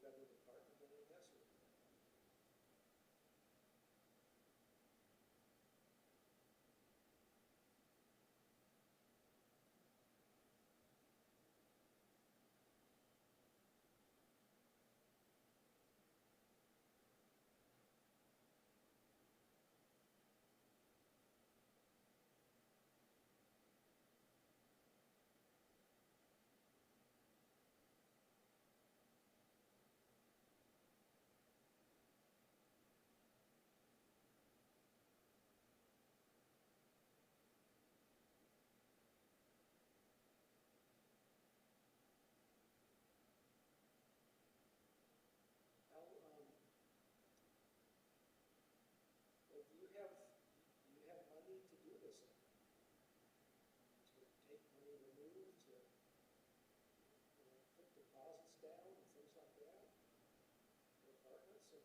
federal department than it has with. Well, do you have money to do this in? To take money removed, to put deposits down and things like that for apartments? And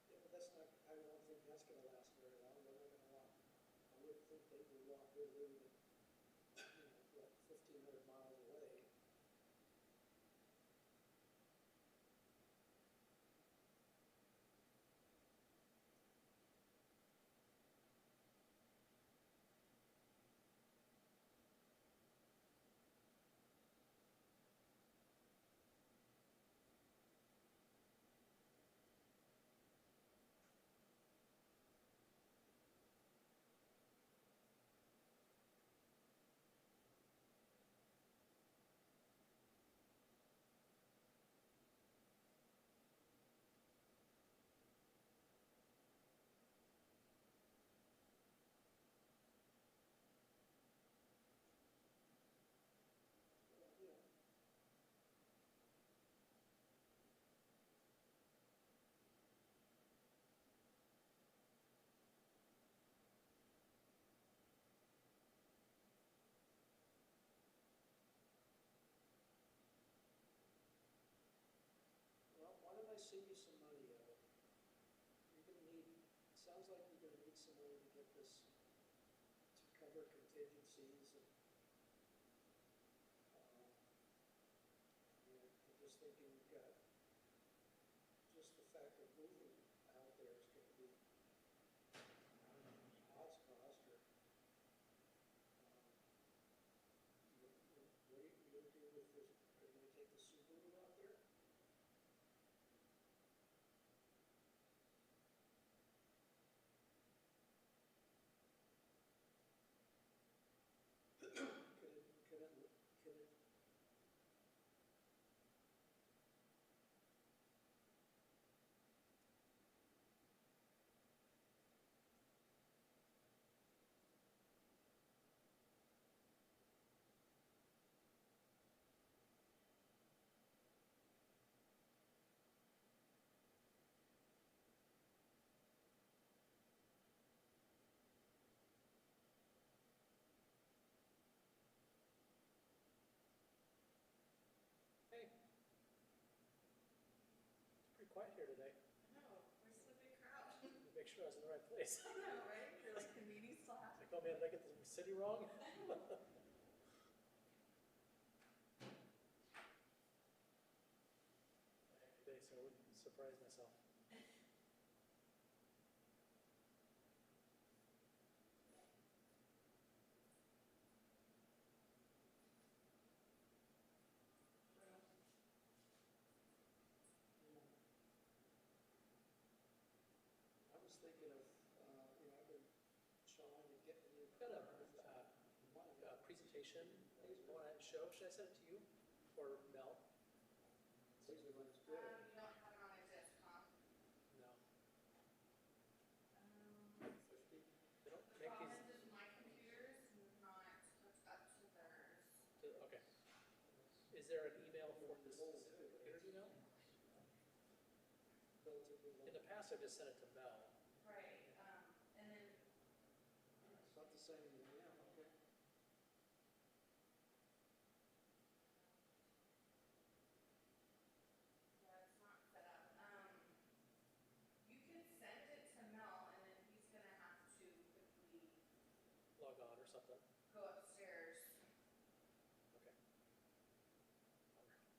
yeah, but that's not, I don't think that's going to last very long. They're not going to want, I wouldn't think they would want her living, 1,500 miles away. Well, well, why don't I send you some money? You're going to need, it sounds like you're going to need some money to get this, to cover contingencies. And I'm just thinking we've got, just the fact of moving out there is going to be odds cost, or what are you going to do with this? Are you going to take the Subaru out there? Could it Hey, it's pretty quiet here today. I know, where's the big crowd? Make sure I was in the right place. I know, right? You're like the meeting slot. Like, oh man, did I get the city wrong? Today, so I wouldn't surprise myself. I was thinking of, I've been trying to get you. Got a presentation I want to show. Should I send it to you or Mel? It's usually when it's good. You don't have it on a desktop. Is there an email for this interview now? Relatively In long. the past, I've just sent it to Mel. Right, and then, It's not the same, yeah, okay. yeah, it's not set up. You can send it to Mel, and then he's gonna have to quickly Log on or something. go upstairs. Okay.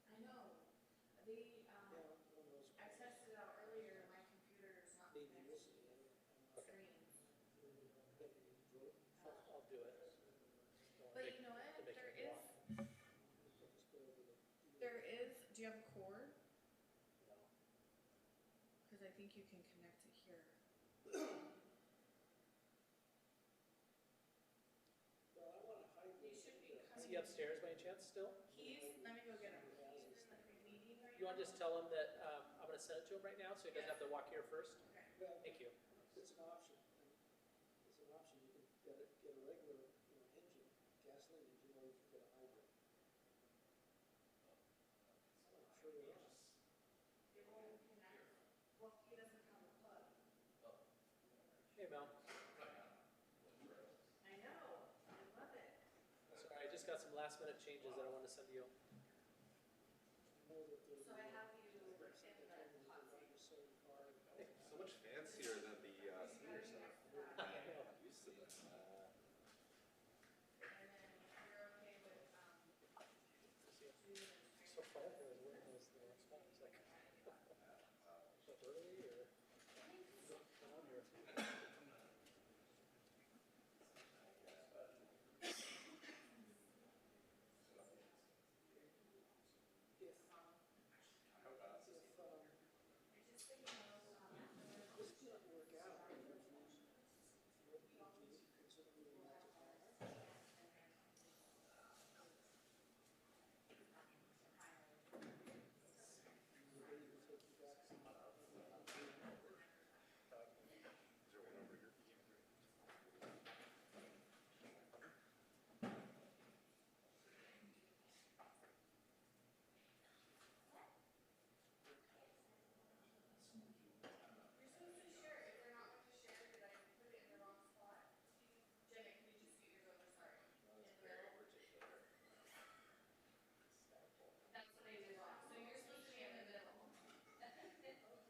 I know, they, Yeah, one of those. I tested it out earlier, and my computer's not Maybe connected we'll to see. Okay. screens. I'll do it. Don't But make- you know what, to make there it is, walk. do you have a cord? No. Cause I think you can connect it here. Well, I wanna hide. They should be Is coming. he upstairs by any chance still? Let me go get him. He's in the meeting right now. You wanna just tell him that, I'm gonna send it to him right now, so he doesn't have to walk here first? Okay. Well, Thank you. it's an option. It's an option. You can get a regular, engine, gasoline engine, or you can get a hybrid. I'm sure there are. It won't connect. Well, he doesn't have a plug. Hey, Mel. I know. I love it. Sorry, I just got some last minute changes that I wanted to send you. I know that there's. So I have you in the hot seat. So much fancier than the senior center. I know. I'm used to this. And then you're okay with, June and So far, there was one of those the next one. It's like, so early or? Down or? just so you know, This didn't work out. Consider moving out to Anaheim. The day will take you back to. Is there one over here? you're supposed to share. If they're not going to share, did I put it in the wrong spot? Jenna, can you just get yours over? Sorry. In the middle. That's what I did wrong. So you're supposed to be in the middle. I'll show you the way it works.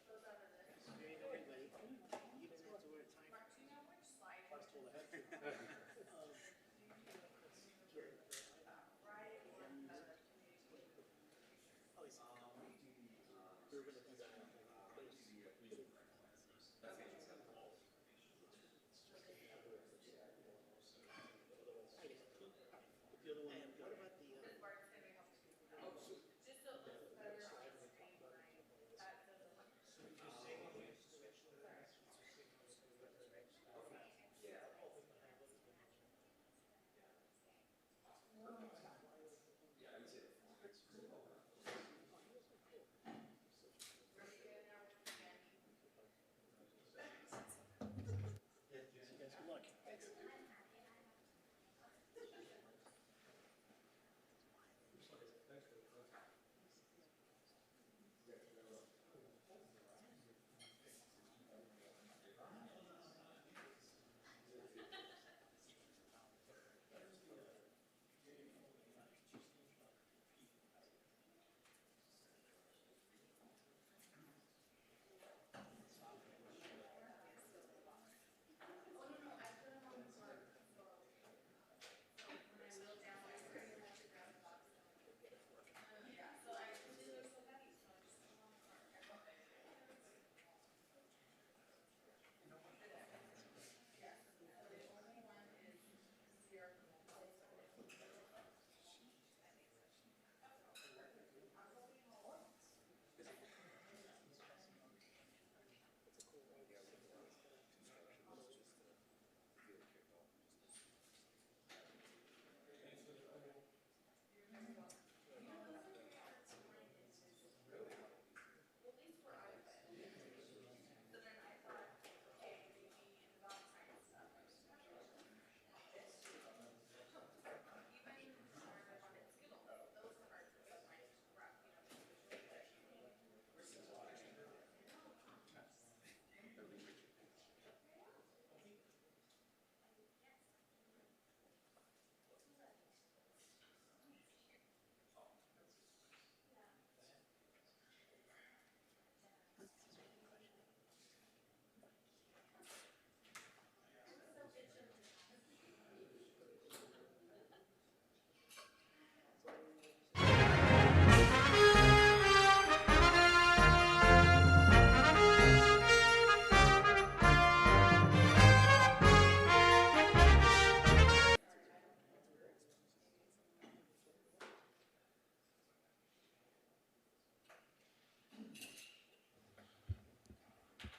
Goes out of this. Hey, everybody. You don't have to wear a tie. Mark, do you know which slide? I was told I had to. Right or the communication? Oh, I see. We were gonna do that. The other one, what about the, This part's gonna be helpful. Just so it looks better on the screen when that doesn't look.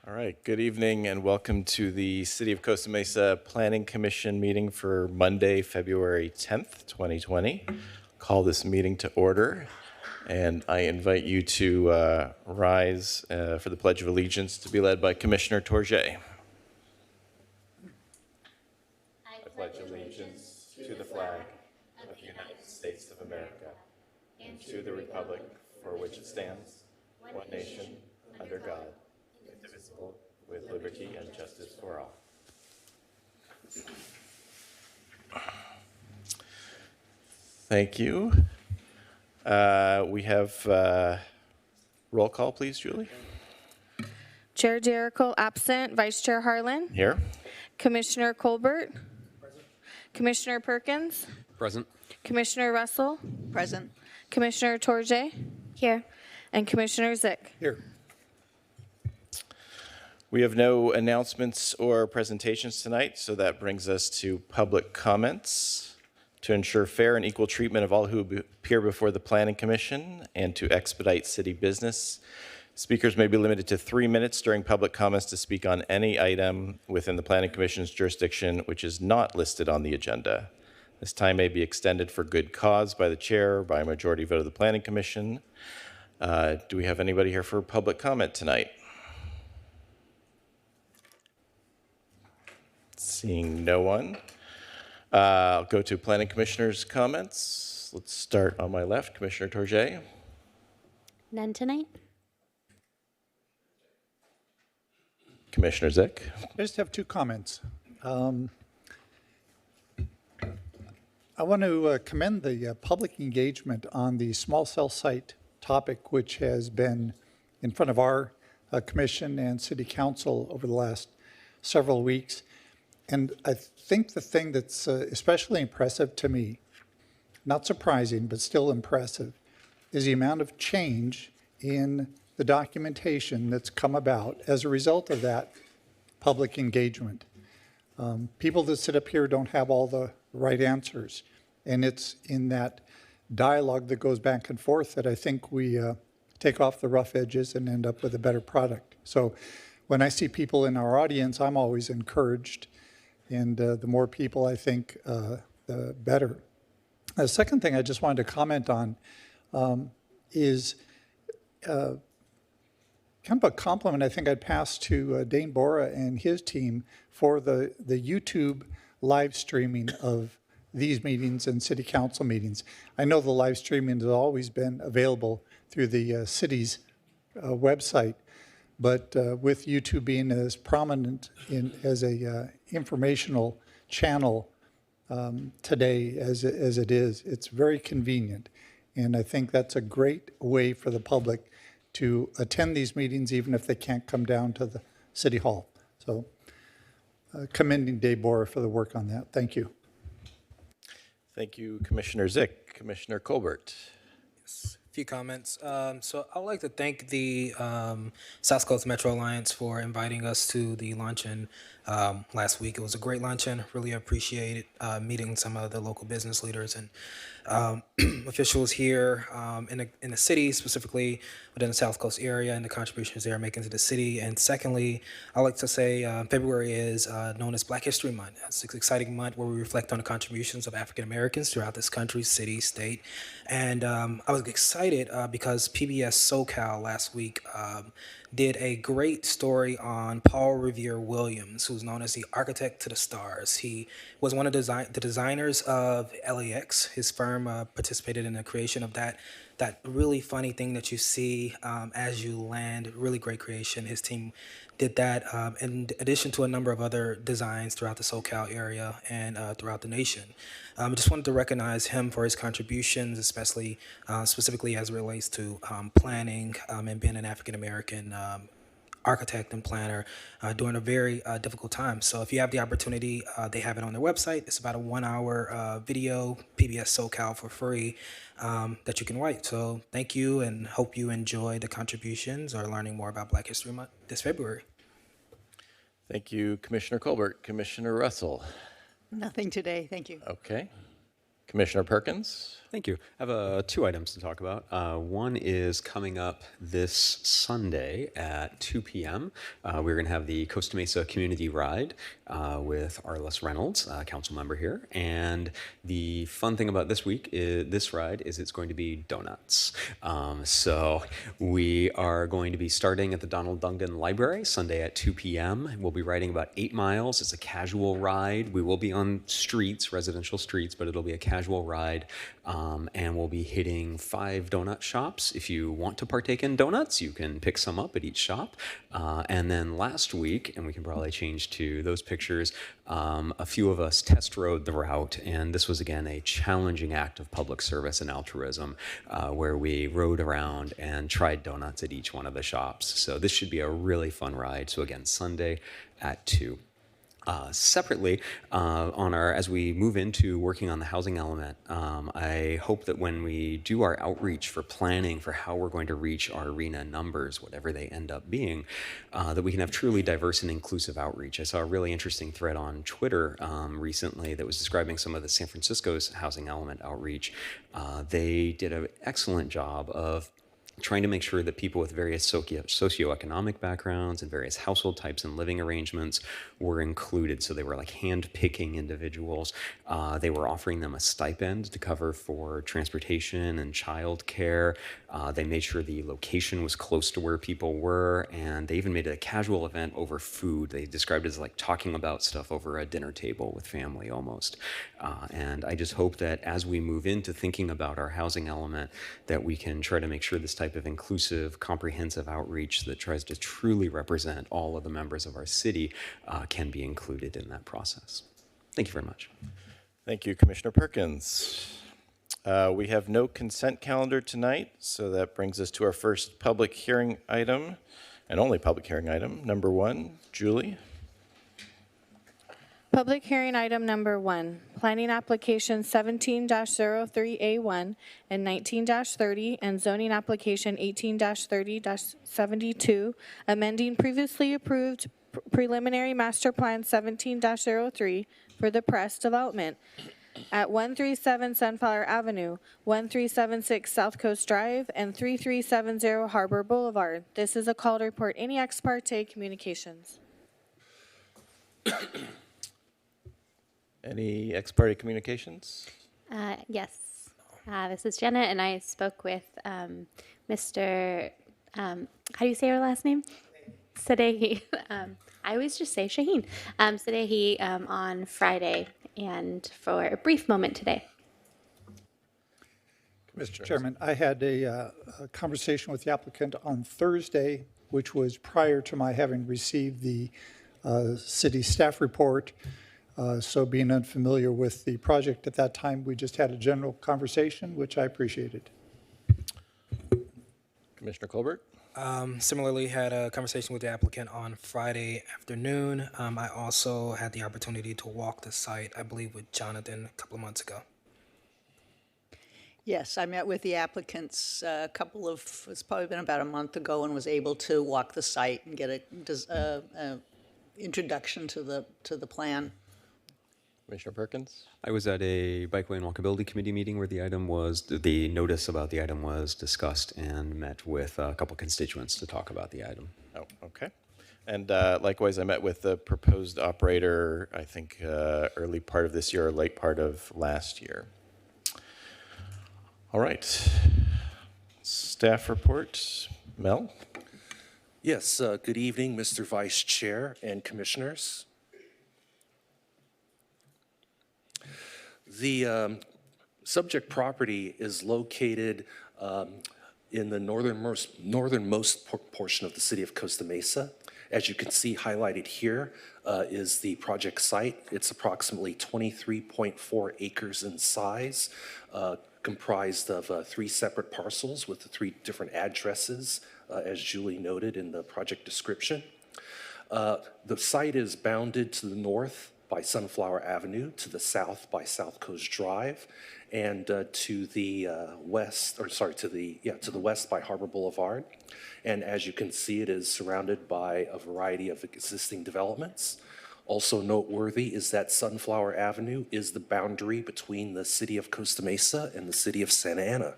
All right, good evening and welcome to the City of Costa Mesa Planning Commission meeting for Monday, February 10th, 2020. Call this meeting to order, and I invite you to rise for the Pledge of Allegiance to be led by Commissioner Torje. I pledge allegiance to the flag of the United States of America and to the republic for which it stands, one nation, under God, indivisible, with liberty and justice for all. Thank you. We have roll call, please, Julie. Chair Jericho absent. Vice Chair Harlan. Here. Commissioner Colbert. Present. Commissioner Perkins. Present. Commissioner Russell. Present. Commissioner Torje. Here. And Commissioner Zick. Here. We have no announcements or presentations tonight, so that brings us to public comments. To ensure fair and equal treatment of all who appear before the Planning Commission and to expedite city business, speakers may be limited to 3 minutes during public comments to speak on any item within the Planning Commission's jurisdiction which is not listed on the agenda. This time may be extended for good cause by the chair or by a majority vote of the Planning Commission. Do we have anybody here for public comment tonight? Seeing no one. I'll go to Planning Commissioner's comments. Let's start on my left. Commissioner Torje. None tonight? Commissioner Zick. I just have 2 comments. I want to commend the public engagement on the small cell site topic, which has been in front of our commission and city council over the last several weeks. And I think the thing that's especially impressive to me, not surprising, but still impressive, is the amount of change in the documentation that's come about as a result of that public engagement. People that sit up here don't have all the right answers. And it's in that dialogue that goes back and forth that I think we take off the rough edges and end up with a better product. So when I see people in our audience, I'm always encouraged. And the more people, I think, the better. The second thing I just wanted to comment on is kind of a compliment I think I'd pass to Dane Bora and his team for the YouTube live streaming of these meetings and city council meetings. I know the live streaming has always been available through the city's website, but with YouTube being as prominent as a informational channel today as it is, it's very convenient. And I think that's a great way for the public to attend these meetings, even if they can't come down to the city hall. So commending Dave Bora for the work on that. Thank you. Thank you, Commissioner Zick. Commissioner Colbert. Yes, a few comments. So I'd like to thank the South Coast Metro Alliance for inviting us to the luncheon last week. It was a great luncheon. Really appreciated meeting some of the local business leaders and officials here in the city, specifically within the South Coast area, and the contributions they are making to the city. And secondly, I like to say February is known as Black History Month. It's an exciting month where we reflect on the contributions of African Americans throughout this country, city, state. And I was excited because PBS SoCal last week did a great story on Paul Revere Williams, who's known as the architect to the stars. He was one of the designers of LAX. His firm participated in the creation of that really funny thing that you see as you land. Really great creation. His team did that in addition to a number of other designs throughout the SoCal area and throughout the nation. I just wanted to recognize him for his contributions, especially specifically as it relates to planning and being an African-American architect and planner during a very difficult time. So if you have the opportunity, they have it on their website. It's about a 1-hour video, PBS SoCal for free, that you can watch. So thank you and hope you enjoy the contributions or learning more about Black History Month this February. Thank you, Commissioner Colbert. Commissioner Russell. Nothing today, thank you. Okay. Commissioner Perkins. Thank you. I have two items to talk about. One is coming up this Sunday at 2 p.m. We're going to have the Costa Mesa Community Ride with Arliss Reynolds, council member here. And the fun thing about this ride is it's going to be donuts. So we are going to be starting at the Donald Dungan Library Sunday at 2 p.m. We'll be riding about 8 miles. It's a casual ride. We will be on streets, residential streets, but it'll be a casual ride. And we'll be hitting 5 donut shops. If you want to partake in donuts, you can pick some up at each shop. And then last week, and we can probably change to those pictures, a few of us test rode the route. And this was, again, a challenging act of public service and altruism where we rode around and tried donuts at each one of the shops. So this should be a really fun ride. So again, Sunday at 2. Separately, as we move into working on the housing element, I hope that when we do our outreach for planning for how we're going to reach our RENA numbers, whatever they end up being, that we can have truly diverse and inclusive outreach. I saw a really interesting thread on Twitter recently that was describing some of the San Francisco's housing element outreach. They did an excellent job of trying to make sure that people with various socioeconomic backgrounds and various household types and living arrangements were included. So they were like hand-picking individuals. They were offering them a stipend to cover for transportation and childcare. They made sure the location was close to where people were, and they even made it a casual event over food. They described it as like talking about stuff over a dinner table with family almost. And I just hope that as we move into thinking about our housing element, that we can try to make sure this type of inclusive, comprehensive outreach that tries to truly represent all of the members of our city can be included in that process. Thank you very much. Thank you, Commissioner Perkins. We have no consent calendar tonight, so that brings us to our first public hearing item, and only public hearing item, number 1. Julie? Public hearing item number 1, planning application 17-03A1 and 19-30 and zoning application 18-30-72, amending previously approved preliminary master plan 17-03 for the press development at 137 Sunflower Avenue, 1376 South Coast Drive, and 3370 Harbor Boulevard. This is a call to report any ex parte communications. Any ex parte communications? Yes. This is Jenna, and I spoke with Mr. How do you say her last name? Sadeghi. I always just say Shaheen. Sadeghi on Friday, and for a brief moment today. Mr. Chairman, I had a conversation with the applicant on Thursday, which was prior to my having received the city staff report. So being unfamiliar with the project at that time, we just had a general conversation, which I appreciated. Commissioner Colbert? Similarly, had a conversation with the applicant on Friday afternoon. I also had the opportunity to walk the site, I believe, with Jonathan a couple of months ago. Yes, I met with the applicants it's probably been about a month ago, and was able to walk the site and get a introduction to the plan. Commissioner Perkins? I was at a Bikeway and Walkability Committee meeting where the notice about the item was discussed, and met with a couple constituents to talk about the item. Oh, okay. And likewise, I met with the proposed operator, I think, early part of this year or late part of last year. All right. Staff report. Mel? Yes, good evening, Mr. Vice Chair and Commissioners. The subject property is located in the northernmost portion of the city of Costa Mesa. As you can see highlighted here is the project site. It's approximately 23.4 acres in size, comprised of 3 separate parcels with the 3 different addresses, as Julie noted in the project description. The site is bounded to the north by Sunflower Avenue, to the south by South Coast Drive, and to the west by Harbor Boulevard. And as you can see, it is surrounded by a variety of existing developments. Also noteworthy is that Sunflower Avenue is the boundary between the city of Costa Mesa and the city of Santa Ana.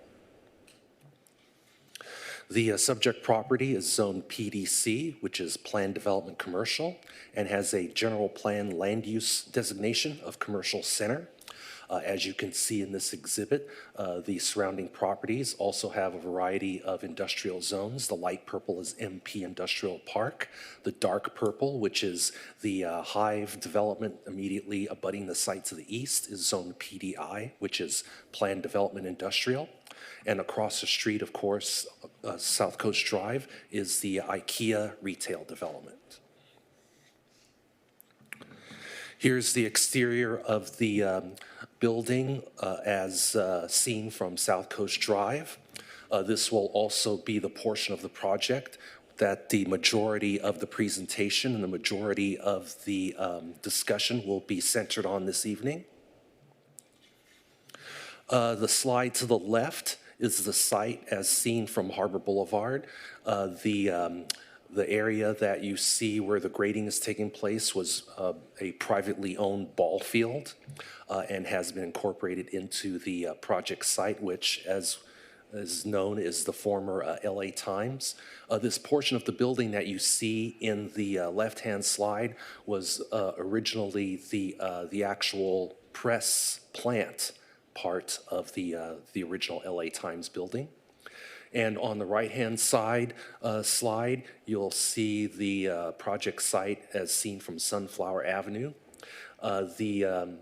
The subject property is zoned PDC, which is Planned Development Commercial, and has a general plan land use designation of commercial center. As you can see in this exhibit, the surrounding properties also have a variety of industrial zones. The light purple is MP Industrial Park. The dark purple, which is the Hive development immediately abutting the site to the east, is zone PDI, which is Planned Development Industrial. And across the street, of course, South Coast Drive, is the IKEA retail development. Here's the exterior of the building as seen from South Coast Drive. This will also be the portion of the project that the majority of the presentation and the majority of the discussion will be centered on this evening. The slide to the left is the site as seen from Harbor Boulevard. The area that you see where the grading is taking place was a privately owned ball field and has been incorporated into the project site, which, as is known, is the former LA Times. This portion of the building that you see in the left-hand slide was originally the actual press plant part of the original LA Times building. And on the right-hand side slide, you'll see the project site as seen from Sunflower Avenue. The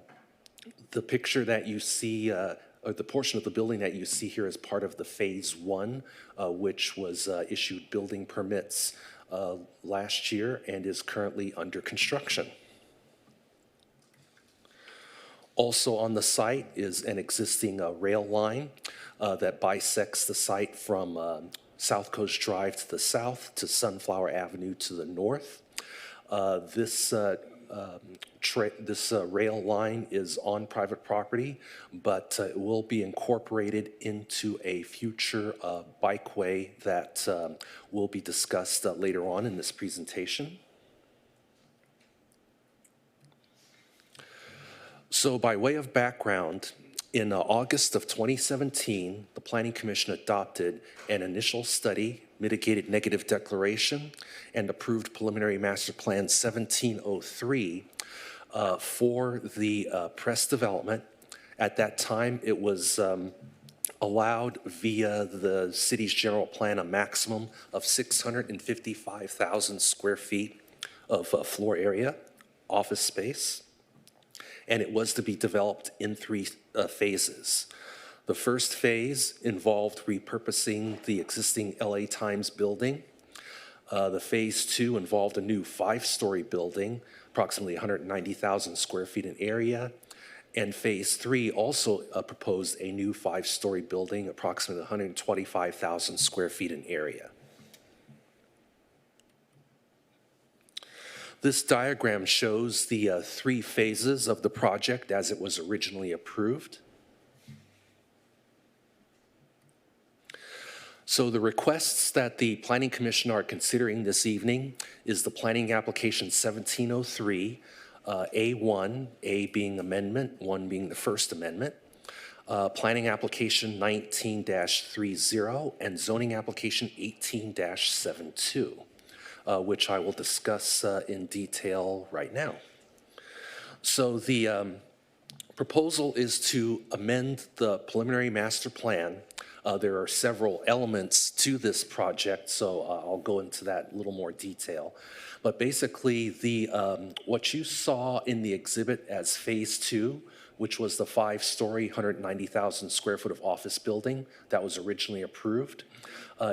picture that you see, or the portion of the building that you see here is part of the Phase 1, which was issued building permits last year and is currently under construction. Also on the site is an existing rail line that bisects the site from South Coast Drive to the south to Sunflower Avenue to the north. This rail line is on private property, but it will be incorporated into a future bikeway that will be discussed later on in this presentation. So by way of background, in August of 2017, the Planning Commission adopted an initial study, mitigated negative declaration, and approved preliminary master plan 1703 for the press development. At that time, it was allowed via the city's general plan a maximum of 655,000 square feet of floor area, office space. And it was to be developed in 3 phases. The first phase involved repurposing the existing LA Times building. The Phase 2 involved a new 5-story building, approximately 190,000 square feet in area. And Phase 3 also proposed a new 5-story building, approximately 125,000 square feet in area. This diagram shows the 3 phases of the project as it was originally approved. So the requests that the Planning Commission are considering this evening is the Planning Application 1703, A1, A being amendment, 1 being the first amendment, Planning Application 19-30, and Zoning Application 18-72. Which I will discuss in detail right now. So the proposal is to amend the preliminary master plan. There are several elements to this project, so I'll go into that in a little more detail. But basically, what you saw in the exhibit as Phase 2, which was the 5-story, 190,000 square foot of office building that was originally approved,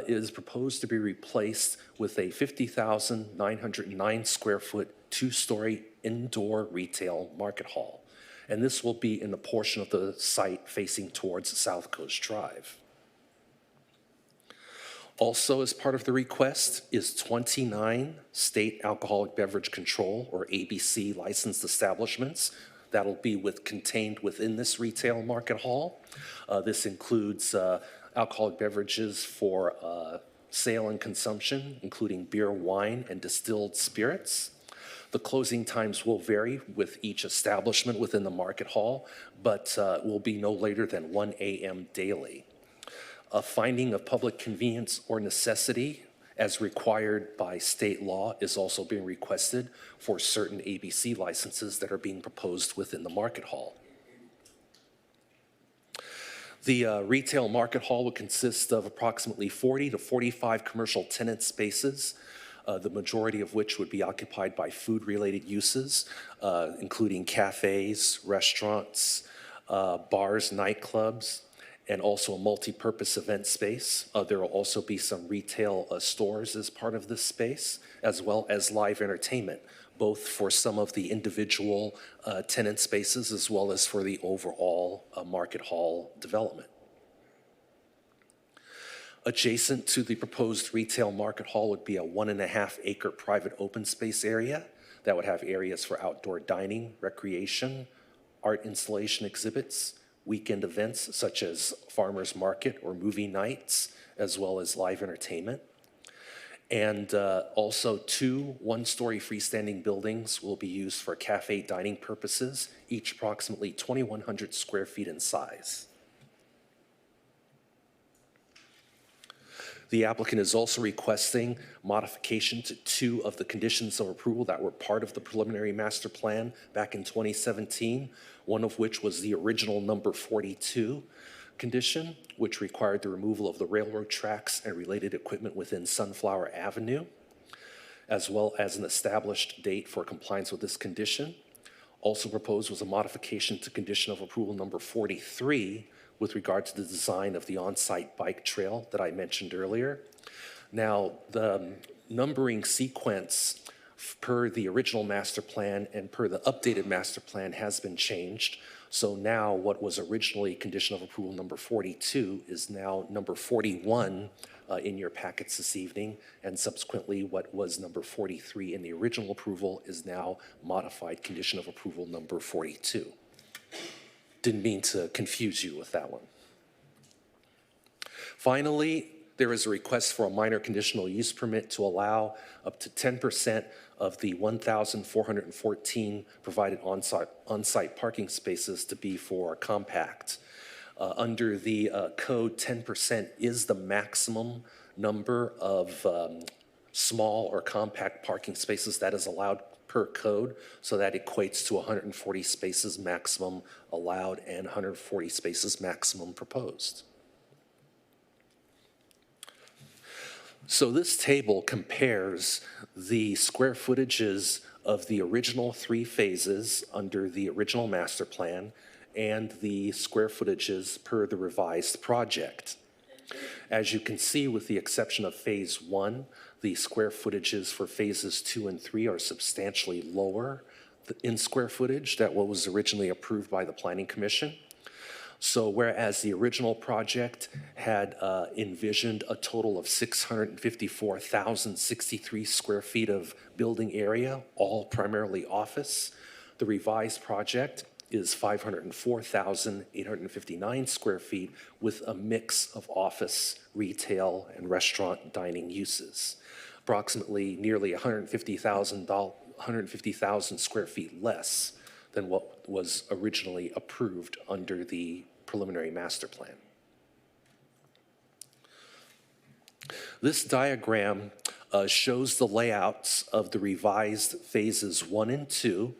is proposed to be replaced with a 50,909 square foot 2-story indoor retail market hall. And this will be in the portion of the site facing towards South Coast Drive. Also, as part of the request is 29 state alcoholic beverage control, or ABC, licensed establishments that'll be contained within this retail market hall. This includes alcoholic beverages for sale and consumption, including beer, wine, and distilled spirits. The closing times will vary with each establishment within the market hall, but will be no later than 1 a.m. daily. A finding of public convenience or necessity as required by state law is also being requested for certain ABC licenses that are being proposed within the market hall. The retail market hall would consist of approximately 40 to 45 commercial tenant spaces, the majority of which would be occupied by food-related uses, including cafes, restaurants, bars, nightclubs, and also a multi-purpose event space. There will also be some retail stores as part of this space, as well as live entertainment, both for some of the individual tenant spaces as well as for the overall market hall development. Adjacent to the proposed retail market hall would be a 1.5 acre private open space area that would have areas for outdoor dining, recreation, art installation exhibits, weekend events such as farmers market or movie nights, as well as live entertainment. And also 2 one-story freestanding buildings will be used for cafe dining purposes, each approximately 2,100 square feet in size. The applicant is also requesting modification to 2 of the conditions of approval that were part of the preliminary master plan back in 2017, one of which was the original number 42 condition, which required the removal of the railroad tracks and related equipment within Sunflower Avenue, as well as an established date for compliance with this condition. Also proposed was a modification to condition of approval number 43 with regard to the design of the on-site bike trail that I mentioned earlier. Now, the numbering sequence per the original master plan and per the updated master plan has been changed. So now what was originally condition of approval number 42 is now number 41 in your packets this evening, and subsequently what was number 43 in the original approval is now modified condition of approval number 42. Didn't mean to confuse you with that one. Finally, there is a request for a minor conditional use permit to allow up to 10% of the 1,414 provided on-site parking spaces to be for compact. Under the code, 10% is the maximum number of small or compact parking spaces that is allowed per code, so that equates to 140 spaces maximum allowed and 140 spaces maximum proposed. So this table compares the square footages of the original 3 phases under the original master plan and the square footages per the revised project. As you can see, with the exception of phase 1, the square footages for phases 2 and 3 are substantially lower in square footage than what was originally approved by the Planning Commission. So whereas the original project had envisioned a total of 654,063 square feet of building area, all primarily office, the revised project is 504,859 square feet with a mix of office, retail, and restaurant dining uses. Approximately nearly 150,000 square feet less than what was originally approved under the preliminary master plan. This diagram shows the layouts of the revised phases 1 and 2.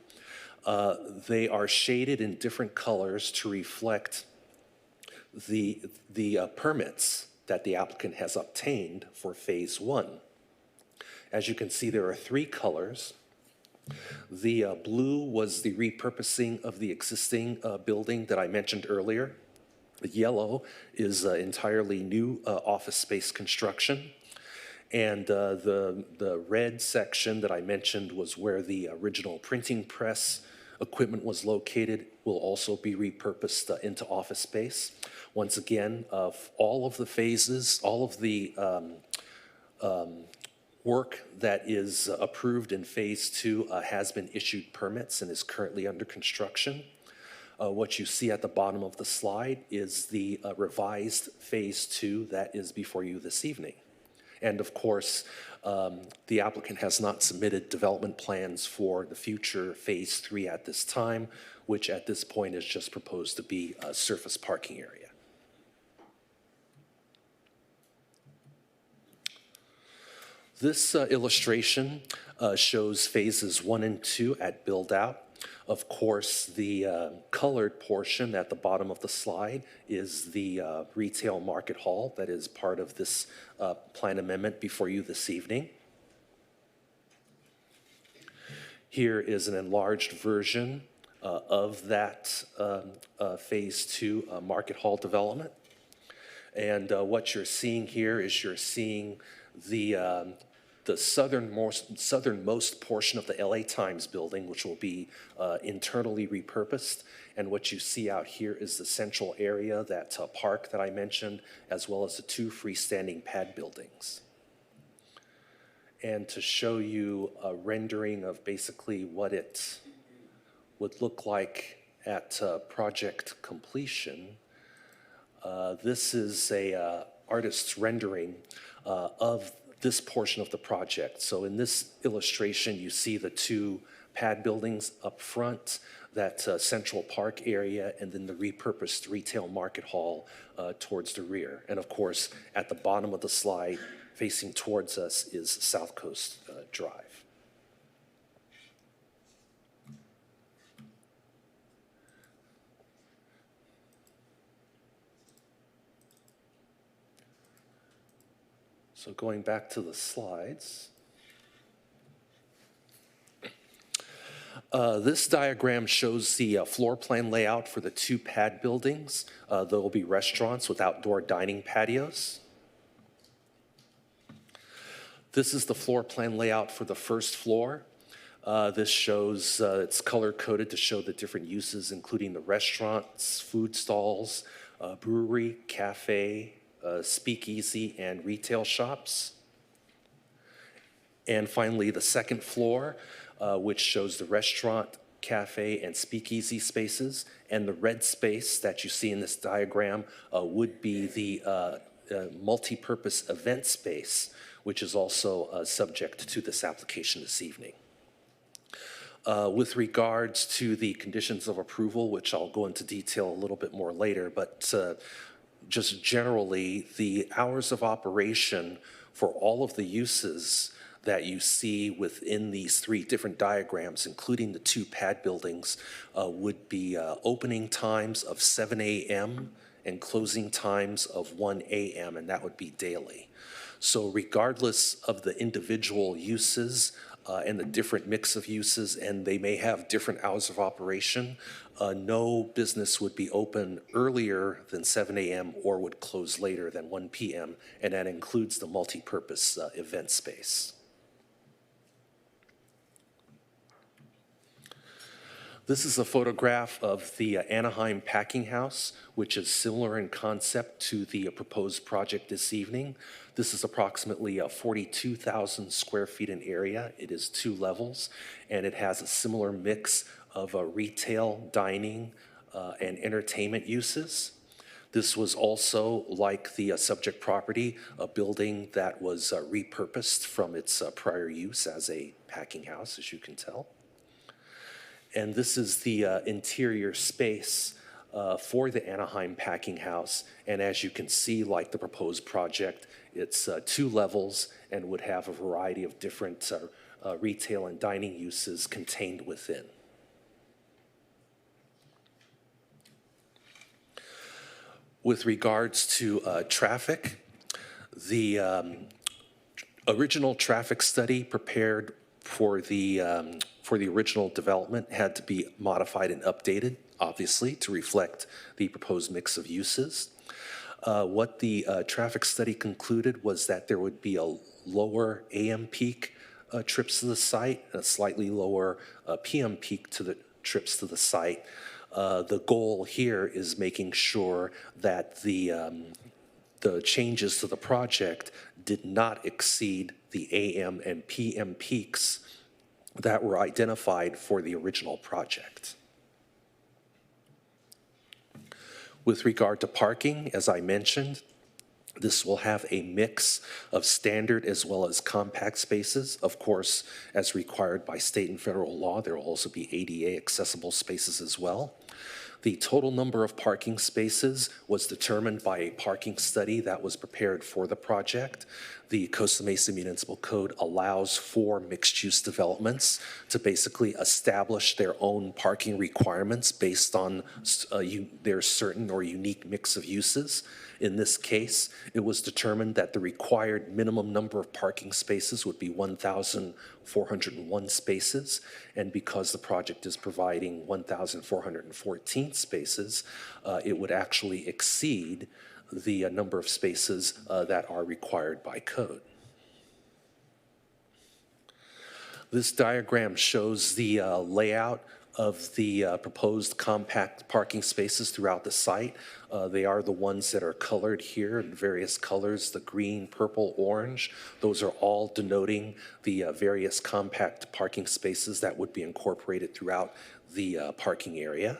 They are shaded in different colors to reflect the permits that the applicant has obtained for phase 1. As you can see, there are 3 colors. The blue was the repurposing of the existing building that I mentioned earlier. The yellow is entirely new office space construction. And the red section that I mentioned was where the original printing press equipment was located, will also be repurposed into office space. Once again, all of the phases, all of the work that is approved in phase 2 has been issued permits and is currently under construction. What you see at the bottom of the slide is the revised phase 2 that is before you this evening. And of course, the applicant has not submitted development plans for the future Phase 3 at this time, which at this point is just proposed to be a surface parking area. This illustration shows phases 1 and 2 at build-out. Of course, the colored portion at the bottom of the slide is the retail market hall that is part of this plan amendment before you this evening. Here is an enlarged version of that Phase 2 market hall development. And what you're seeing here is you're seeing the southernmost portion of the LA Times building, which will be internally repurposed. And what you see out here is the central area, that park that I mentioned, as well as the 2 freestanding pad buildings. And to show you a rendering of basically what it would look like at project completion, this is a artist's rendering of this portion of the project. So in this illustration, you see the 2 pad buildings up front, that central park area, and then the repurposed retail market hall towards the rear. And of course, at the bottom of the slide, facing towards us, is South Coast Drive. So going back to the slides, this diagram shows the floor plan layout for the 2 pad buildings. There will be restaurants with outdoor dining patios. This is the floor plan layout for the first floor. This shows, it's color-coded to show the different uses, including the restaurants, food stalls, brewery, cafe, speakeasy, and retail shops. And finally, the second floor, which shows the restaurant, cafe, and speakeasy spaces. And the red space that you see in this diagram would be the multi-purpose event space, which is also subject to this application this evening. With regards to the conditions of approval, which I'll go into detail a little bit more later, but just generally, the hours of operation for all of the uses that you see within these 3 different diagrams, including the 2 pad buildings, would be opening times of 7 a.m. and closing times of 1 a.m., and that would be daily. So regardless of the individual uses and the different mix of uses, and they may have different hours of operation, no business would be open earlier than 7 a.m. or would close later than 1 p.m., and that includes the multi-purpose event space. This is a photograph of the Anaheim packing house, which is similar in concept to the proposed project this evening. This is approximately 42,000 square feet in area. It is 2 levels, and it has a similar mix of retail, dining, and entertainment uses. This was also, like the subject property, a building that was repurposed from its prior use as a packing house, as you can tell. And this is the interior space for the Anaheim packing house. And as you can see, like the proposed project, it's 2 levels and would have a variety of different retail and dining uses contained within. With regards to traffic, the original traffic study prepared for the original development had to be modified and updated, obviously, to reflect the proposed mix of uses. What the traffic study concluded was that there would be a lower AM peak trips to the site, and a slightly lower PM peak to the trips to the site. The goal here is making sure that the changes to the project did not exceed the AM and PM peaks that were identified for the original project. With regard to parking, as I mentioned, This will have a mix of standard as well as compact spaces. Of course, as required by state and federal law, there will also be ADA accessible spaces as well. The total number of parking spaces was determined by a parking study that was prepared for the project. The Costa Mesa Municipal Code allows for mixed-use developments to basically establish their own parking requirements based on their certain or unique mix of uses. In this case, it was determined that the required minimum number of parking spaces would be 1,401 spaces, and because the project is providing 1,414 spaces, it would actually exceed the number of spaces that are required by code. This diagram shows the layout of the proposed compact parking spaces throughout the site. They are the ones that are colored here in various colors, the green, purple, orange. Those are all denoting the various compact parking spaces that would be incorporated throughout the parking area.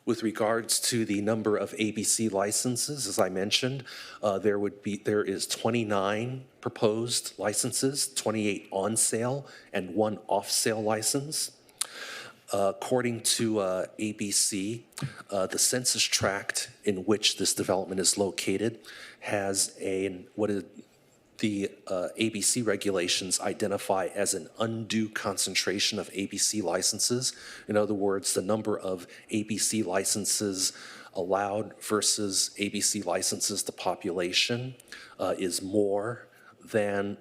With regards to the number of ABC licenses, as I mentioned, there is 29 proposed licenses, 28 on sale, and 1 off sale license. According to ABC, the census tract in which this development is located has the ABC regulations identify as an undue concentration of ABC licenses. In other words, the number of ABC licenses allowed versus ABC licenses to population is more than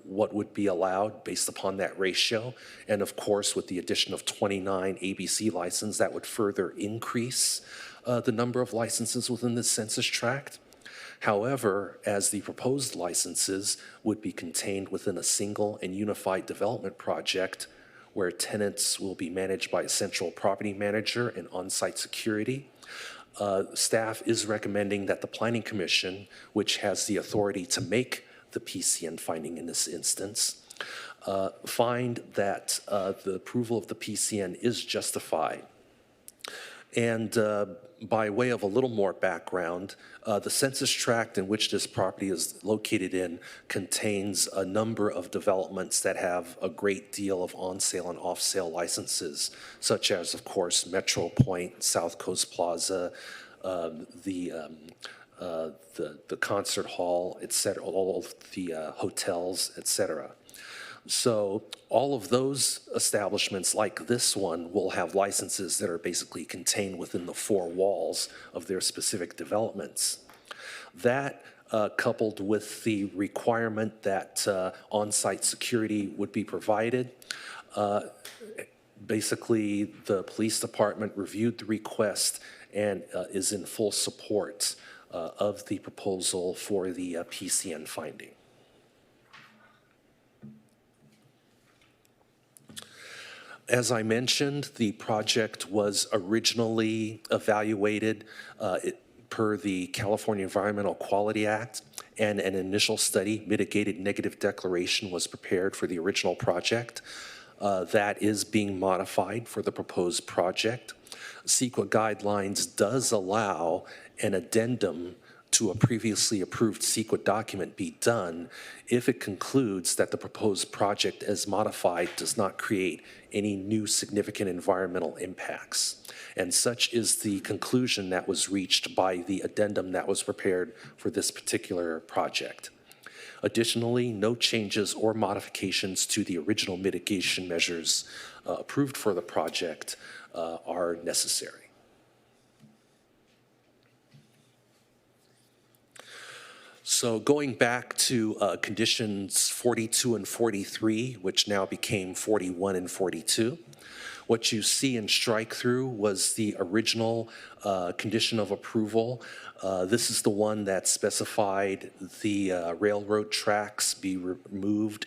what would be allowed based upon that ratio. And of course, with the addition of 29 ABC licenses, that would further increase the number of licenses within the census tract. However, as the proposed licenses would be contained within a single and unified development project where tenants will be managed by a central property manager and on-site security, staff is recommending that the Planning Commission, which has the authority to make the PCN finding in this instance, find that the approval of the PCN is justified. And by way of a little more background, the census tract in which this property is located in contains a number of developments that have a great deal of on-sale and off-sale licenses, such as, of course, Metro Point, South Coast Plaza, the concert hall, et cetera, all of the hotels, et cetera. So all of those establishments like this one will have licenses that are basically contained within the 4 walls of their specific developments. That coupled with the requirement that on-site security would be provided, basically the police department reviewed the request and is in full support of the proposal for the PCN finding. As I mentioned, the project was originally evaluated per the California Environmental Quality Act, and an initial study, mitigated negative declaration, was prepared for the original project. That is being modified for the proposed project. CEQA guidelines does allow an addendum to a previously approved CEQA document be done if it concludes that the proposed project as modified does not create any new significant environmental impacts. And such is the conclusion that was reached by the addendum that was prepared for this particular project. Additionally, no changes or modifications to the original mitigation measures approved for the project are necessary. So going back to conditions 42 and 43, which now became 41 and 42, what you see in strike through was the original condition of approval. This is the one that specified the railroad tracks be removed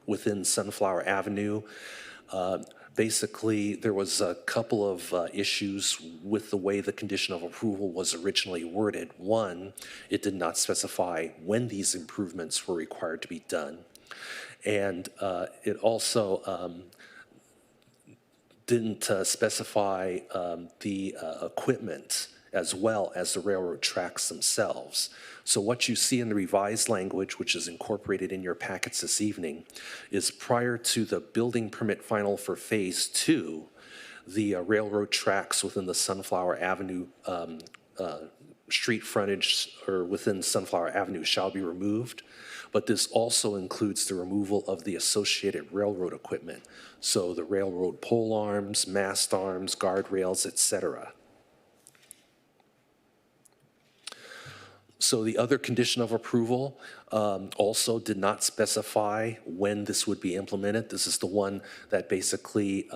within Sunflower Avenue. Basically, there was a couple of issues with the way the condition of approval was originally worded. One, it did not specify when these improvements were required to be done. And it also didn't specify the equipment as well as the railroad tracks themselves. So what you see in the revised language, which is incorporated in your packets this evening, is prior to the building permit final for Phase 2, the railroad tracks within the Sunflower Avenue street frontage or within Sunflower Avenue shall be removed. But this also includes the removal of the associated railroad equipment. So the railroad pole arms, mast arms, guardrails, etc. So the other condition of approval also did not specify when this would be implemented. This is the one that basically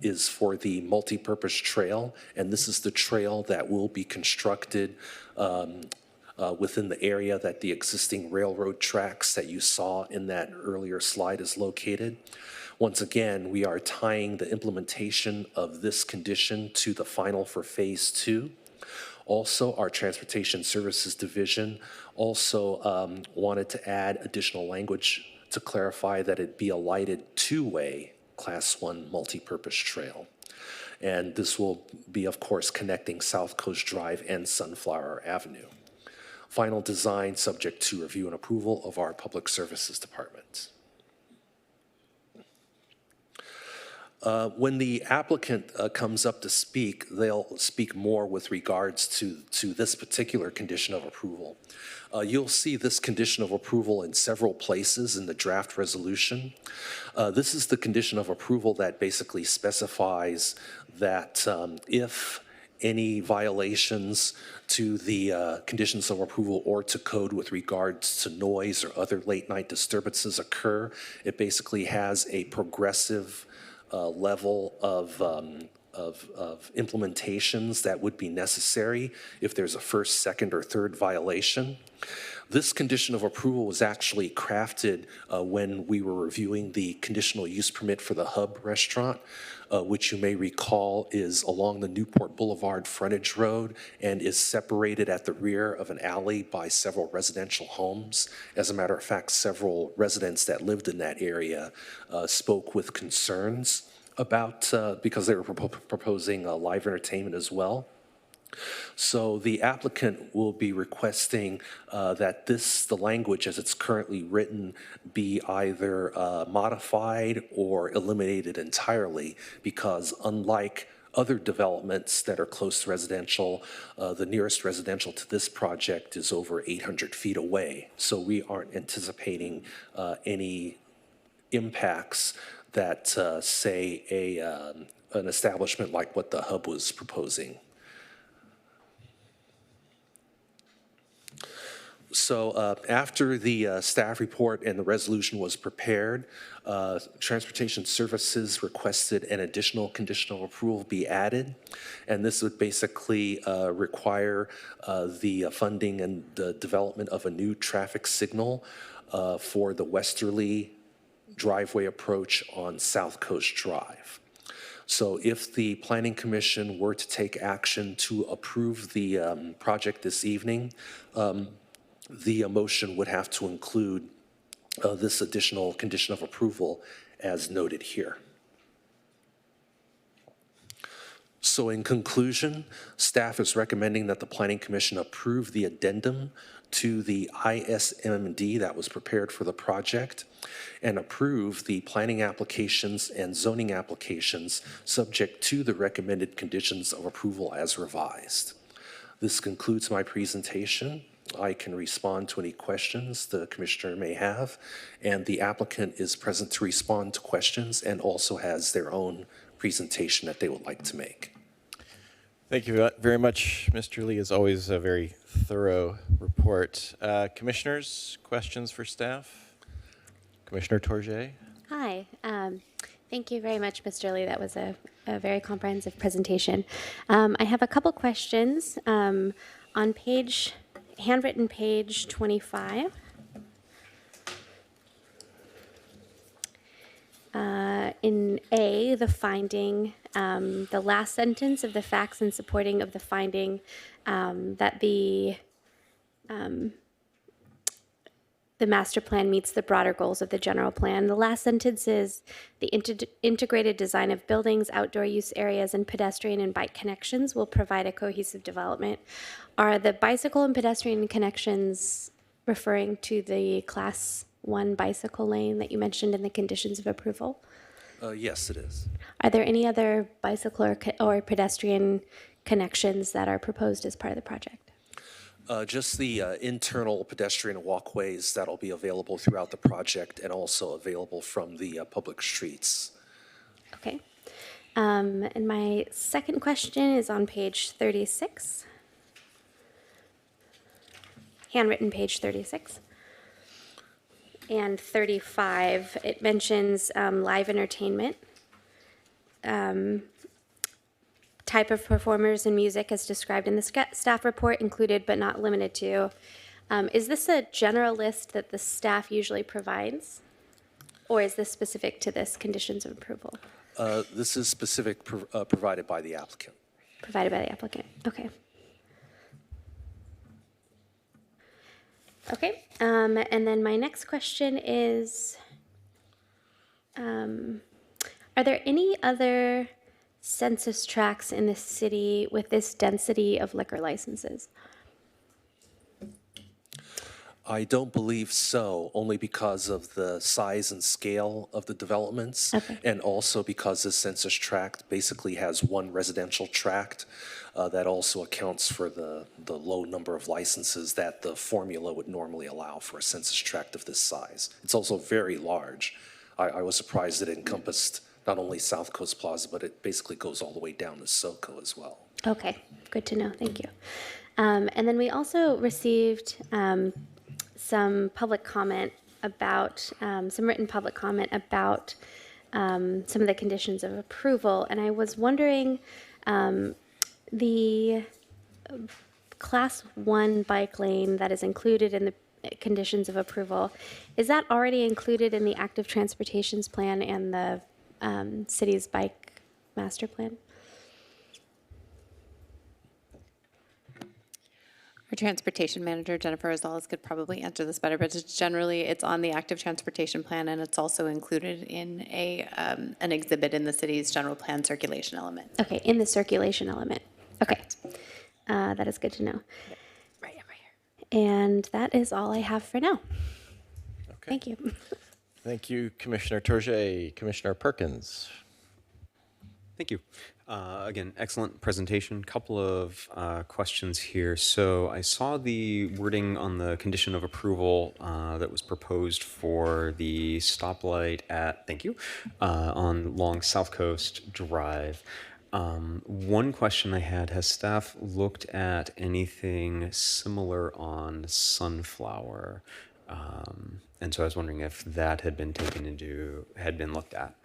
is for the multi-purpose trail, and this is the trail that will be constructed within the area that the existing railroad tracks that you saw in that earlier slide is located. Once again, we are tying the implementation of this condition to the final for Phase 2. Also, our Transportation Services Division also wanted to add additional language to clarify that it be a lighted two-way Class 1 multi-purpose trail. And this will be, of course, connecting South Coast Drive and Sunflower Avenue. Final design subject to review and approval of our Public Services Department. When the applicant comes up to speak, they'll speak more with regards to this particular condition of approval. You'll see this condition of approval in several places in the draft resolution. This is the condition of approval that basically specifies that if any violations to the conditions of approval or to code with regards to noise or other late night disturbances occur, it basically has a progressive level of implementations that would be necessary if there's a first, second, or third violation. This condition of approval was actually crafted when we were reviewing the conditional use permit for the Hub restaurant, which you may recall is along the Newport Boulevard frontage road and is separated at the rear of an alley by several residential homes. As a matter of fact, several residents that lived in that area spoke with concerns about, because they were proposing live entertainment as well. So the applicant will be requesting that the language as it's currently written be either modified or eliminated entirely, because unlike other developments that are close to residential, the nearest residential to this project is over 800 feet away. So we aren't anticipating any impacts that say an establishment like what the Hub was proposing. So after the staff report and the resolution was prepared, Transportation Services requested an additional conditional approval be added. And this would basically require the funding and the development of a new traffic signal for the westerly driveway approach on South Coast Drive. So if the Planning Commission were to take action to approve the project this evening, the motion would have to include this additional condition of approval as noted here. So in conclusion, staff is recommending that the Planning Commission approve the addendum to the ISMD that was prepared for the project and approve the planning applications and zoning applications subject to the recommended conditions of approval as revised. This concludes my presentation. I can respond to any questions the commissioner may have, and the applicant is present to respond to questions and also has their own presentation that they would like to make. Thank you very much, Mr. Lee. As always, a very thorough report. Commissioners, questions for staff? Commissioner Torje? Hi. Thank you very much, Mr. Lee. That was a very comprehensive presentation. I have a couple questions. On handwritten page 25, in A, the finding, the last sentence of the facts and supporting of the finding that the the master plan meets the broader goals of the general plan. The last sentence is the integrated design of buildings, outdoor use areas, and pedestrian and bike connections will provide a cohesive development. Are the bicycle and pedestrian connections referring to the class 1 bicycle lane that you mentioned in the conditions of approval? Yes, it is. Are there any other bicycle or pedestrian connections that are proposed as part of the project? Just the internal pedestrian walkways that'll be available throughout the project and also available from the public streets. Okay. And my second question is on page 36. Handwritten page 36. And 35, it mentions live entertainment. Type of performers and music as described in the staff report, included but not limited to. Is this a general list that the staff usually provides? Or is this specific to this conditions of approval? This is specific provided by the applicant. Provided by the applicant, okay. Okay, and then my next question is, are there any other census tracts in the city with this density of liquor licenses? I don't believe so, only because of the size and scale of the developments, and also because the census tract basically has one residential tract that also accounts for the low number of licenses that the formula would normally allow for a census tract of this size. It's also very large. I was surprised that it encompassed not only South Coast Plaza, but it basically goes all the way down to SoCo as well. Okay, good to know, thank you. And then we also received some public comment about, some written public comment about some of the conditions of approval. And I was wondering, the class 1 bike lane that is included in the conditions of approval, is that already included in the active transportations plan and the city's bike master plan? Our transportation manager, Jennifer Rosales, could probably answer this better, but it's on the active transportation plan, and it's also included in an exhibit in the city's general plan circulation element. Okay, in the circulation element. Okay, that is good to know. Right here. And that is all I have for now. Okay. Thank you. Thank you, Commissioner Tourget. Commissioner Perkins. Thank you. Again, excellent presentation. Couple of questions here. So I saw the wording on the condition of approval that was proposed for the stoplight at, thank you, on Long South Coast Drive. One question I had, has staff looked at anything similar on Sunflower? And so I was wondering if that had been looked at.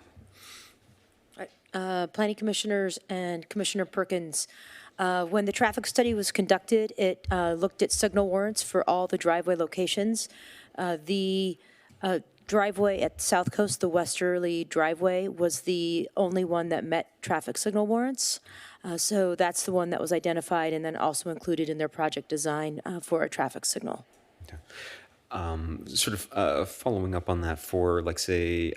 Planning commissioners and Commissioner Perkins, when the traffic study was conducted, it looked at signal warrants for all the driveway locations. The driveway at South Coast, the westerly driveway, was the only one that met traffic signal warrants. So that's the one that was identified and then also included in their project design for a traffic signal. Okay. Following up on that, for like say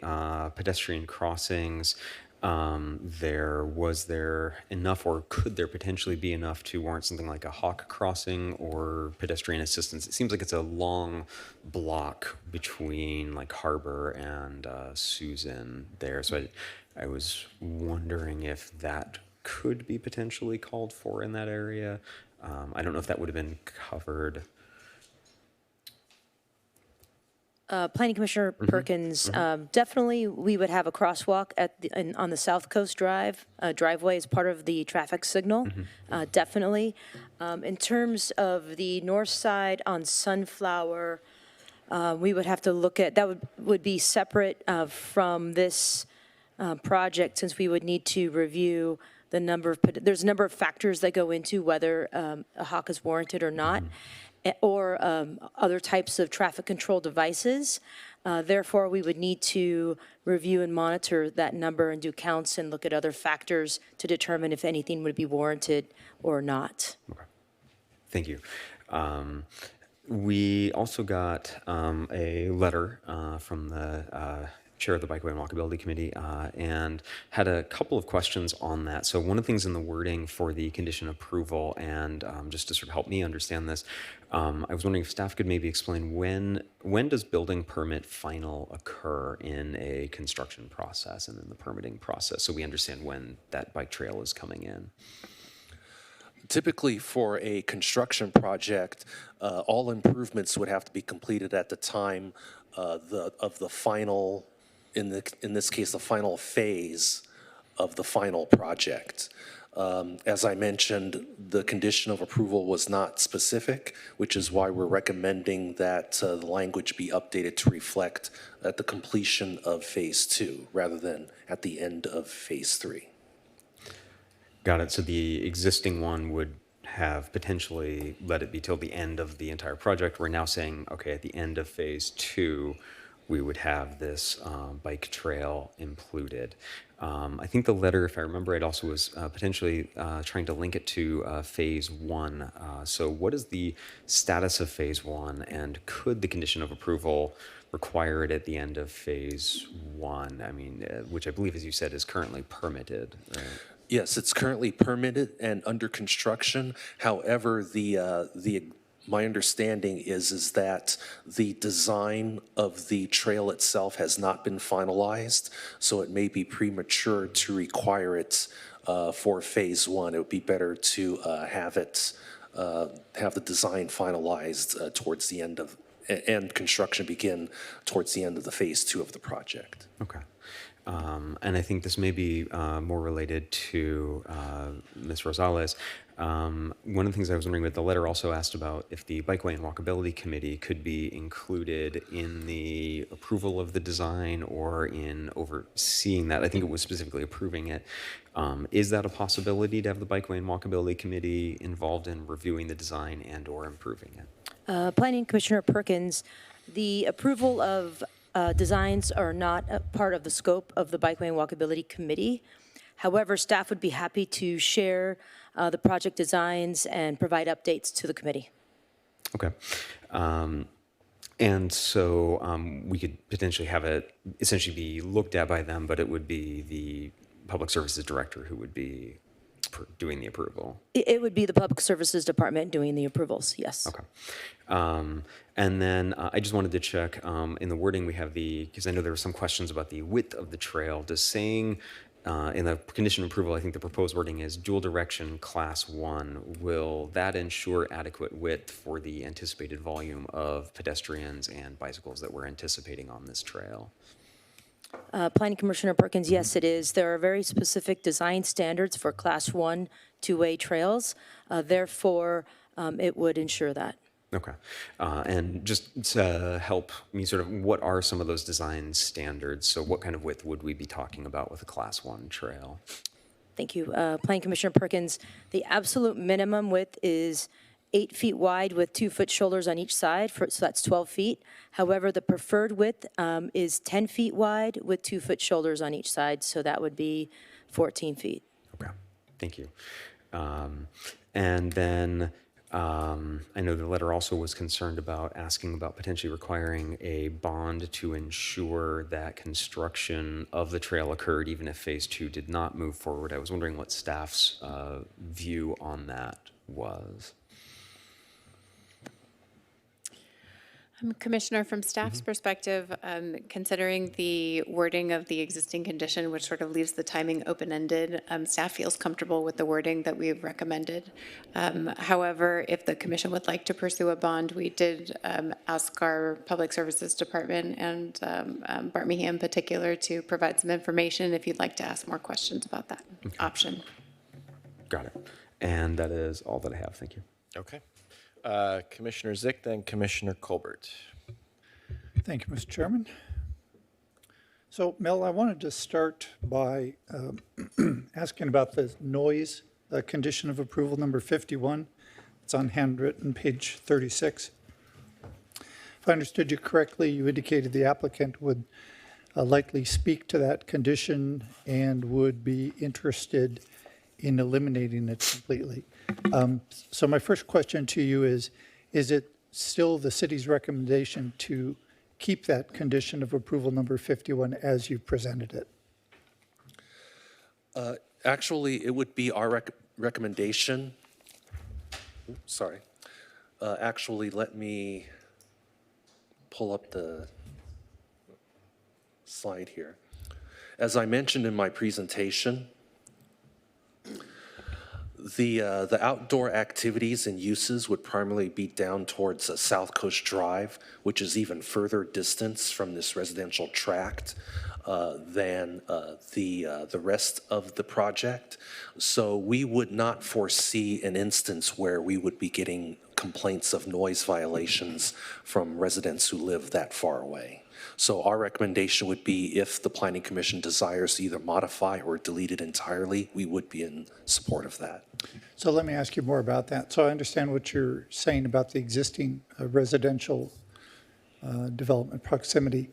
pedestrian crossings, was there enough, or could there potentially be enough to warrant something like a hawk crossing or pedestrian assistance? It seems like it's a long block between like Harbor and Susan there, so I was wondering if that could be potentially called for in that area. I don't know if that would have been covered. Planning Commissioner Perkins, definitely we would have a crosswalk on the South Coast driveway as part of the traffic signal, definitely. In terms of the north side on Sunflower, we would have to look at, that would be separate from this project, since we would need to review the number of, there's a number of factors that go into whether a hawk is warranted or not. Or other types of traffic control devices. Therefore, we would need to review and monitor that number and do counts and look at other factors to determine if anything would be warranted or not. Okay. Thank you. We also got a letter from the chair of the Bikeway and Walkability Committee and had a couple of questions on that. So one of the things in the wording for the condition approval, and just to sort of help me understand this, I was wondering if staff could maybe explain when does building permit final occur in a construction process and in the permitting process, so we understand when that bike trail is coming in. Typically, for a construction project, all improvements would have to be completed at the time of the final, in this case, the final phase of the final project. As I mentioned, the condition of approval was not specific, which is why we're recommending that the language be updated to reflect at the completion of phase 2 rather than at the end of phase 3. Got it. So the existing one would have potentially let it be till the end of the entire project. We're now saying, okay, at the end of phase 2, we would have this bike trail included. I think the letter, if I remember right, also was potentially trying to link it to phase 1. So what is the status of phase 1, and could the condition of approval require it at the end of phase 1? I mean, which I believe, as you said, is currently permitted, right? Yes, it's currently permitted and under construction. However, my understanding is that the design of the trail itself has not been finalized, so it may be premature to require it for phase 1. It would be better to have the design finalized towards the end of, and construction begin towards the end of the phase 2 of the project. Okay. And I think this may be more related to Ms. Rosales. One of the things I was wondering about, the letter also asked about if the Bikeway and Walkability Committee could be included in the approval of the design or in overseeing that. I think it was specifically approving it. Is that a possibility to have the Bikeway and Walkability Committee involved in reviewing the design and or improving it? Planning Commissioner Perkins, the approval of designs are not a part of the scope of the Bikeway and Walkability Committee. However, staff would be happy to share the project designs and provide updates to the committee. Okay. And so we could potentially have it essentially be looked at by them, but it would be the Public Services Director who would be doing the approval. It would be the Public Services Department doing the approvals, yes. Okay. And then I just wanted to check in the wording we have because I know there were some questions about the width of the trail. Does saying in the condition of approval, I think the proposed wording is dual direction class 1. Will that ensure adequate width for the anticipated volume of pedestrians and bicycles that we're anticipating on this trail? Planning Commissioner Perkins, yes, it is. There are very specific design standards for class 1 two-way trails. Therefore, it would ensure that. Okay. And just to help me sort of, what are some of those design standards? So what kind of width would we be talking about with a class 1 trail? Thank you. Planning Commissioner Perkins, the absolute minimum width is 8 feet wide with 2-foot shoulders on each side, so that's 12 feet. However, the preferred width is 10 feet wide with 2-foot shoulders on each side, so that would be 14 feet. Okay, thank you. And then I know the letter also was concerned about asking about potentially requiring a bond to ensure that construction of the trail occurred even if phase 2 did not move forward. I was wondering what staff's view on that was. Commissioner, from staff's perspective, considering the wording of the existing condition, which sort of leaves the timing open-ended, staff feels comfortable with the wording that we've recommended. However, if the commission would like to pursue a bond, we did ask our Public Services Department and Bart Meehan in particular to provide some information if you'd like to ask more questions about that option. Got it. And that is all that I have. Thank you. Okay. Commissioner Zick, then Commissioner Colbert. Thank you, Mr. Chairman. So, Mel, I wanted to start by asking about the noise condition of approval number 51. It's on handwritten page 36. If I understood you correctly, you indicated the applicant would likely speak to that condition and would be interested in eliminating it completely. So my first question to you is it still the city's recommendation to keep that condition of approval number 51 as you presented it? Actually, it would be our recommendation. Oops, sorry. Actually, let me pull up the slide here. As I mentioned in my presentation, the outdoor activities and uses would primarily be down towards South Coast Drive, which is even further distance from this residential tract than the rest of the project. So we would not foresee an instance where we would be getting complaints of noise violations from residents who live that far away. So our recommendation would be, if the Planning Commission desires to either modify or delete it entirely, we would be in support of that. So let me ask you more about that. So I understand what you're saying about the existing residential development proximity.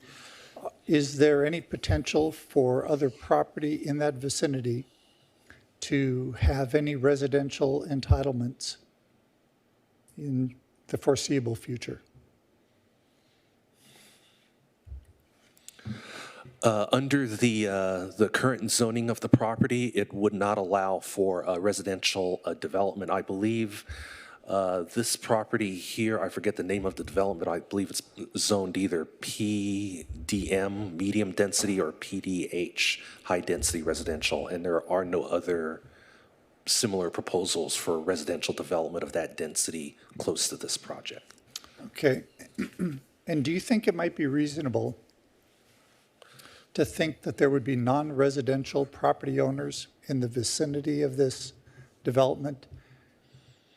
Is there any potential for other property in that vicinity to have any residential entitlements in the foreseeable future? Under the current zoning of the property, it would not allow for residential development. I believe this property here, I forget the name of the development, I believe it's zoned either PDM, medium density, or PDH, high density residential, and there are no other similar proposals for residential development of that density close to this project. Okay. And do you think it might be reasonable to think that there would be non-residential property owners in the vicinity of this development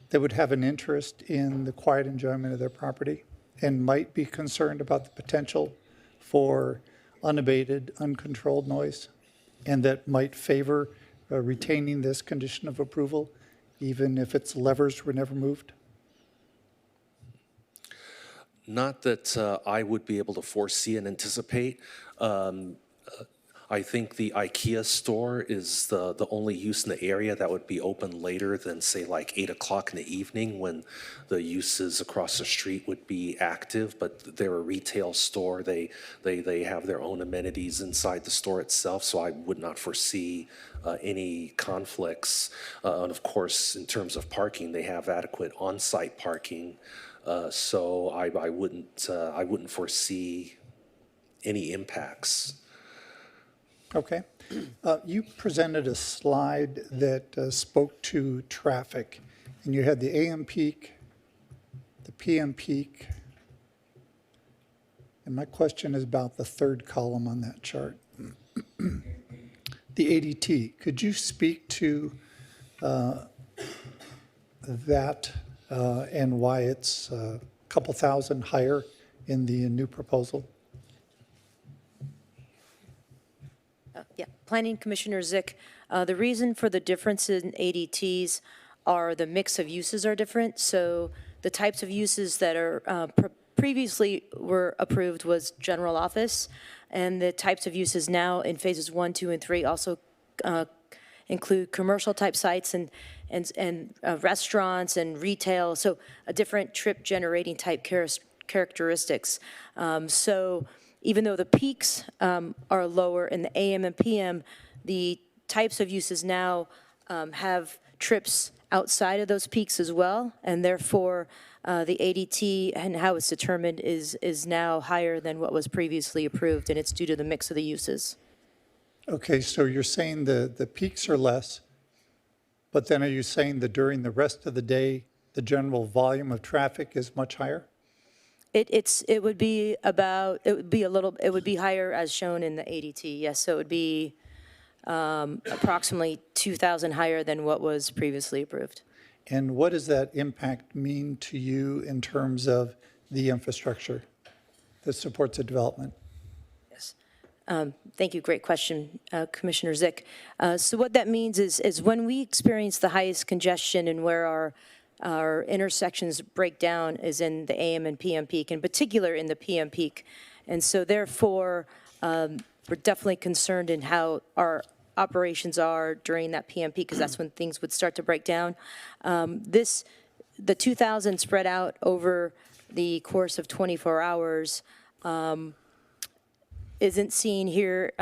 that would have an interest in the quiet enjoyment of their property and might be concerned about the potential for unabated, uncontrolled noise, and that might favor retaining this condition of approval, even if its levers were never moved? Not that I would be able to foresee and anticipate. I think the IKEA store is the only use in the area that would be open later than, say, like 8 o'clock in the evening, when the uses across the street would be active. But they're a retail store. They have their own amenities inside the store itself, so I would not foresee any conflicts. And of course, in terms of parking, they have adequate on-site parking. So I wouldn't foresee any impacts. Okay. You presented a slide that spoke to traffic, and you had the AM peak, the PM peak, and my question is about the third column on that chart. The ADT, could you speak to that and why it's a couple thousand higher in the new proposal? Yeah, Planning Commissioner Zick, the reason for the difference in ADTs are the mix of uses are different. So the types of uses that are previously were approved was general office, and the types of uses now in phases 1, 2, and 3 also include commercial type sites and restaurants and retail. So a different trip generating type characteristics. So even though the peaks are lower in the AM and PM, the types of uses now have trips outside of those peaks as well, and therefore the ADT and how it's determined is now higher than what was previously approved, and it's due to the mix of the uses. Okay, so you're saying the peaks are less, but then are you saying that during the rest of the day, the general volume of traffic is much higher? It would be higher as shown in the ADT, yes. So it would be approximately 2,000 higher than what was previously approved. And what does that impact mean to you in terms of the infrastructure that supports the development? Yes. Thank you. Great question, Commissioner Zick. So what that means is when we experience the highest congestion and where our intersections break down is in the AM and PM peak, in particular in the PM peak. And so therefore, we're definitely concerned in how our operations are during that PM peak, because that's when things would start to break down. The 2,000 spread out over the course of 24 hours isn't seen here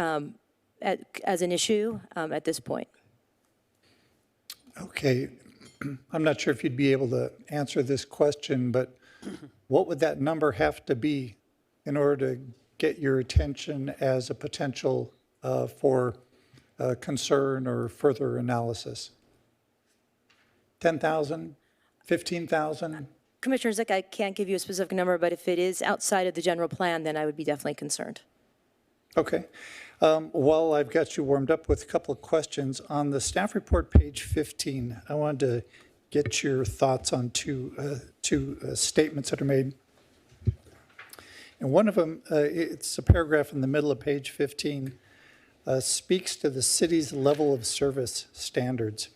as an issue at this point. Okay, I'm not sure if you'd be able to answer this question, but what would that number have to be in order to get your attention as a potential for concern or further analysis? 10,000, 15,000? Commissioner Zick, I can't give you a specific number, but if it is outside of the general plan, then I would be definitely concerned. Okay. While I've got you warmed up with a couple of questions, on the staff report, page 15, I wanted to get your thoughts on two statements that are made. And one of them, it's a paragraph in the middle of page 15, speaks to the city's level of service standards.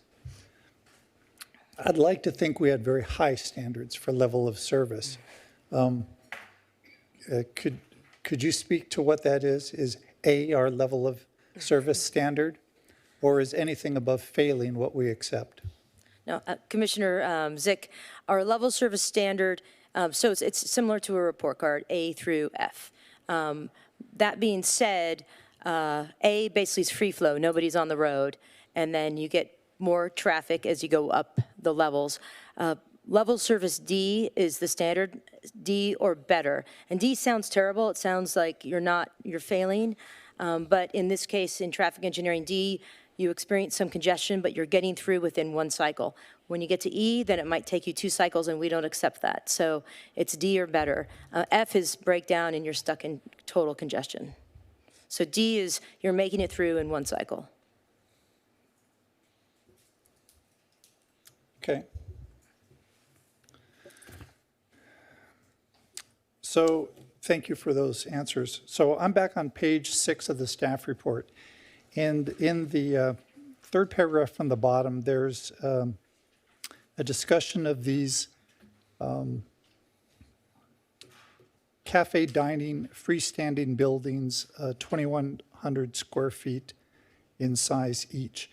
I'd like to think we had very high standards for level of service. Could you speak to what that is? Is A, our level of service standard, or is anything above failing what we accept? No, Commissioner Zick, our level service standard, so it's similar to a report card, A through F. That being said, A basically is free flow, nobody's on the road, and then you get more traffic as you go up the levels. Level service D is the standard, D or better. And D sounds terrible. It sounds like you're failing. But in this case, in traffic engineering D, you experience some congestion, but you're getting through within one cycle. When you get to E, then it might take you 2 cycles, and we don't accept that. So it's D or better. F is breakdown, and you're stuck in total congestion. So D is you're making it through in 1 cycle. Okay. So thank you for those answers. So I'm back on page 6 of the staff report. And in the third paragraph from the bottom, there's a discussion of these cafe dining freestanding buildings, 2,100 square feet in size each.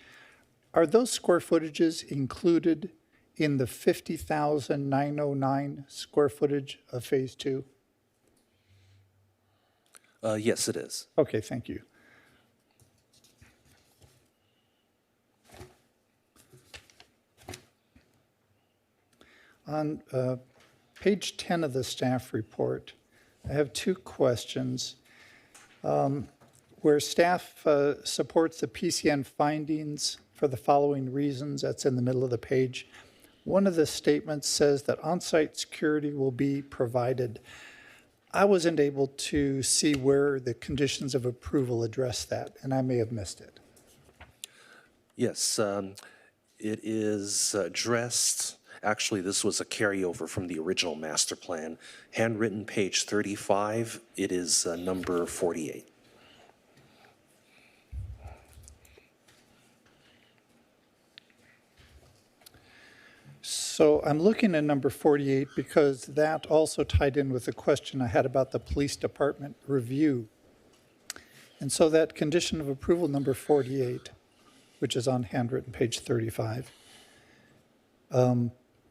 Are those square footages included in the 50,909 square footage of phase 2? Yes, it is. Okay, thank you. On page 10 of the staff report, I have 2 questions. Where staff supports the PCN findings for the following reasons, that's in the middle of the page. One of the statements says that on-site security will be provided. I wasn't able to see where the conditions of approval address that, and I may have missed it. Yes, it is addressed. Actually, this was a carryover from the original master plan. Handwritten, page 35. It is number 48. So I'm looking at number 48 because that also tied in with the question I had about the police department review. And so that condition of approval number 48, which is on handwritten page 35.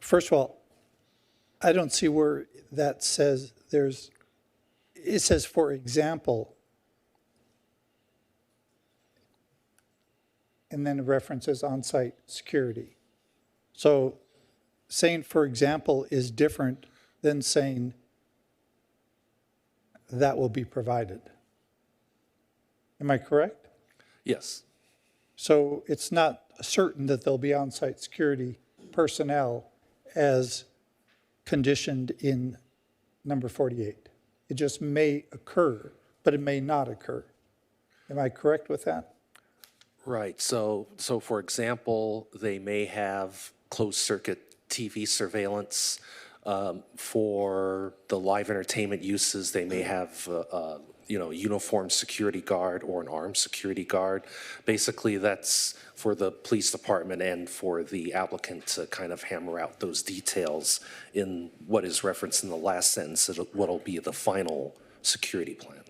First of all, I don't see where that says it says, for example, and then it references on-site security. So saying, for example, is different than saying that will be provided. Am I correct? Yes. So it's not certain that there'll be on-site security personnel as conditioned in number 48. It just may occur, but it may not occur. Am I correct with that? Right. So for example, they may have closed circuit TV surveillance. For the live entertainment uses, they may have a uniformed security guard or an armed security guard. Basically, that's for the police department and for the applicant to kind of hammer out those details in what is referenced in the last sentence of what'll be the final security plan.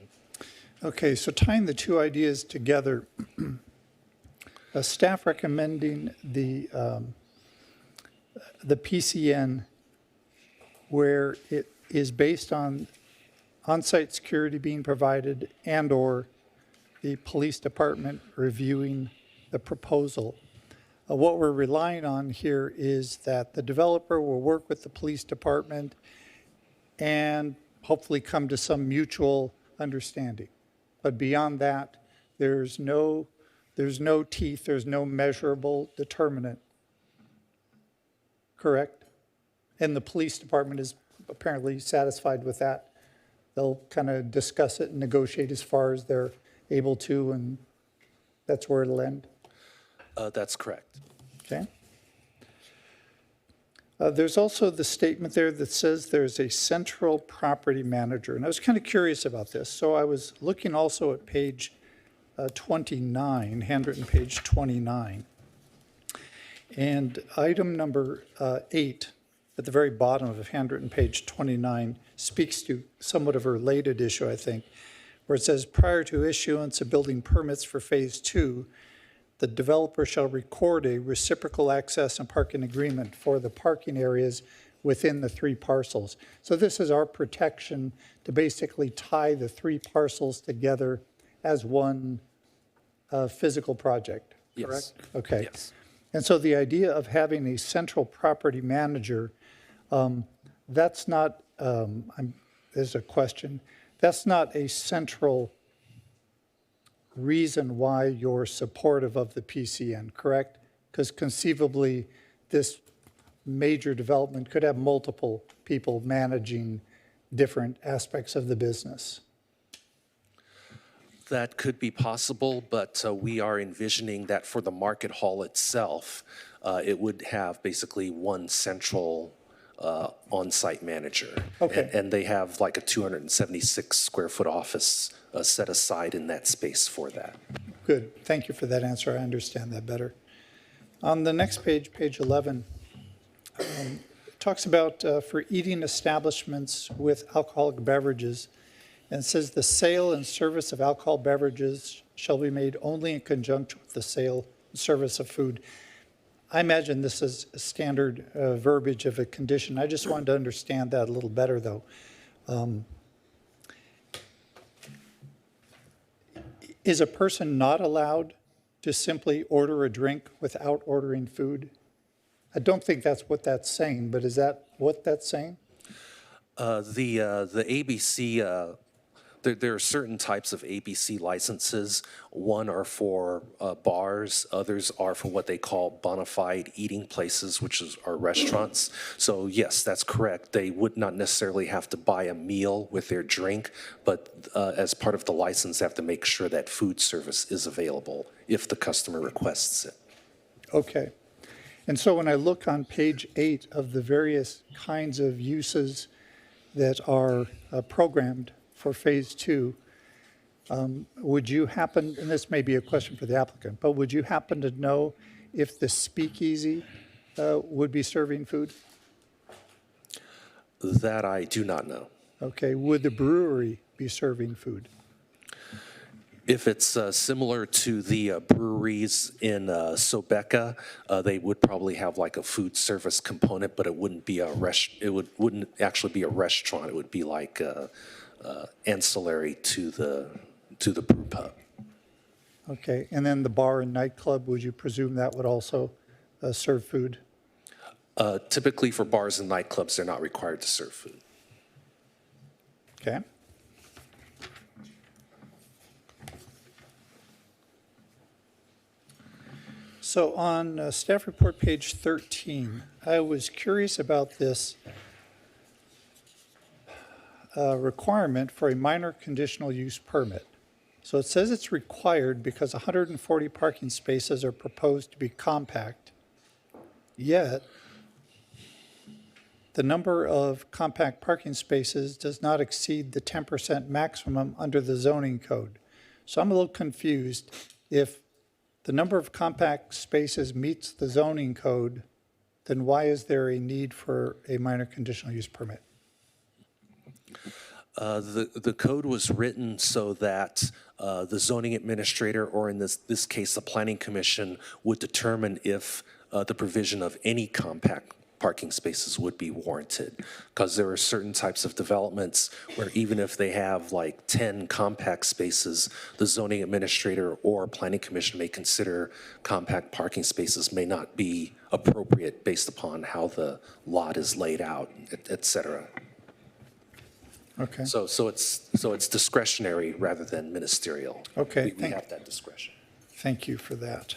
Okay, so tying the 2 ideas together, staff recommending the PCN where it is based on on-site security being provided and/or the police department reviewing the proposal. What we're relying on here is that the developer will work with the police department and hopefully come to some mutual understanding. But beyond that, there's no teeth, there's no measurable determinant. Correct? And the police department is apparently satisfied with that. They'll kind of discuss it and negotiate as far as they're able to, and that's where it'll end. That's correct. Okay. There's also the statement there that says there's a central property manager, and I was kind of curious about this. So I was looking also at page 29, handwritten page 29. And item number 8 at the very bottom of handwritten page 29 speaks to somewhat of a related issue, I think, where it says prior to issuance of building permits for phase 2, the developer shall record a reciprocal access and parking agreement for the parking areas within the 3 parcels. So this is our protection to basically tie the 3 parcels together as one physical project, correct? Yes. Okay. Yes. And so the idea of having a central property manager, that's not, there's a question, that's not a central reason why you're supportive of the PCN, correct? Because conceivably, this major development could have multiple people managing different aspects of the business. That could be possible, but we are envisioning that for the market hall itself, it would have basically one central on-site manager. Okay. And they have like a 276 square foot office set aside in that space for that. Good. Thank you for that answer. I understand that better. On the next page, page 11, it talks about for eating establishments with alcoholic beverages, and it says the sale and service of alcohol beverages shall be made only in conjunction with the sale and service of food. I imagine this is standard verbiage of a condition. I just wanted to understand that a little better, though. Is a person not allowed to simply order a drink without ordering food? I don't think that's what that's saying, but is that what that's saying? The ABC, there are certain types of ABC licenses. One are for bars, others are for what they call bona fide eating places, which are restaurants. So yes, that's correct. They would not necessarily have to buy a meal with their drink, but as part of the license, they have to make sure that food service is available if the customer requests it. Okay. And so when I look on page 8 of the various kinds of uses that are programmed for phase 2, would you happen, and this may be a question for the applicant, but would you happen to know if the speakeasy would be serving food? That I do not know. Okay. Would the brewery be serving food? If it's similar to the breweries in Sobeka, they would probably have like a food service component, but it wouldn't be wouldn't actually be a restaurant. It would be like ancillary to the brew pub. Okay. And then the bar and nightclub, would you presume that would also serve food? Typically for bars and nightclubs, they're not required to serve food. Okay. So on staff report page 13, I was curious about this requirement for a minor conditional use permit. So it says it's required because 140 parking spaces are proposed to be compact, yet the number of compact parking spaces does not exceed the 10% maximum under the zoning code. So I'm a little confused. If the number of compact spaces meets the zoning code, then why is there a need for a minor conditional use permit? The code was written so that the zoning administrator, or in this case, the planning commission, would determine if the provision of any compact parking spaces would be warranted. Because there are certain types of developments where even if they have like 10 compact spaces, the zoning administrator or planning commission may consider compact parking spaces may not be appropriate based upon how the lot is laid out, et cetera. Okay. So it's discretionary rather than ministerial. Okay, We have that discretion. Thank you for that.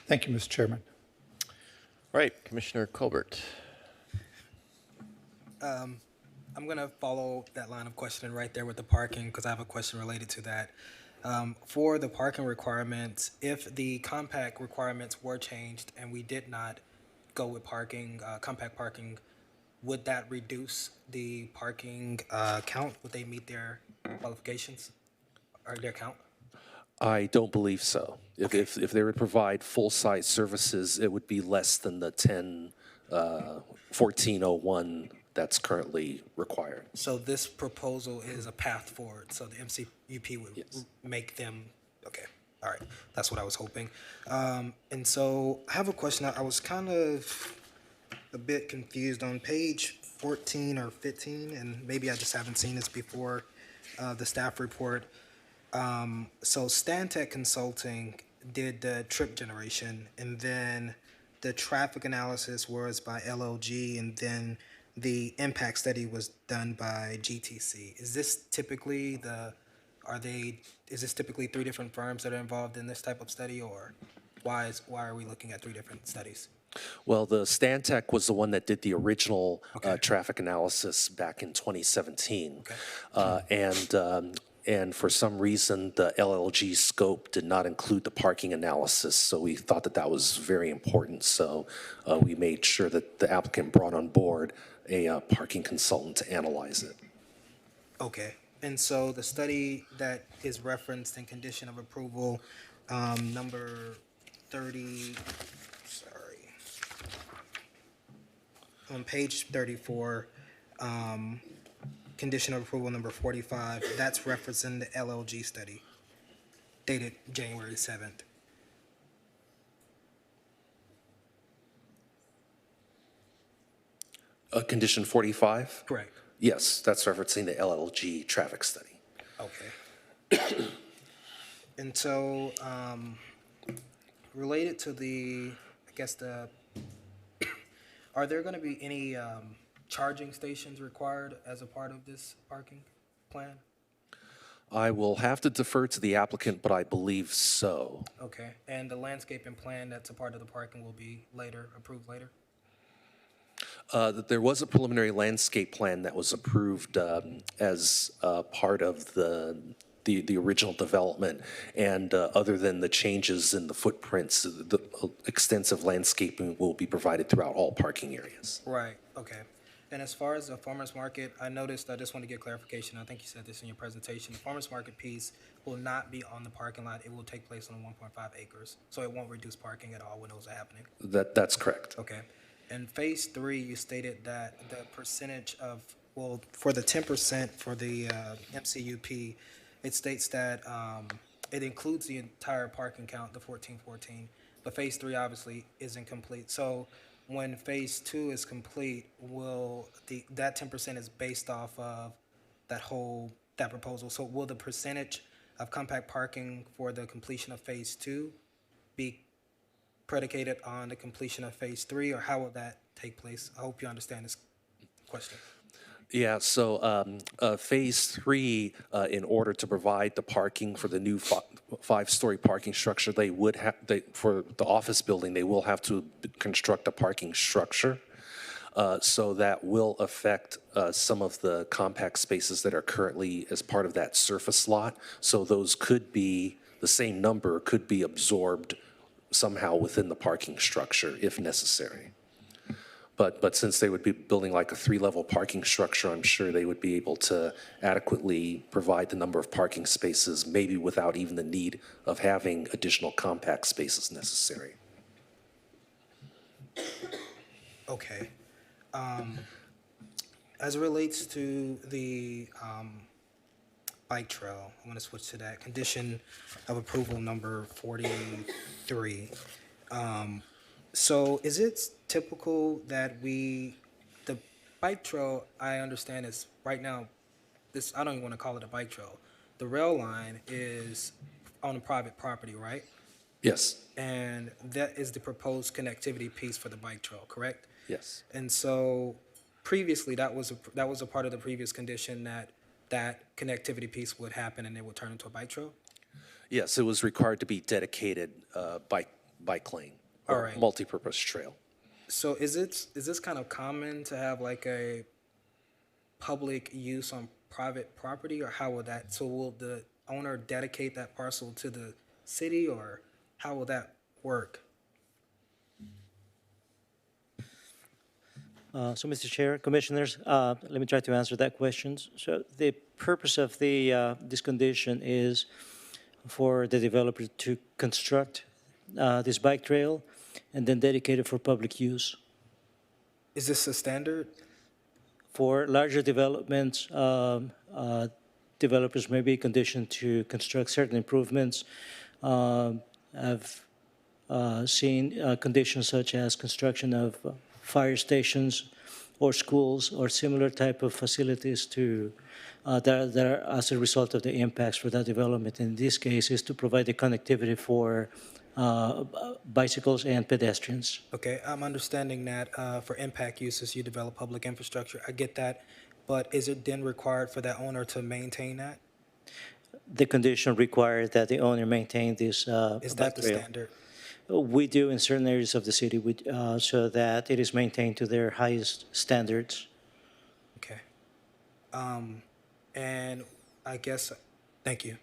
Thank you, Mr. Chairman. All right, Commissioner Colbert. I'm going to follow that line of questioning right there with the parking because I have a question related to that. For the parking requirements, if the compact requirements were changed and we did not go with parking, compact parking, would that reduce the parking count? Would they meet their qualifications or their count? I don't believe so. If they would provide full-size services, it would be less than the 1401 that's currently required. So this proposal is a path forward, so the MCUP would Yes. make them, okay, all right, that's what I was hoping. And so I have a question, I was kind of a bit confused on page 14 or 15, and maybe I just haven't seen this before, the staff report. So Stantec Consulting did the trip generation, and then the traffic analysis was by LOG, and then the impact study was done by GTC. Is this typically is this typically three different firms that are involved in this type of study, or why are we looking at three different studies? Well, the Stantec was the one that did the original traffic analysis back in 2017. And for some reason, the LLG scope did not include the parking analysis, so we thought that was very important. So we made sure that the applicant brought on board a parking consultant to analyze it. Okay, and so the study that is referenced in condition of approval, number 30, on page 34, condition of approval number 45, that's referencing the LLG study dated January 7th. Condition 45? Correct. Yes, that's referencing the LLG traffic study. Okay. And so, related to are there going to be any charging stations required as a part of this parking plan? I will have to defer to the applicant, but I believe so. Okay, and the landscaping plan that's a part of the parking will be approved later? There was a preliminary landscape plan that was approved as part of the original development, and other than the changes in the footprints, the extensive landscaping will be provided throughout all parking areas. Right, okay. And as far as the farmer's market, I noticed, I just want to get clarification, I think you said this in your presentation, the farmer's market piece will not be on the parking lot, it will take place on 1.5 acres, so it won't reduce parking at all when those are happening? That's correct. Okay. In phase 3, you stated that the percentage for the 10% for the MCUP, it states that it includes the entire parking count, the 1414, but phase 3 obviously isn't complete. So when phase 2 is complete, that 10% is based off of that proposal. So will the percentage of compact parking for the completion of phase 2 be predicated on the completion of phase 3, or how will that take place? I hope you understand this question. Yeah, so phase 3, in order to provide the parking for the new five-story parking structure, for the office building, they will have to construct a parking structure. So that will affect some of the compact spaces that are currently as part of that surface lot. So those the same number could be absorbed somehow within the parking structure if necessary. But since they would be building like a 3-level parking structure, I'm sure they would be able to adequately provide the number of parking spaces, maybe without even the need of having additional compact spaces necessary. Okay. As it relates to the bike trail. I'm going to switch to that. Condition of approval number 43. So is it typical that the bike trail, I understand is right now, I don't even want to call it a bike trail. The rail line is on private property, right? Yes, And that is the proposed connectivity piece for the bike trail, correct? yes. And so previously, that was a part of the previous condition that connectivity piece would happen and it would turn into a bike trail? Yes, it was required to be dedicated bike lane All or right. multi-purpose trail. So is this kind of common to have like a public use on private property, or how will that, so will the owner dedicate that parcel to the city, or how will that work? So, Mr. Chair, Commissioners, let me try to answer that question. So the purpose of this condition is for the developer to construct this bike trail and then dedicate it for public use. Is this a standard? For larger developments, developers may be conditioned to construct certain improvements. I've seen conditions such as construction of fire stations or schools or similar type of facilities that are as a result of the impacts for that development. In this case, is to provide the connectivity for bicycles and pedestrians. Okay, I'm understanding that for impact uses, you develop public infrastructure. I get that, but is it then required for that owner to maintain that? The condition required that the owner maintain this Is that bike the trail. standard? We do in certain areas of the city so that it is maintained to their highest standards. Okay. And I guess, thank you.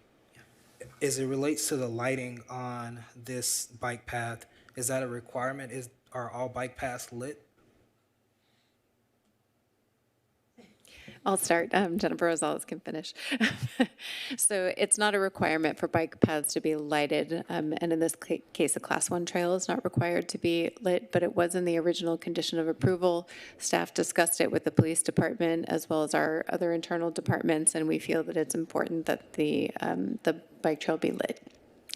As it relates to the lighting on this bike path, is that a requirement? Are all bike paths lit? I'll start. Jennifer Rosales can finish. So it's not a requirement for bike paths to be lighted, and in this case, a Class 1 trail is not required to be lit, but it was in the original condition of approval. Staff discussed it with the police department as well as our other internal departments, and we feel that it's important that the bike trail be lit.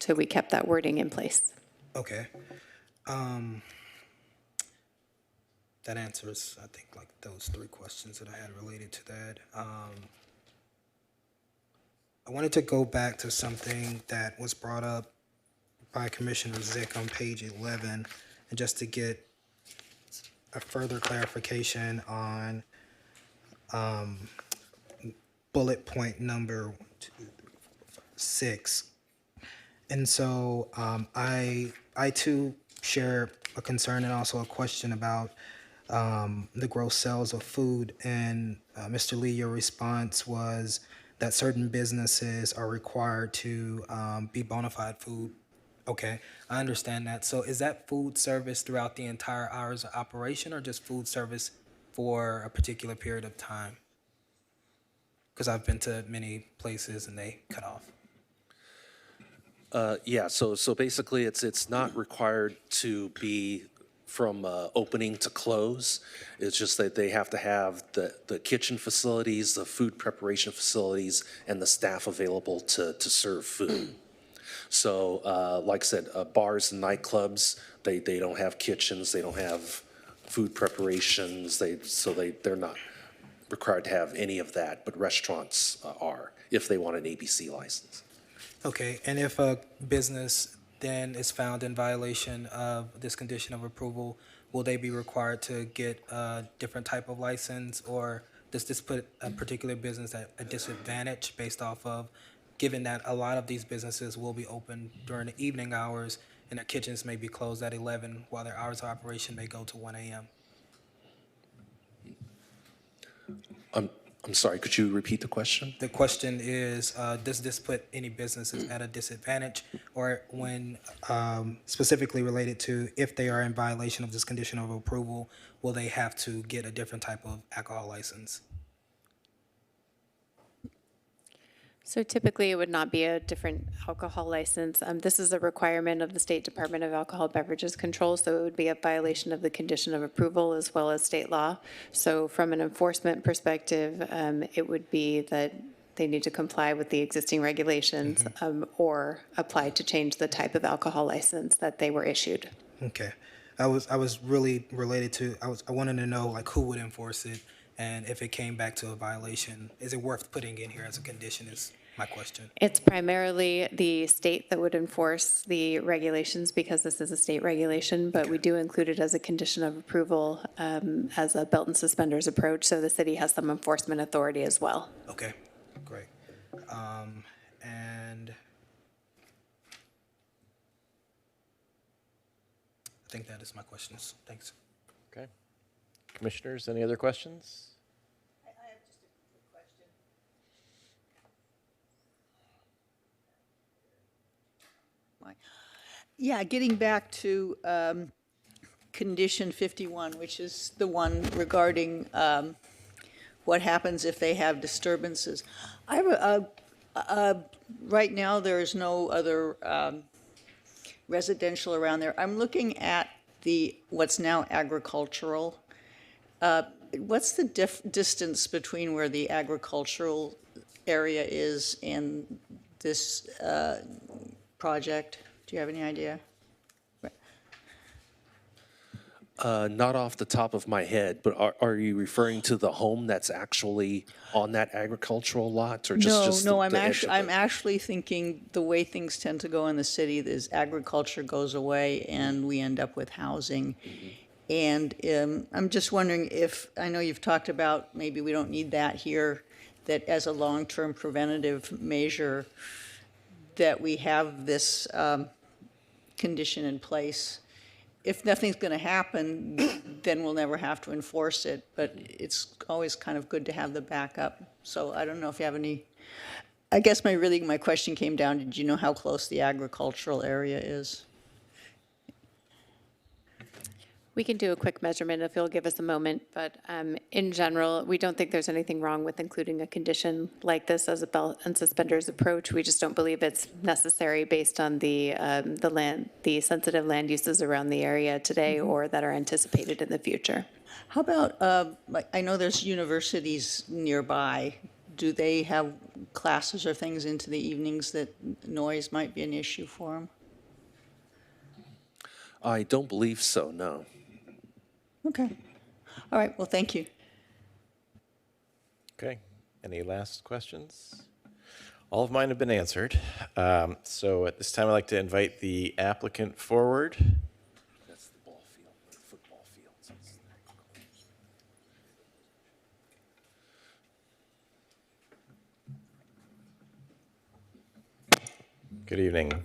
So we kept that wording in place. Okay. That answers, I think, like those three questions that I had related to that. I wanted to go back to something that was brought up by Commissioner Zick on page 11, and just to get a further clarification on bullet point number 6. And so I too share a concern and also a question about the gross sales of food. And Mr. Lee, your response was that certain businesses are required to be bona fide food. Okay, I understand that. So is that food service throughout the entire hours of operation, or just food service for a particular period of time? Because I've been to many places and they cut off. Yeah, so basically it's not required to be from opening to close. It's just that they have to have the kitchen facilities, the food preparation facilities, and the staff available to serve food. So like I said, bars and nightclubs, they don't have kitchens, they don't have food preparations, they're not required to have any of that, but restaurants are, if they want an ABC license. Okay, and if a business then is found in violation of this condition of approval, will they be required to get a different type of license, or does this put a particular business at a disadvantage based off of, given that a lot of these businesses will be open during the evening hours and their kitchens may be closed at 11 while their hours of operation may go to 1 a.m.? I'm sorry, could you repeat the question? The question is, does this put any businesses at a disadvantage, or when specifically related to if they are in violation of this condition of approval, will they have to get a different type of alcohol license? So typically, it would not be a different alcohol license. This is a requirement of the State Department of Alcohol Beverages Control, so it would be a violation of the condition of approval as well as state law. So from an enforcement perspective, it would be that they need to comply with the existing regulations or apply to change the type of alcohol license that they were issued. Okay. I was really related to, I wanted to know like who would enforce it, and if it came back to a violation, is it worth putting in here as a condition is my question. It's primarily the state that would enforce the regulations because this is a state regulation, but we do include it as a condition of approval as a belt and suspenders approach, so the city has some enforcement authority as well. Okay, great. And I think that is my questions. Thanks. Okay. Commissioners, any other questions? I have just a quick question. Yeah, getting back to condition 51, which is the one regarding what happens if they have disturbances. I have right now there is no other residential around there. I'm looking at what's now agricultural. What's the distance between where the agricultural area is and this project? Do you have any idea? Not off the top of my head, but are you referring to the home that's actually on that agricultural lot, or just no, the edge of I'm it? actually thinking the way things tend to go in the city is agriculture goes away and we end up with housing. And I'm just wondering if, I know you've talked about maybe we don't need that here, that as a long-term preventative measure, that we have this condition in place. If nothing's going to happen, then we'll never have to enforce it, but it's always kind of good to have the backup. So I don't know if you have any, I guess my question came down, did you know how close the agricultural area is? We can do a quick measurement if you'll give us a moment, but in general, we don't think there's anything wrong with including a condition like this as a belt and suspenders approach. We just don't believe it's necessary based on the sensitive land uses around the area today or that are anticipated in the future. How about, I know there's universities nearby. Do they have classes or things into the evenings that noise might be an issue for them? I don't believe so, no. Okay. All right, well, thank you. Okay. Any last questions? All of mine have been answered. So at this time, I'd like to invite the applicant forward. That's the ball field, the football field. So it's Good evening.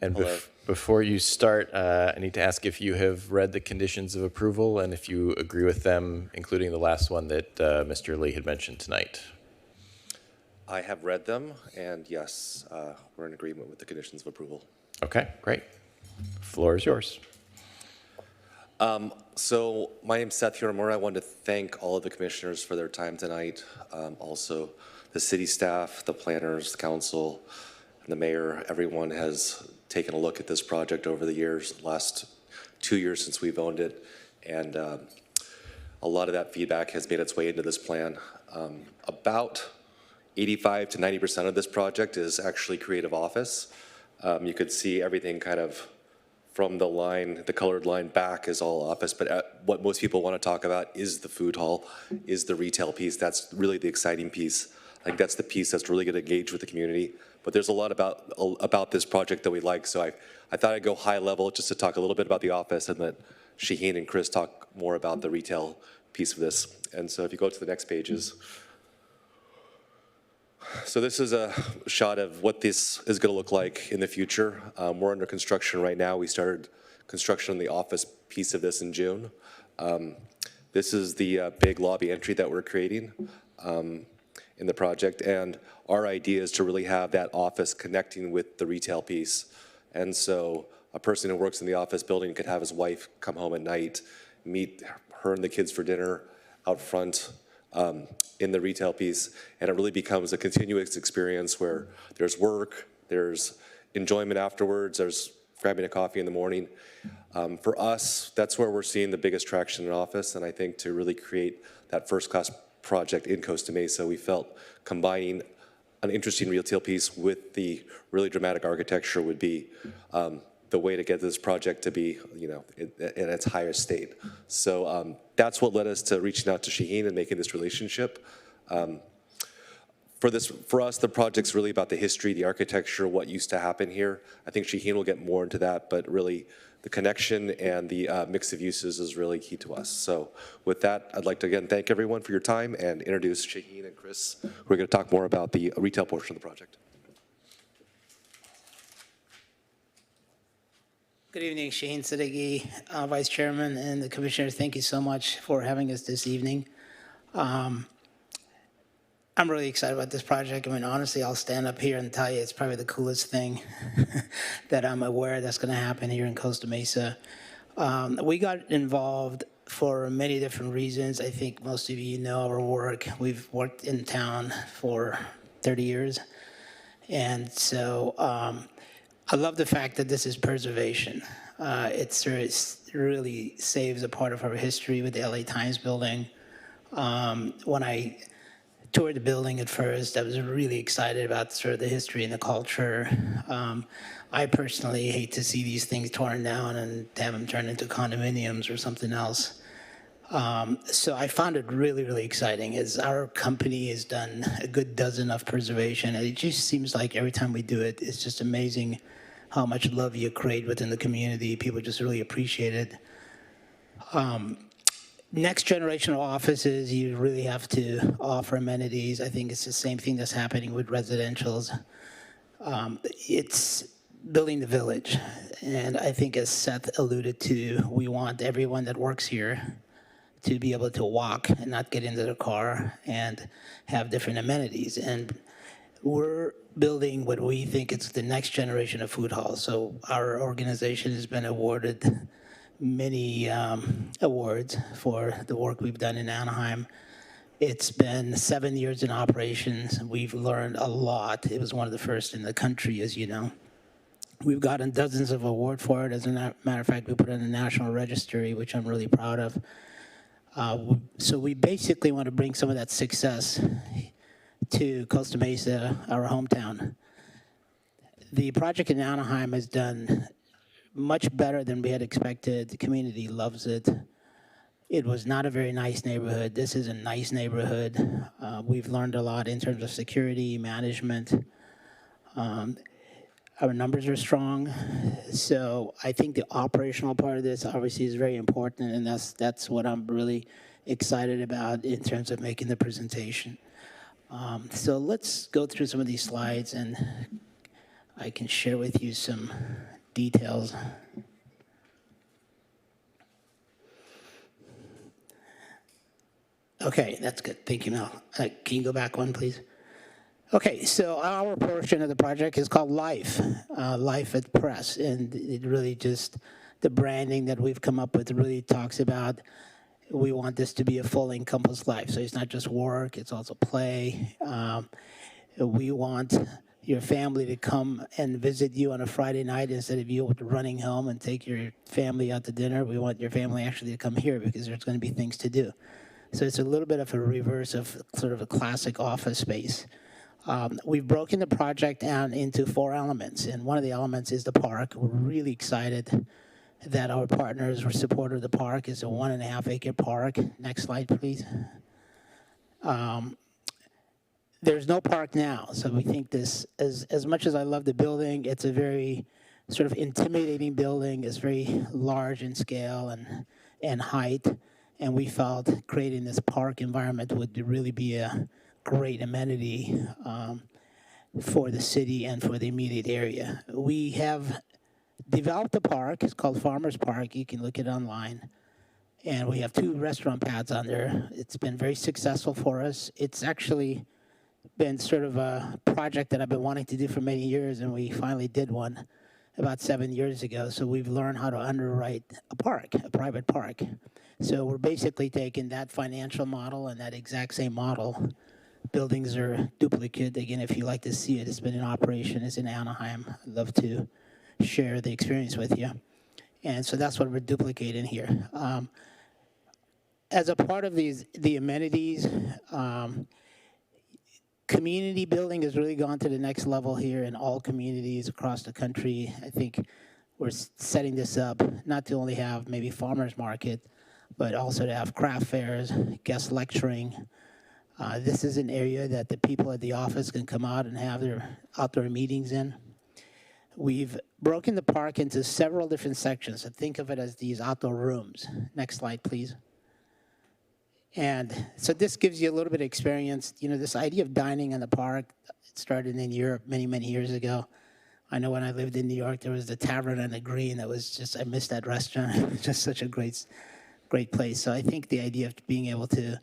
And Hello. before you start, I need to ask if you have read the conditions of approval and if you agree with them, including the last one that Mr. Lee had mentioned tonight. I have read them, and yes, we're in agreement with the conditions of approval. Okay, great. Floor is yours. So my name's Seth Hiramura. I wanted to thank all of the commissioners for their time tonight. Also, the city staff, the planners, the council, and the mayor. Everyone has taken a look at this project over the years, last 2 years since we've owned it, and a lot of that feedback has made its way into this plan. About 85 to 90% of this project is actually creative office. You could see everything kind of from the line, the colored line back is all office, but what most people want to talk about is the food hall, is the retail piece. That's really the exciting piece. I think that's the piece that's really going to engage with the community. But there's a lot about this project that we like, so I thought I'd go high level just to talk a little bit about the office and let Shaheen and Chris talk more about the retail piece of this. And so if you go to the next pages. So this is a shot of what this is going to look like in the future. We're under construction right now. We started construction on the office piece of this in June. This is the big lobby entry that we're creating in the project, and our idea is to really have that office connecting with the retail piece. And so a person who works in the office building could have his wife come home at night, meet her and the kids for dinner out front in the retail piece, and it really becomes a continuous experience where there's work, there's enjoyment afterwards, there's grabbing a coffee in the morning. For us, that's where we're seeing the biggest traction in office, and I think to really create that first-class project in Costa Mesa. We felt combining an interesting retail piece with the really dramatic architecture would be the way to get this project to be, in its highest state. So that's what led us to reaching out to Shaheen and making this relationship. For us, the project's really about the history, the architecture, what used to happen here. I think Shaheen will get more into that, but really the connection and the mix of uses is really key to us. So with that, I'd like to again thank everyone for your time and introduce Shaheen and Chris, who are going to talk more about the retail portion of the project. Good evening, Shaheen Sadeghi, Vice Chairman, and the Commissioner. Thank you so much for having us this evening. I'm really excited about this project. I mean, honestly, I'll stand up here and tell you it's probably the coolest thing that I'm aware that's going to happen here in Costa Mesa. We got involved for many different reasons. I think most of you know our work. We've worked in town for 30 years. And so I love the fact that this is preservation. It really saves a part of our history with the LA Times building. When I toured the building at first, I was really excited about sort of the history and the culture. I personally hate to see these things torn down and have them turned into condominiums or something else. So I found it really, really exciting, as our company has done a good dozen of preservation, and it just seems like every time we do it, it's just amazing how much love you create within the community. People just really appreciate it. Next generation of offices, you really have to offer amenities. I think it's the same thing that's happening with residentials. It's building the village. And I think, as Seth alluded to, we want everyone that works here to be able to walk and not get into their car and have different amenities. And we're building what we think is the next generation of food halls. So our organization has been awarded many awards for the work we've done in Anaheim. It's been 7 years in operations. We've learned a lot. It was one of the first in the country, as you know. We've gotten dozens of awards for it. As a matter of fact, we put it in the National Registry, which I'm really proud of. So we basically want to bring some of that success to Costa Mesa, our hometown. The project in Anaheim has done much better than we had expected. The community loves it. It was not a very nice neighborhood. This is a nice neighborhood. We've learned a lot in terms of security, management. Our numbers are strong. So I think the operational part of this obviously is very important, and that's what I'm really excited about in terms of making the presentation. So let's go through some of these slides, and I can share with you some details. Okay, that's good. Thank you, Mel. Can you go back one, please? Okay, so our portion of the project is called Life, Life at Press, and it really just, the branding that we've come up with really talks about, we want this to be a full encompassed life. So it's not just work, it's also play. We want your family to come and visit you on a Friday night instead of you running home and take your family out to dinner. We want your family actually to come here because there's going to be things to do. So it's a little bit of a reverse of sort of a classic office space. We've broken the project down into 4 elements, and one of the elements is the park. We're really excited that our partners were supportive of the park. It's a 1.5 acre park. Next slide, please. There's no park now, so we think this, as much as I love the building, it's a very sort of intimidating building. It's very large in scale and height, and we felt creating this park environment would really be a great amenity for the city and for the immediate area. We have developed a park. It's called Farmers Park. You can look it online. And we have 2 restaurant pads on there. It's been very successful for us. It's actually been sort of a project that I've been wanting to do for many years, and we finally did one about 7 years ago. So we've learned how to underwrite a park, a private park. So we're basically taking that financial model and that exact same model. Buildings are duplicate. Again, if you like to see it, it's been in operation. It's in Anaheim. I'd love to share the experience with you. And so that's what we're duplicating here. as a part of the amenities, community building has really gone to the next level here in all communities across the country. I think we're setting this up not to only have maybe farmers market, but also to have craft fairs, guest lecturing. This is an area that the people at the office can come out and have their outdoor meetings in. We've broken the park into several different sections, so think of it as these outdoor rooms. Next slide, please. And so this gives you a little bit of experience. You know, this idea of dining in the park, it started in Europe many, many years ago. I know when I lived in New York, there was the Tavern on the Green. That was just, I missed that restaurant. It was just such a great place. So I think the idea of being able to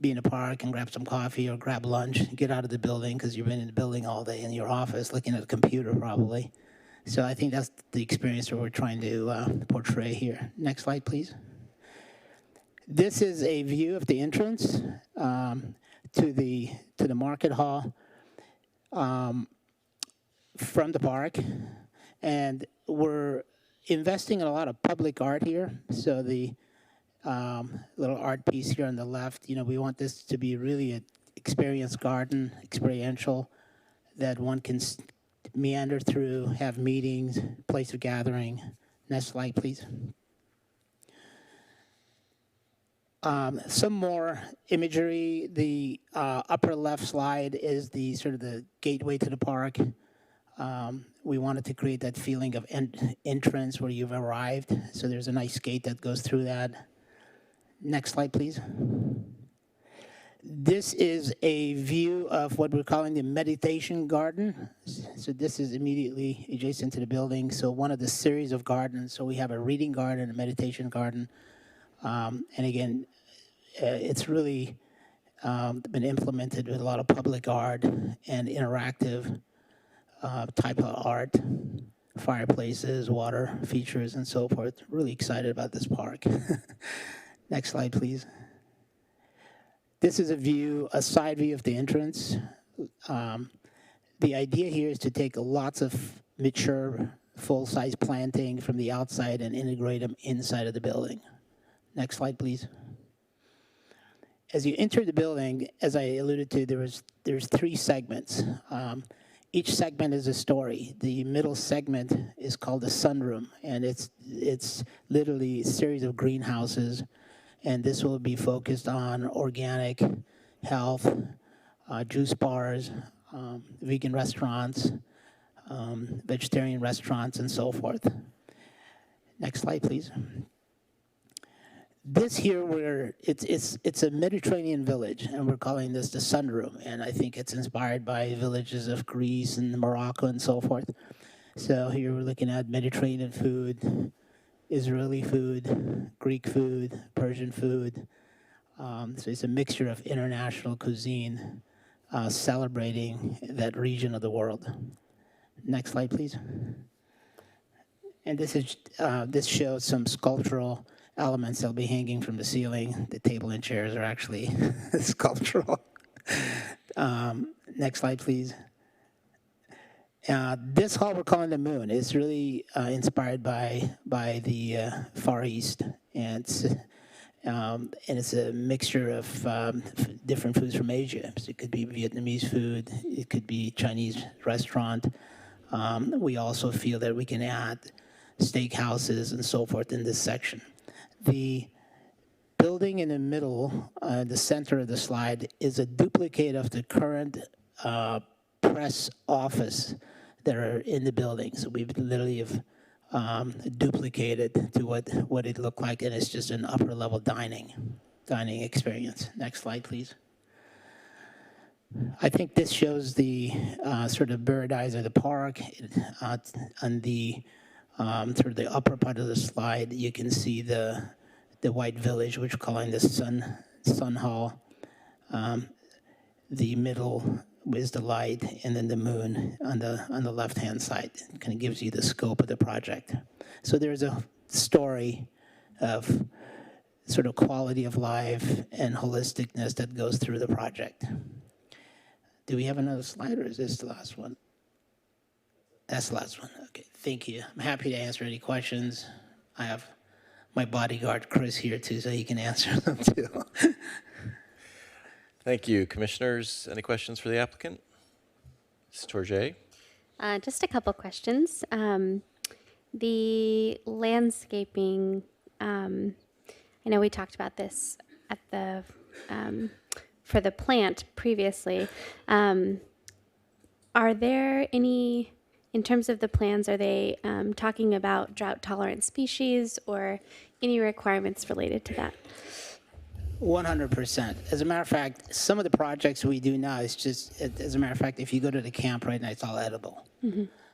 be in a park and grab some coffee or grab lunch, get out of the building because you've been in the building all day in your office looking at a computer probably. So I think that's the experience that we're trying to portray here. Next slide, please. This is a view of the entrance to the market hall from the park, and we're investing in a lot of public art here. So the little art piece here on the left, you know, we want this to be really an experience garden, experiential, that one can meander through, have meetings, place of gathering. Next slide, please. Some more imagery. The upper left slide is the sort of the gateway to the park. We wanted to create that feeling of entrance where you've arrived. So there's a nice gate that goes through that. Next slide, please. This is a view of what we're calling the meditation garden. So this is immediately adjacent to the building. So one of the series of gardens. So we have a reading garden, a meditation garden. And again, it's really been implemented with a lot of public art and interactive type of art, fireplaces, water features, and so forth. Really excited about this park. Next slide, please. This is a side view of the entrance. The idea here is to take lots of mature, full-size planting from the outside and integrate them inside of the building. Next slide, please. As you enter the building, as I alluded to, there's three segments. Each segment is a story. The middle segment is called the sunroom, and it's literally a series of greenhouses, and this will be focused on organic, health, juice bars, vegan restaurants, vegetarian restaurants, and so forth. Next slide, please. This here, it's a Mediterranean village, and we're calling this the sunroom, and I think it's inspired by villages of Greece and Morocco and so forth. So here we're looking at Mediterranean food, Israeli food, Greek food, Persian food. So it's a mixture of international cuisine celebrating that region of the world. Next slide, please. And this shows some sculptural elements that'll be hanging from the ceiling. The table and chairs are actually sculptural. Next slide, please. This hall we're calling the Moon. It's really inspired by the Far East, and it's a mixture of different foods from Asia. So it could be Vietnamese food, it could be Chinese restaurant. We also feel that we can add steakhouses and so forth in this section. The building in the middle, the center of the slide, is a duplicate of the current press office that are in the building. So we've literally have duplicated to what it looked like, and it's just an upper level dining experience. Next slide, please. I think this shows the sort of bird eyes of the park. On the sort of the upper part of the slide, you can see the white village, which we're calling the sun hall. The middle is the light, and then the moon on the left-hand side. It kind of gives you the scope of the project. So there's a story of sort of quality of life and holisticness that goes through the project. Do we have another slide, or is this the last one? That's the last one. Okay, thank you. I'm happy to answer any questions. I have my bodyguard Chris here too, so he can answer them too. Thank you. Commissioners, any questions for the applicant? Ms. Torjay? Just a couple questions. The landscaping, I know we talked about this at the for the plant previously. Are there any, in terms of the plans, are they talking about drought-tolerant species or any requirements related to that? 100%. As a matter of fact, some of the projects we do now is just, as a matter of fact, if you go to the camp right now, it's all edible.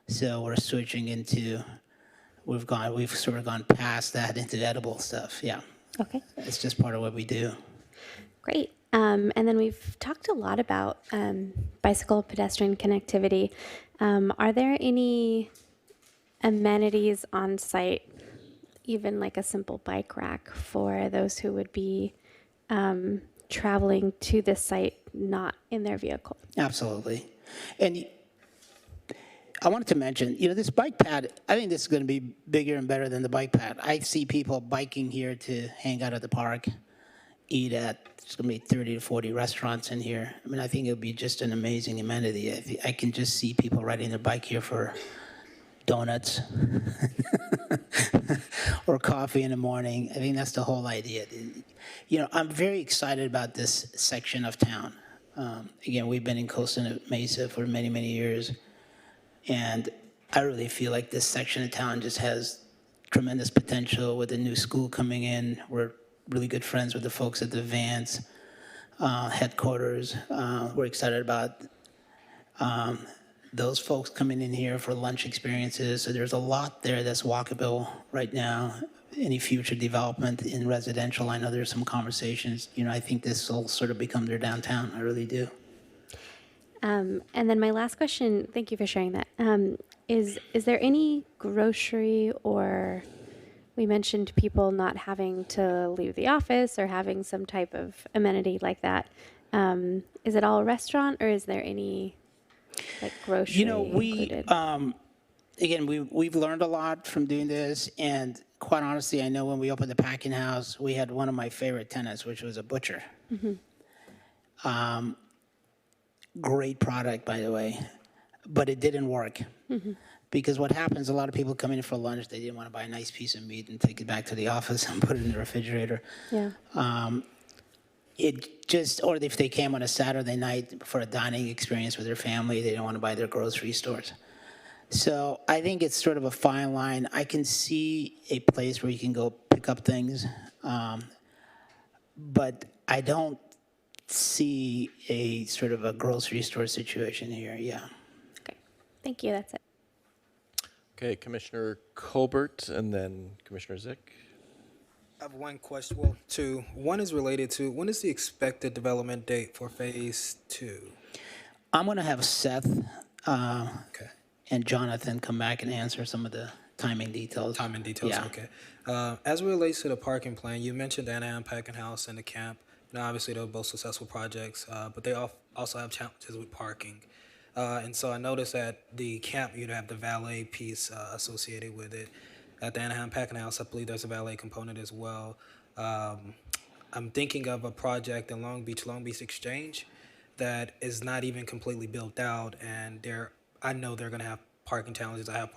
So we're switching into, we've sort of gone past that into edible stuff. Yeah. Okay. It's just part of what we do. Great. And then we've talked a lot about bicycle pedestrian connectivity. Are there any amenities on site, even like a simple bike rack for those who would be traveling to this site not in their vehicle? Absolutely. And I wanted to mention, this bike pad, I think this is going to be bigger and better than the bike pad. I see people biking here to hang out at the park, eat at, there's going to be 30 to 40 restaurants in here. I mean, I think it would be just an amazing amenity. I can just see people riding their bike here for donuts or coffee in the morning. I think that's the whole idea. I'm very excited about this section of town. Again, we've been in Costa Mesa for many, many years. And I really feel like this section of town just has tremendous potential with the new school coming in. We're really good friends with the folks at the Vance headquarters. We're excited about those folks coming in here for lunch experiences. So there's a lot there that's walkable right now. Any future development in residential, I know there's some conversations. I think this will sort of become their downtown. I really do. And then my last question, thank you for sharing that. Is there any grocery, or we mentioned people not having to leave the office or having some type of amenity like that. Is it all a restaurant, or is there any like grocery included? Again, we've learned a lot from doing this, and quite honestly, I know when we opened the packing house, we had one of my favorite tenants, which was a butcher. Great product, by the way, but it didn't work. Because what happens, a lot of people come in for lunch, they didn't want to buy a nice piece of meat and take it back to the office and put it in the refrigerator. Yeah. Or if they came on a Saturday night for a dining experience with their family, they didn't want to buy their grocery stores. So I think it's sort of a fine line. I can see a place where you can go pick up things, but I don't see a sort of a grocery store situation here. Yeah. Okay. Thank you. That's it. Okay, Commissioner Colbert and then Commissioner Zick. I have one question, well, two. One is related to, when is the expected development date for phase 2? I'm going to have Seth and Jonathan come back and answer some of the timing details. Yeah. Okay. As it relates to the parking plan, you mentioned the Anaheim Packing House and the camp. Obviously, they're both successful projects, but they also have challenges with parking. And so I noticed at the camp, you'd have the valet piece associated with it. At the Anaheim Packing House, I believe there's a valet component as well. I'm thinking of a project in Long Beach Exchange, that is not even completely built out, and I know they're going to have parking challenges. I have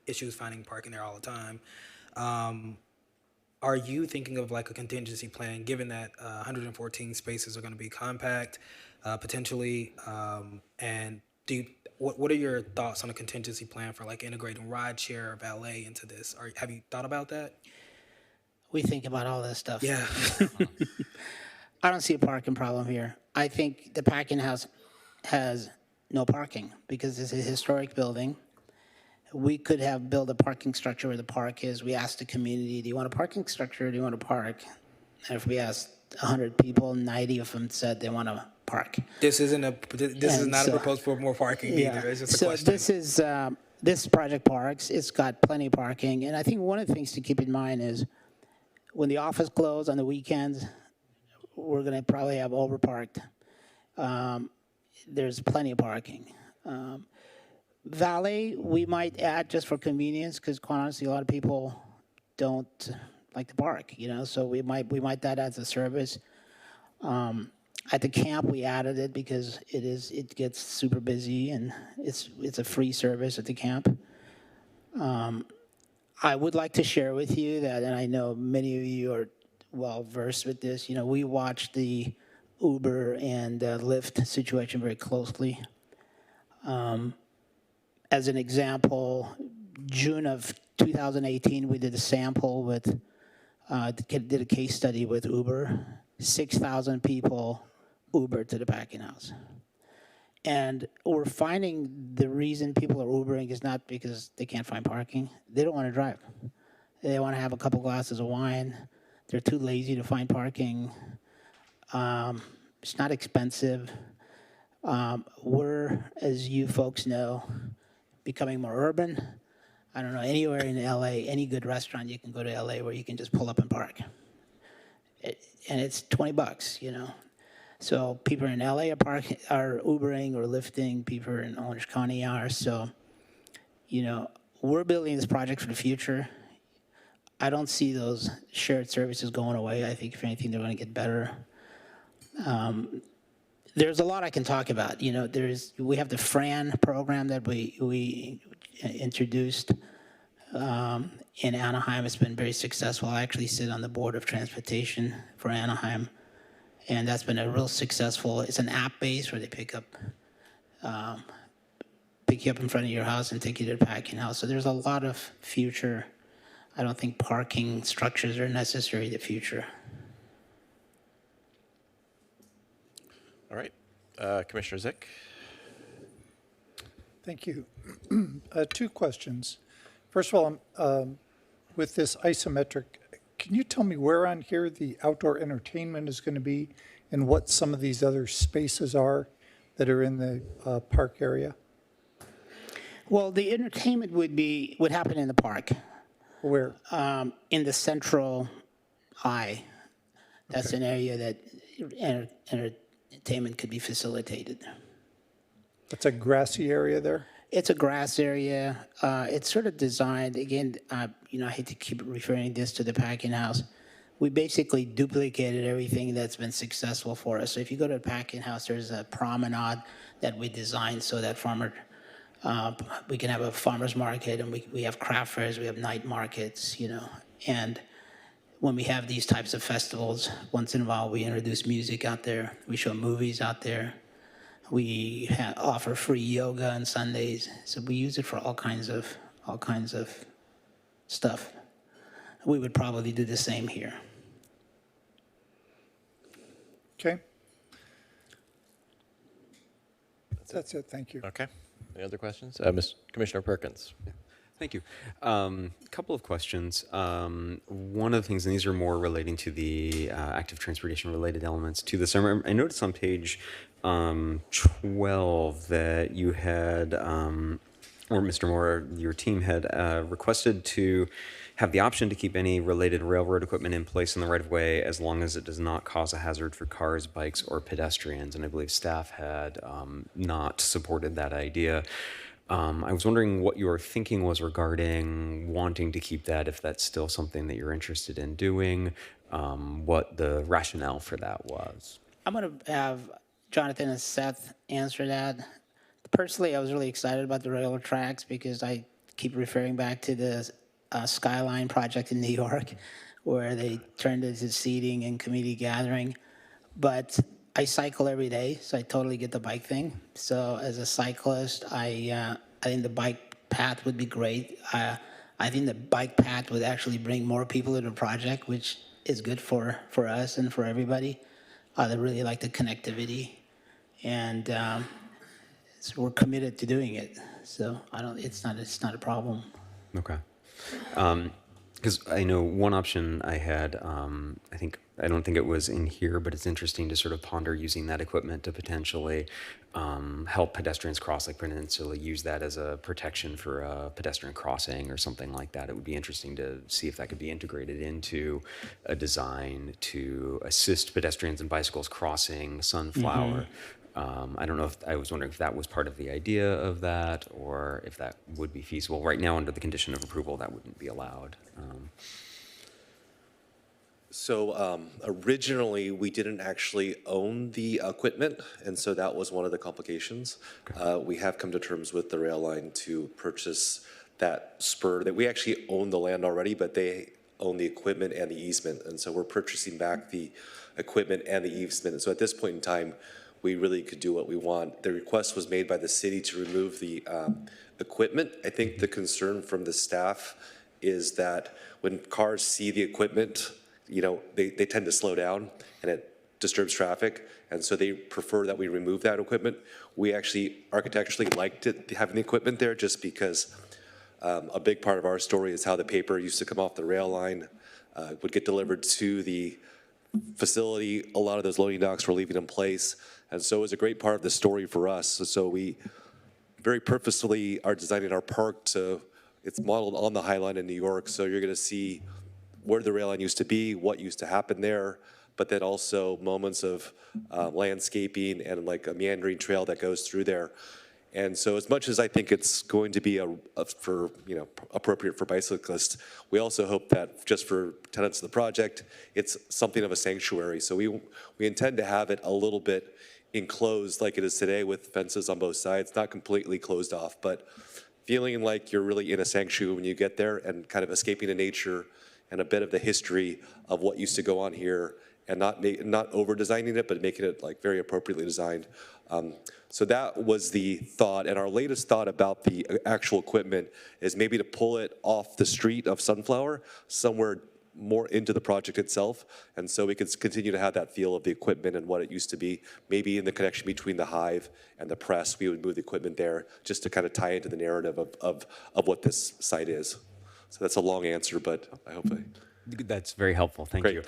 issues finding parking there all the time. Are you thinking of like a contingency plan, given that 114 spaces are going to be compact, potentially, and what are your thoughts on a contingency plan for like integrating rideshare or valet into this? Have you thought about that? We think about all this stuff. Yeah. I don't see a parking problem here. I think the packing house has no parking because it's a historic building. We could have built a parking structure where the park is. We asked the community, do you want a parking structure or do you want a park? And if we asked 100 people, 90 of them said they want a park. This is not a proposal for more parking either. It's just a question. This project parks. It's got plenty of parking. And I think one of the things to keep in mind is when the office closed on the weekends, we're going to probably have overparked. There's plenty of parking. Valet, we might add just for convenience, because quite honestly, a lot of people don't like to park, so we might that as a service. At the camp, we added it because it gets super busy, and it's a free service at the camp. I would like to share with you that, and I know many of you are well versed with this, we watch the Uber and Lyft situation very closely. As an example, June of 2018, we did a sample with, did a case study with Uber. 6,000 people Uber to the packing house. And we're finding the reason people are Ubering is not because they can't find parking. They don't want to drive. They want to have a couple glasses of wine. They're too lazy to find parking. It's not expensive. We're, as you folks know, becoming more urban. I don't know, anywhere in LA, any good restaurant, you can go to LA where you can just pull up and park. And it's $20, So people in LA are Ubering or Lyfting. People in Orange County are. So, we're building this project for the future. I don't see those shared services going away. I think, if anything, they're going to get better. There's a lot I can talk about. We have the FRAN program that we introduced in Anaheim. It's been very successful. I actually sit on the board of transportation for Anaheim, and that's been a real successful. It's an app base where they pick you up in front of your house and take you to the packing house. So there's a lot of future. I don't think parking structures are necessary in the future. All right. Commissioner Zick? Thank you. Two questions. First of all, with this isometric, can you tell me where on here the outdoor entertainment is going to be and what some of these other spaces are that are in the park area? Well, the entertainment would happen in the park. Where? In the central eye. That's an area that entertainment could be facilitated. That's a grassy area there? It's a grass area. It's sort of designed, again, I hate to keep referring this to the packing house. We basically duplicated everything that's been successful for us. So if you go to the packing house, there's a promenade that we designed so that we can have a farmer's market, and we have craft fairs, we have night markets, and when we have these types of festivals, once in a while we introduce music out there, we show movies out there. We offer free yoga on Sundays, so we use it for all kinds of stuff. We would probably do the same here. Okay. That's it. Thank you. Okay. Any other questions? Commissioner Perkins. Thank you. A couple of questions. One of the things, and these are more relating to the active transportation related elements to this. I noticed on page 12 that you had, or Mr. Moore, your team had requested to have the option to keep any related railroad equipment in place in the right-of-way as long as it does not cause a hazard for cars, bikes, or pedestrians. And I believe staff had not supported that idea. I was wondering what your thinking was regarding wanting to keep that, if that's still something that you're interested in doing, what the rationale for that was. I'm going to have Jonathan and Seth answer that. Personally, I was really excited about the railroad tracks because I keep referring back to the Skyline project in New York, where they turned it into seating and community gathering. But I cycle every day, so I totally get the bike thing. So as a cyclist, I think the bike path would be great. I think the bike path would actually bring more people to the project, which is good for us and for everybody. They really like the connectivity, and so we're committed to doing it. So it's not a problem. Okay. Because I know one option I had, I don't think it was in here, but it's interesting to sort of ponder using that equipment to potentially help pedestrians cross, like potentially use that as a protection for a pedestrian crossing or something like that. It would be interesting to see if that could be integrated into a design to assist pedestrians and bicycles crossing Sunflower. Mm-hmm. I was wondering if that was part of the idea of that, or if that would be feasible. Right now, under the condition of approval, that wouldn't be allowed. So originally, we didn't actually own the equipment, and so that was one of the complications. We have come to terms with the rail line to purchase that spur, that we actually own the land already, but they own the equipment and the easement, and so we're purchasing back the equipment and the easement. And so at this point in time, we really could do what we want. The request was made by the city to remove the equipment. I think the concern from the staff is that when cars see the equipment, you know, they tend to slow down and it disturbs traffic. And so they prefer that we remove that equipment. We actually architecturally liked it, having the equipment there, just because a big part of our story is how the paper used to come off the rail line, would get delivered to the facility. A lot of those loading docks were leaving in place. And so it was a great part of the story for us. So we very purposefully are designing our park to, it's modeled on the High Line in New York. So you're gonna see where the rail line used to be, what used to happen there, but then also moments of landscaping and like a meandering trail that goes through there. And so as much as I think it's going to be for, you know, appropriate for bicyclists, we also hope that just for tenants of the project, it's something of a sanctuary. So we intend to have it a little bit enclosed like it is today with fences on both sides, not completely closed off, but feeling like you're really in a sanctuary when you get there and kind of escaping to nature and a bit of the history of what used to go on here, and not over designing it, but making it like very appropriately designed. So that was the thought, and our latest thought about the actual equipment is maybe to pull it off the street of Sunflower somewhere more into the project itself, and so we could continue to have that feel of the equipment and what it used to be. Maybe in the connection between the Hive and the press, we would move the equipment there just to kind of tie into the narrative of what this site is. So that's a long answer, but I hope That's very helpful. Thank you.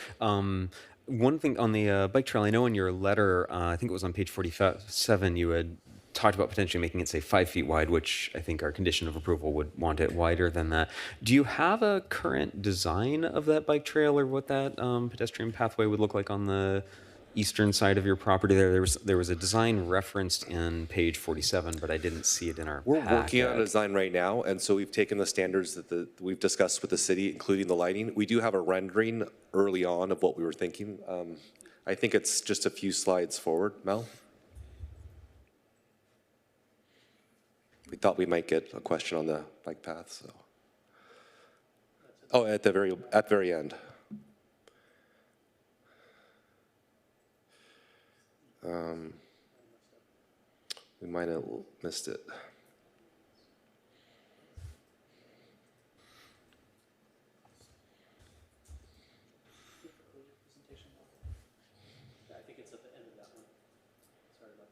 One thing on the bike trail, I know in your letter, I think it was on page 47, you had talked about potentially making it, say, 5 feet wide, which I think our condition of approval would want it wider than that. Do you have a current design of that bike trail or what that pedestrian pathway would look like on the eastern side of your property there? There was a design referenced in page 47, but I didn't see it in our We're working on a design right now, and so we've taken the standards that we've discussed with the city, including the lighting. We do have a rendering early on of what we were thinking. I think it's just a few slides forward, Mel. We thought we might get a question on the bike path, so. Oh, at the very end. We might have missed it. I think it's at the end of that one. Sorry about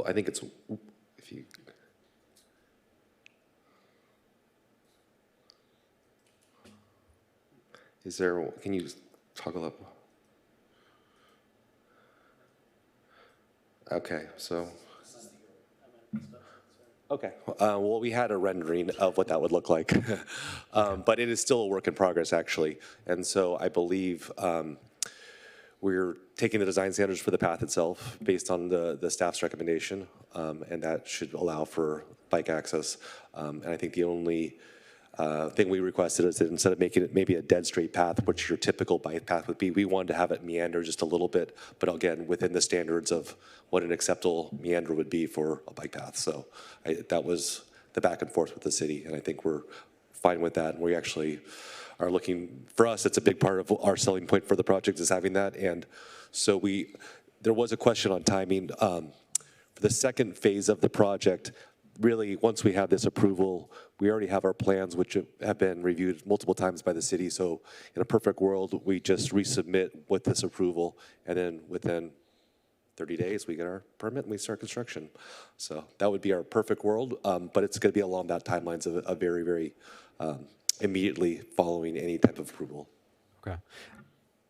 that. I think it's, if you. Is there, can you toggle up? Okay, so. Okay, well, we had a rendering of what that would look like, but it is still a work in progress, actually. And so I believe we're taking the design standards for the path itself based on the staff's recommendation, and that should allow for bike access. And I think the only thing we requested is that instead of making it maybe a dead straight path, which your typical bike path would be, we wanted to have it meander just a little bit, but again, within the standards of what an acceptable meander would be for a bike path. So that was the back and forth with the city, and I think we're fine with that. And we actually are looking, for us, it's a big part of our selling point for the project is having that. And so there was a question on timing. For the second phase of the project, really, once we have this approval, we already have our plans, which have been reviewed multiple times by the city. So in a perfect world, we just resubmit with this approval, and then within 30 days, we get our permit and we start construction. So that would be our perfect world, but it's going to be along that timelines of very, very immediately following any type of approval. Okay.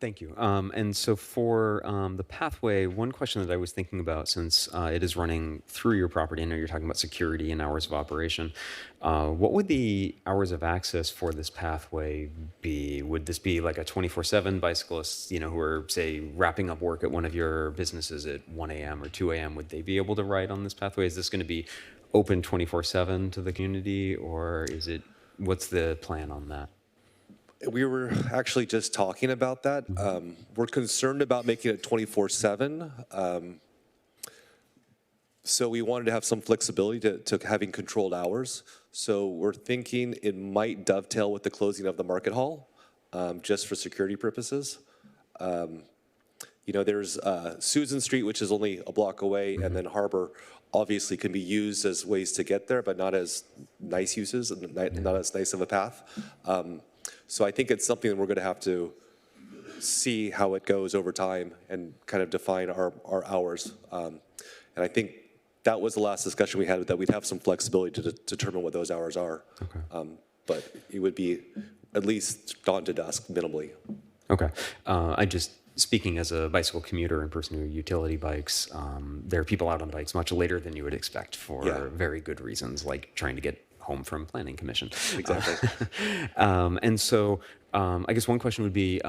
Thank you. And so for the pathway, one question that I was thinking about, since it is running through your property, I know you're talking about security and hours of operation. What would the hours of access for this pathway be? Would this be like a 24/7 bicyclists, who are, say, wrapping up work at one of your businesses at 1 a.m. or 2 a.m.? Would they be able to ride on this pathway? Is this going to be open 24/7 to the community, or what's the plan on that? We were actually just talking about that. We're concerned about making it 24/7. So we wanted to have some flexibility to having controlled hours. So we're thinking it might dovetail with the closing of the market hall, just for security purposes. There's Susan Street, which is only a block away, and then Harbor obviously can be used as ways to get there, but not as nice uses, and not as nice of a path. So I think it's something that we're going to have to see how it goes over time and kind of define our hours. And I think that was the last discussion we had, that we'd have some flexibility to determine what those hours are. Okay. But it would be at least dawn to dusk, minimally. Okay. Speaking as a bicycle commuter and person who utility bikes, there are people out on bikes much later than you would expect for very good reasons, like trying to get home from planning commission. Exactly. And so I guess one question would be,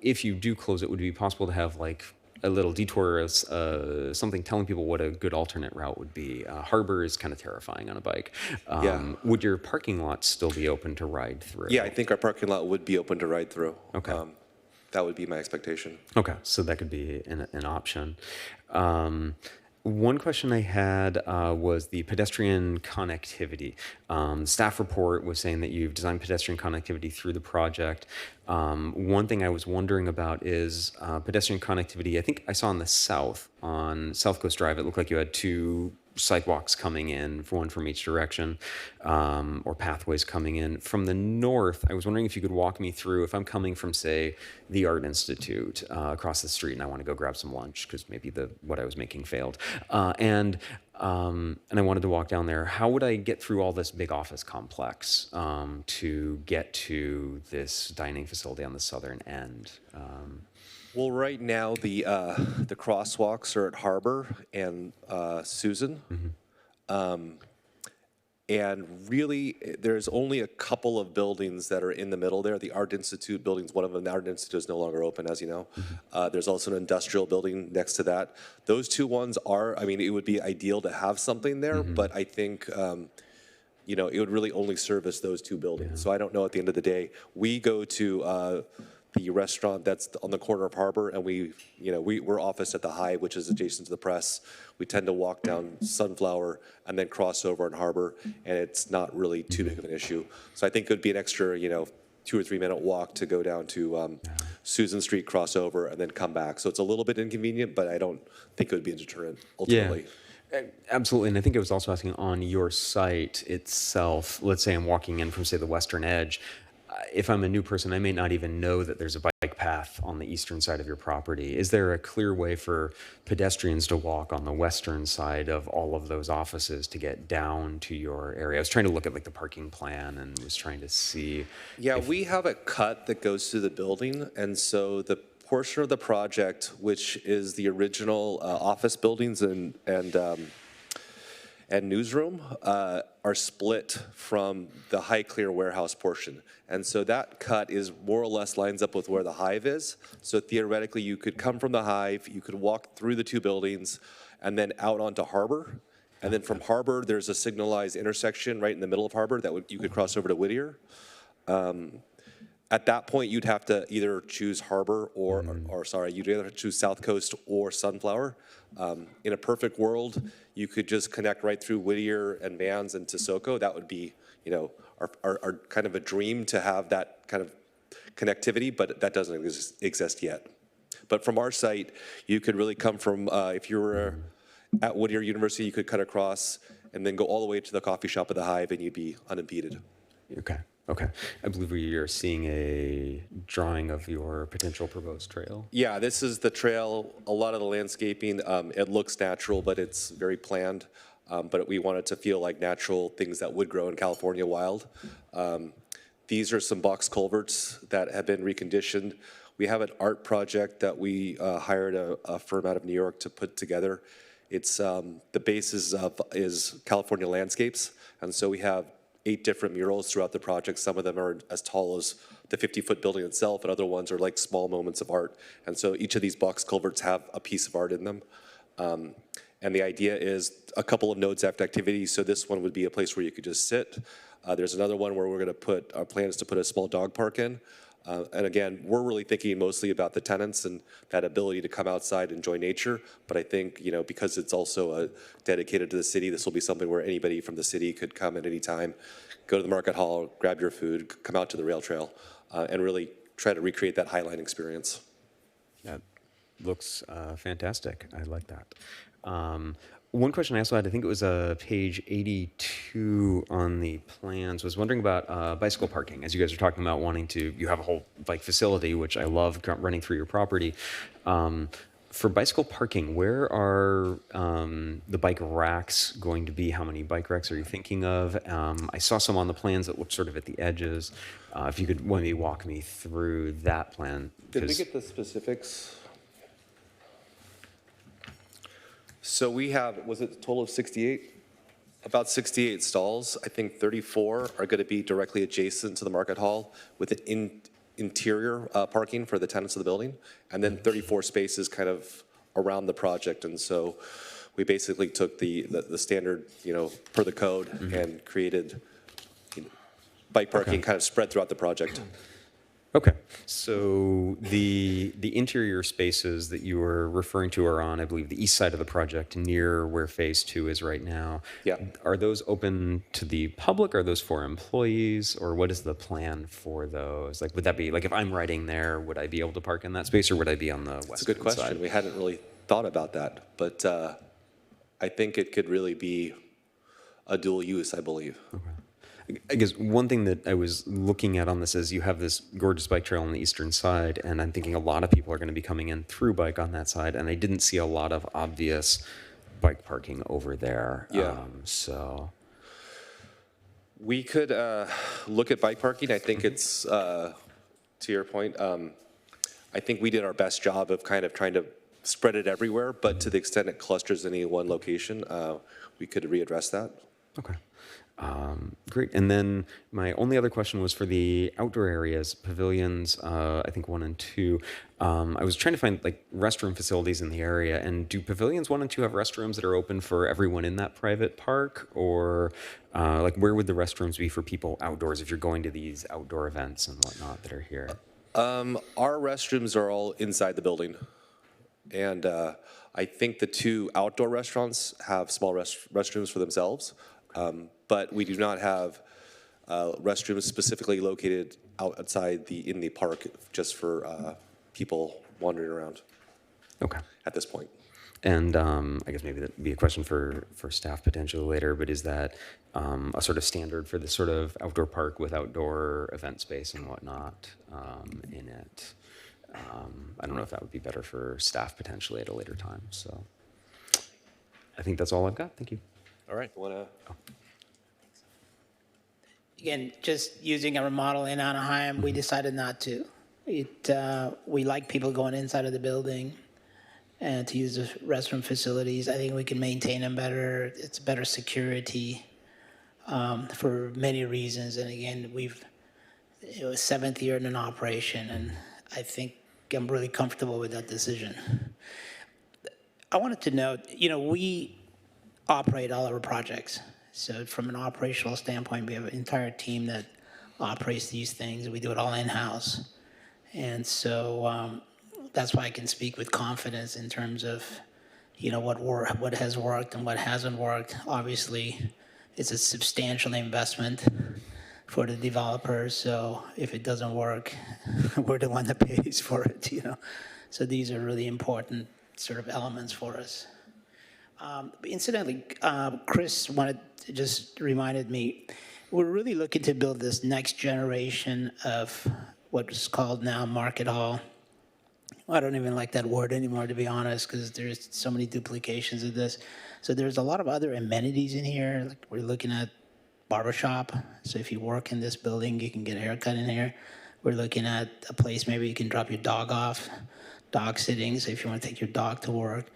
if you do close it, would it be possible to have like a little detour, something telling people what a good alternate route would be? Harbor is kind of terrifying on a bike. Would your parking lot still be open to ride through? Yeah, I think our parking lot would be open to ride through. Okay. That would be my expectation. Okay, so that could be an option. One question I had was the pedestrian connectivity. Staff report was saying that you've designed pedestrian connectivity through the project. One thing I was wondering about is pedestrian connectivity. I think I saw on South Coast Drive, it looked like you had 2 sidewalks coming in, one from each direction, or pathways coming in. From the north, I was wondering if you could walk me through, if I'm coming from, say, the Art Institute across the street and I want to go grab some lunch because maybe what I was making failed, and I wanted to walk down there, how would I get through all this big office complex to get to this dining facility on the southern end? Well, right now the crosswalks are at Harbor and Susan, and really there's only a couple of buildings that are in the middle there. The Art Institute building's one of them. The Art Institute is no longer open, as you know. There's also an industrial building next to that. Those 2 ones it would be ideal to have something there, but I think it would really only service those 2 buildings. Yeah. So I don't know at the end of the day. We go to the restaurant that's on the corner of Harbor, and we're officed at the Hive, which is adjacent to the press. We tend to walk down Sunflower and then cross over on Harbor, and it's not really too big of an issue. So I think it would be an extra, 2 or 3 minute walk to go down to Susan Street, cross over, and then come back. So it's a little bit inconvenient, but I don't think it would be a deterrent ultimately. Yeah. Absolutely, and I think I was also asking on your site itself, let's say I'm walking in from, say, the western edge. If I'm a new person, I may not even know that there's a bike path on the eastern side of your property. Is there a clear way for pedestrians to walk on the western side of all of those offices to get down to your area? I was trying to look at like the parking plan and was trying to see. Yeah, we have a cut that goes through the building, and so the portion of the project, which is the original office buildings and newsroom, are split from the High Clear warehouse portion. And so that cut is more or less lines up with where the Hive is. So theoretically, you could come from the Hive, you could walk through the 2 buildings, and then out onto Harbor. And then from Harbor, there's a signalized intersection right in the middle of Harbor that you could cross over to Whittier. At that point, you'd have to either choose Harbor you'd either have to choose South Coast or Sunflower. In a perfect world, you could just connect right through Whittier and Vans and Tesoko. That would be, our kind of a dream to have that kind of connectivity, but that doesn't exist yet. But from our site, you could really come from, if you were at Whittier University, you could cut across and then go all the way to the coffee shop of the Hive, and you'd be unimpeded. Okay. I believe we are seeing a drawing of your potential proposed trail. Yeah, this is the trail. A lot of the landscaping, it looks natural, but it's very planned. But we want it to feel like natural things that would grow in California wild. These are some box culverts that have been reconditioned. We have an art project that we hired a firm out of New York to put together. It's the basis is California landscapes, and so we have 8 different murals throughout the project. Some of them are as tall as the 50-foot building itself, and other ones are like small moments of art. And so each of these box culverts have a piece of art in them. And the idea is a couple of nodes after activities. So this one would be a place where you could just sit. There's another one where we're going to put, our plan is to put a small dog park in. And again, we're really thinking mostly about the tenants and that ability to come outside and enjoy nature. But I think, you know, because it's also dedicated to the city, this will be something where anybody from the city could come at any time, go to the market hall, grab your food, come out to the rail trail, and really try to recreate that Highline experience. That looks fantastic. I like that. One question I also had, I think it was page 82 on the plans, was wondering about bicycle parking. As you guys are talking about wanting to, you have a whole bike facility, which I love running through your property. For bicycle parking, where are the bike racks going to be? How many bike racks are you thinking of? I saw some on the plans that looked sort of at the edges. If you could maybe walk me through that plan. Did we get the specifics? So we have, was it a total of 68? About 68 stalls. I think 34 are going to be directly adjacent to the market hall with an interior parking for the tenants of the building, and then 34 spaces kind of around the project. And so we basically took the standard, you know, per the code, and created, you know, bike parking kind of spread throughout the project. Okay, so the interior spaces that you were referring to are on, I believe, the east side of the project, near where Phase 2 is right now. Yeah. Are those open to the public? Are those for employees? Or what is the plan for those? Like, would that be, like, if I'm riding there, would I be able to park in that space, or would I be on the west side? That's a good question. We hadn't really thought about that, but I think it could really be a dual use, I believe. Okay. I guess one thing that I was looking at on this is you have this gorgeous bike trail on the eastern side, and I'm thinking a lot of people are going to be coming in through bike on that side, and I didn't see a lot of obvious bike parking over there. Yeah. So we could look at bike parking. I think it's, to your point, I think we did our best job of kind of trying to spread it everywhere, but to the extent it clusters in any one location, we could readdress that. Okay. Great. And then my only other question was for the outdoor areas, pavilions, I think 1 and 2. I was trying to find like restroom facilities in the area. And do pavilions 1 and 2 have restrooms that are open for everyone in that private park? Or like where would the restrooms be for people outdoors if you're going to these outdoor events and whatnot that are here? Our restrooms are all inside the building. And I think the 2 outdoor restaurants have small restrooms for themselves. But we do not have restrooms specifically located outside in the park just for people wandering around. Okay. At this point. And I guess maybe that would be a question for staff potentially later, but is that a sort of standard for this sort of outdoor park with outdoor event space and whatnot in it? I don't know if that would be better for staff potentially at a later time. So I think that's all I've got. Thank you. All right. Again, just using our model in Anaheim, we decided not to. We like people going inside of the building and to use the restroom facilities. I think we can maintain them better. It's better security for many reasons. And again, it was 7th year in an operation, and I think I'm really comfortable with that decision. I wanted to note, we operate all our projects. So from an operational standpoint, we have an entire team that operates these things. We do it all in-house. And so that's why I can speak with confidence in terms of, what has worked and what hasn't worked. Obviously, it's a substantial investment for the developers. So if it doesn't work, we're the one that pays for it, So these are really important sort of elements for us. Incidentally, Chris just reminded me, we're really looking to build this next generation of what is called now Market Hall. I don't even like that word anymore, to be honest, because there's so many duplications of this. So there's a lot of other amenities in here. Like we're looking at barbershop. So if you work in this building, you can get a haircut in here. We're looking at a place maybe you can drop your dog off, dog sitting, so if you want to take your dog to work.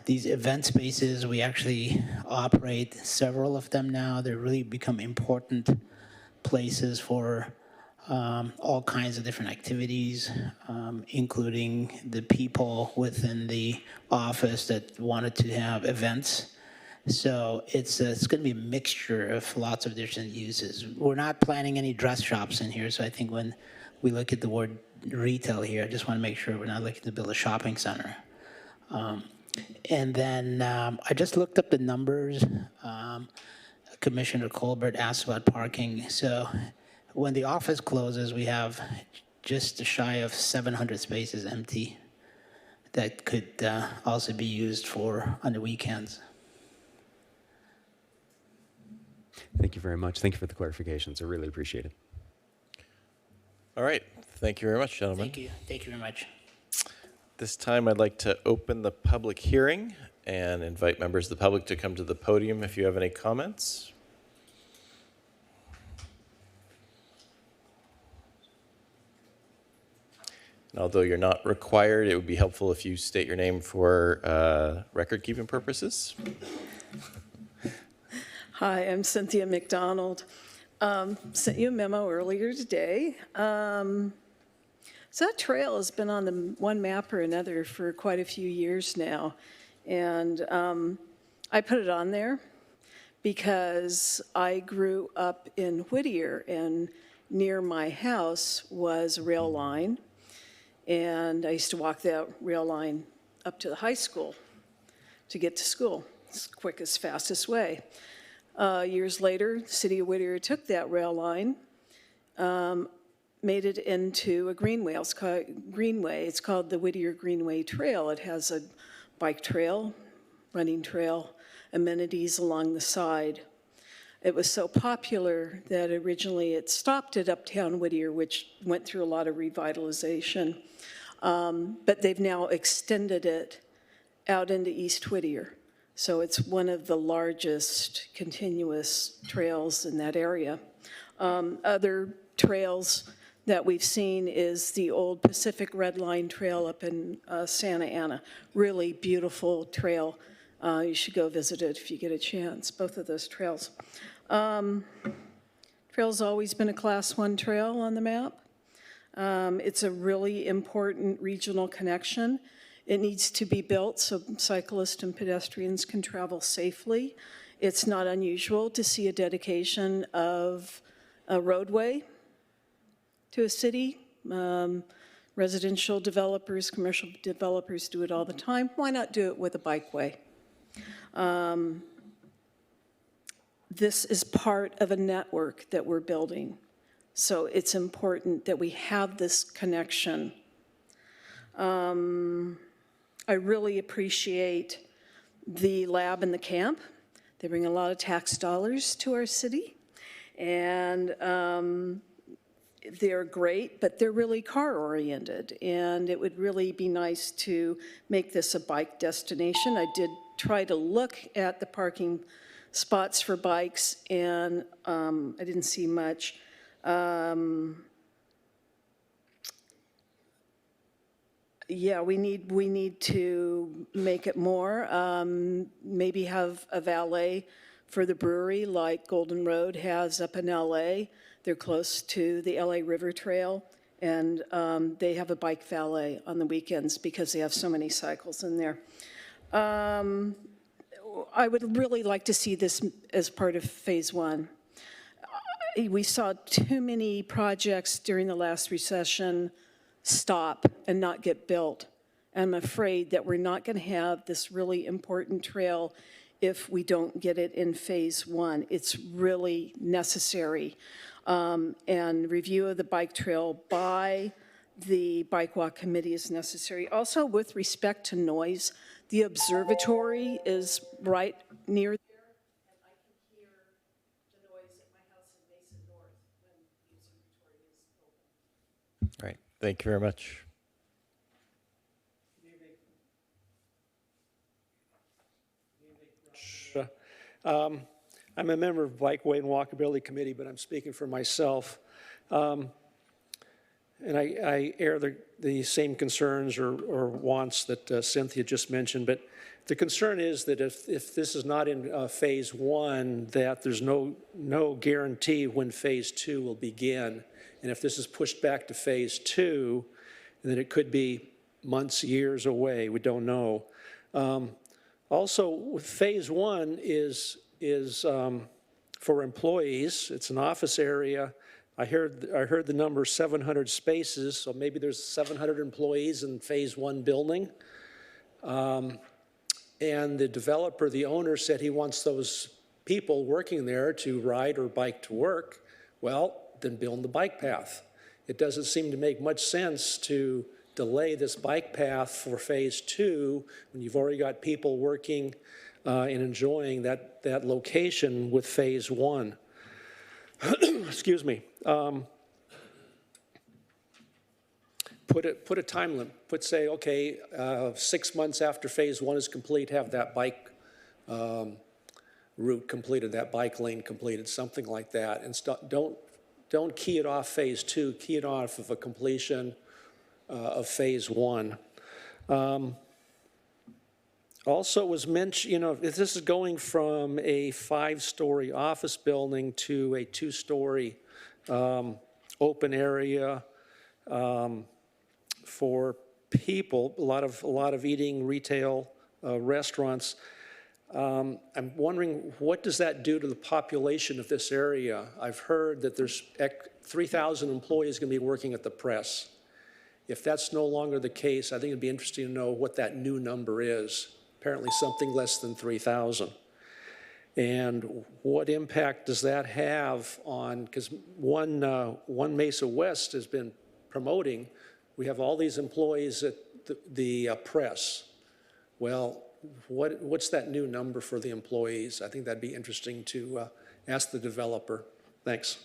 These event spaces, we actually operate several of them now. They really become important places for all kinds of different activities, including the people within the office that wanted to have events. So it's going to be a mixture of lots of different uses. We're not planning any dress shops in here, so I think when we look at the word retail here, I just want to make sure we're not looking to build a shopping center. And then I just looked up the numbers. Commissioner Colbert asked about parking. So when the office closes, we have just shy of 700 spaces empty that could also be used for on the weekends. Thank you very much. Thank you for the clarifications. I really appreciate it. All right. Thank you very much, gentlemen. Thank you. Thank you very much. This time, I'd like to open the public hearing and invite members of the public to come to the podium if you have any comments. And although you're not required, it would be helpful if you state your name for record-keeping purposes. Hi, I'm Cynthia McDonald. Sent you a memo earlier today. So that trail has been on the one map or another for quite a few years now. And I put it on there because I grew up in Whittier, and near my house was a rail line. And I used to walk that rail line up to the high school to get to school. It's the quickest, fastest way. Years later, the city of Whittier took that rail line, made it into a greenway. It's called Greenway. It's called the Whittier Greenway Trail. It has a bike trail, running trail, amenities along the side. It was so popular that originally it stopped at Uptown Whittier, which went through a lot of revitalization. But they've now extended it out into East Whittier. So it's one of the largest continuous trails in that area. Other trails that we've seen is the old Pacific Red Line Trail up in Santa Ana. Really beautiful trail. You should go visit it if you get a chance, both of those trails. Trail's always been a Class 1 trail on the map. It's a really important regional connection. It needs to be built so cyclists and pedestrians can travel safely. It's not unusual to see a dedication of a roadway to a city. Residential developers, commercial developers do it all the time. Why not do it with a bikeway? This is part of a network that we're building. So it's important that we have this connection. I really appreciate the lab and the camp. They bring a lot of tax dollars to our city. And they're great, but they're really car-oriented. And it would really be nice to make this a bike destination. I did try to look at the parking spots for bikes, and I didn't see much. Yeah, we need to make it more. Maybe have a valet for the brewery like Golden Road has up in LA. They're close to the LA River Trail, and they have a bike valet on the weekends because they have so many cycles in there. I would really like to see this as part of Phase 1. We saw too many projects during the last recession stop and not get built. I'm afraid that we're not going to have this really important trail if we don't get it in Phase 1. It's really necessary. And review of the bike trail by the Bike Walk Committee is necessary. Also, with respect to noise, the observatory is right near there, and I can hear the noise at my house in Mesa North when the observatory is open. All right. Thank you very much. I'm a member of Bikeway and Walkability Committee, but I'm speaking for myself. and I air the same concerns or wants that Cynthia just mentioned, but the concern is that if this is not in phase one, that there's no guarantee when phase two will begin. And if this is pushed back to phase two, then it could be months, years away. We don't know. Also, phase one is for employees. It's an office area. I heard the number 700 spaces, so maybe there's 700 employees in phase one building. And the developer, the owner, said he wants those people working there to ride or bike to work. Well, then build the bike path. It doesn't seem to make much sense to delay this bike path for phase two when you've already got people working and enjoying that location with phase one. Excuse me. Put a time limit. Say, okay, 6 months after phase one is complete, have that bike route completed, that bike lane completed, something like that. And don't key it off phase two. Key it off of a completion of phase one. Also, it was mentioned, if this is going from a 5-story office building to a 2-story open area for people, a lot of eating, retail, restaurants. I'm wondering, what does that do to the population of this area? I've heard that there's 3,000 employees going to be working at the press. If that's no longer the case, I think it'd be interesting to know what that new number is. Apparently something less than 3,000. And what impact does that have on, because One Mesa West has been promoting, we have all these employees at the press. Well, what's that new number for the employees? I think that'd be interesting to ask the developer. Thanks.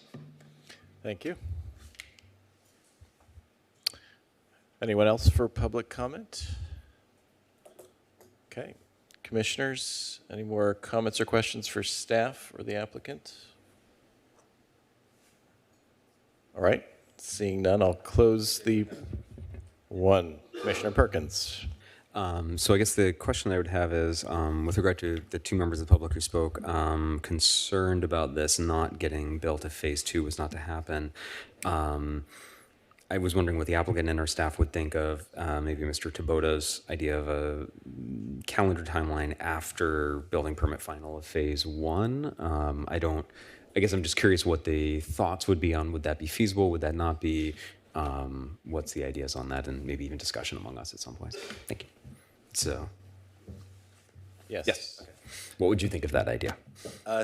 Thank you. Anyone else for public comment? Okay. Commissioners, any more comments or questions for staff or the applicant? All right. Seeing none, I'll close the one. Commissioner Perkins. So I guess the question I would have is, with regard to the two members of the public who spoke, concerned about this not getting built if phase two was not to happen. I was wondering what the applicant and our staff would think of maybe Mr. Tabota's idea of a calendar timeline after building permit final of phase one. I guess I'm just curious what the thoughts would be on, would that be feasible? Would that not be? What's the ideas on that, and maybe even discussion among us at some point? Thank you. So. Yes. Okay. What would you think of that idea?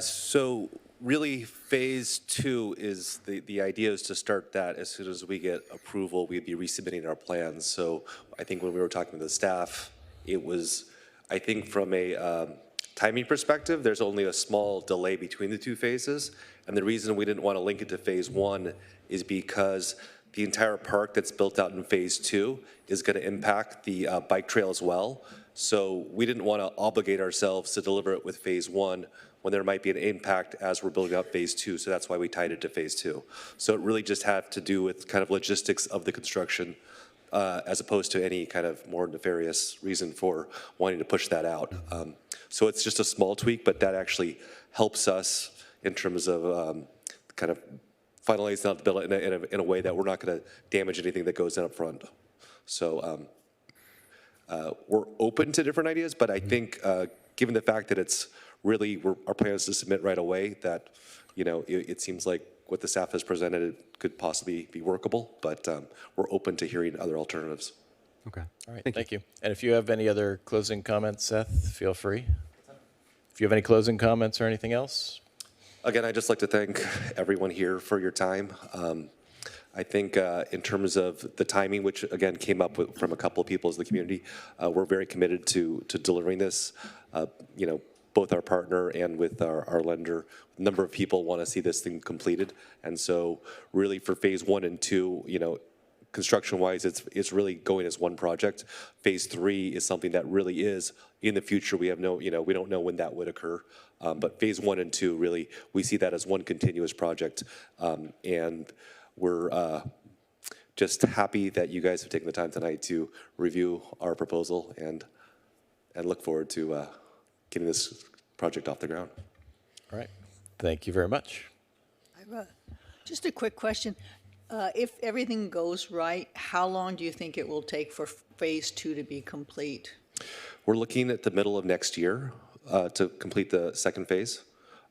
So really, phase two is the idea is to start that as soon as we get approval. We'd be resubmitting our plans. So I think when we were talking to the staff, it was, I think from a timing perspective, there's only a small delay between the two phases. And the reason we didn't want to link it to phase one is because the entire park that's built out in phase two is going to impact the bike trail as well. So we didn't want to obligate ourselves to deliver it with phase one when there might be an impact as we're building up phase two. So that's why we tied it to phase two. So it really just had to do with kind of logistics of the construction as opposed to any kind of more nefarious reason for wanting to push that out. So it's just a small tweak, but that actually helps us in terms of kind of finalizing out the bill in a way that we're not going to damage anything that goes in up front. So we're open to different ideas, but I think given the fact that it's really, our plan is to submit right away, that, it seems like what the staff has presented could possibly be workable, but we're open to hearing other alternatives. Okay. All right. Thank you. And if you have any other closing comments, Seth, feel free. If you have any closing comments or anything else? Again, I'd just like to thank everyone here for your time. I think in terms of the timing, which again came up from a couple of people in the community, we're very committed to delivering this. Both our partner and with our lender, a number of people want to see this thing completed. And so really for phase one and two, construction-wise, it's really going as one project. Phase three is something that really is in the future. We have we don't know when that would occur. But phase one and two, really, we see that as one continuous project. And we're just happy that you guys have taken the time tonight to review our proposal and look forward to getting this project off the ground. All right. Thank you very much. Just a quick question. If everything goes right, how long do you think it will take for phase 2 to be complete? We're looking at the middle of next year to complete the second phase.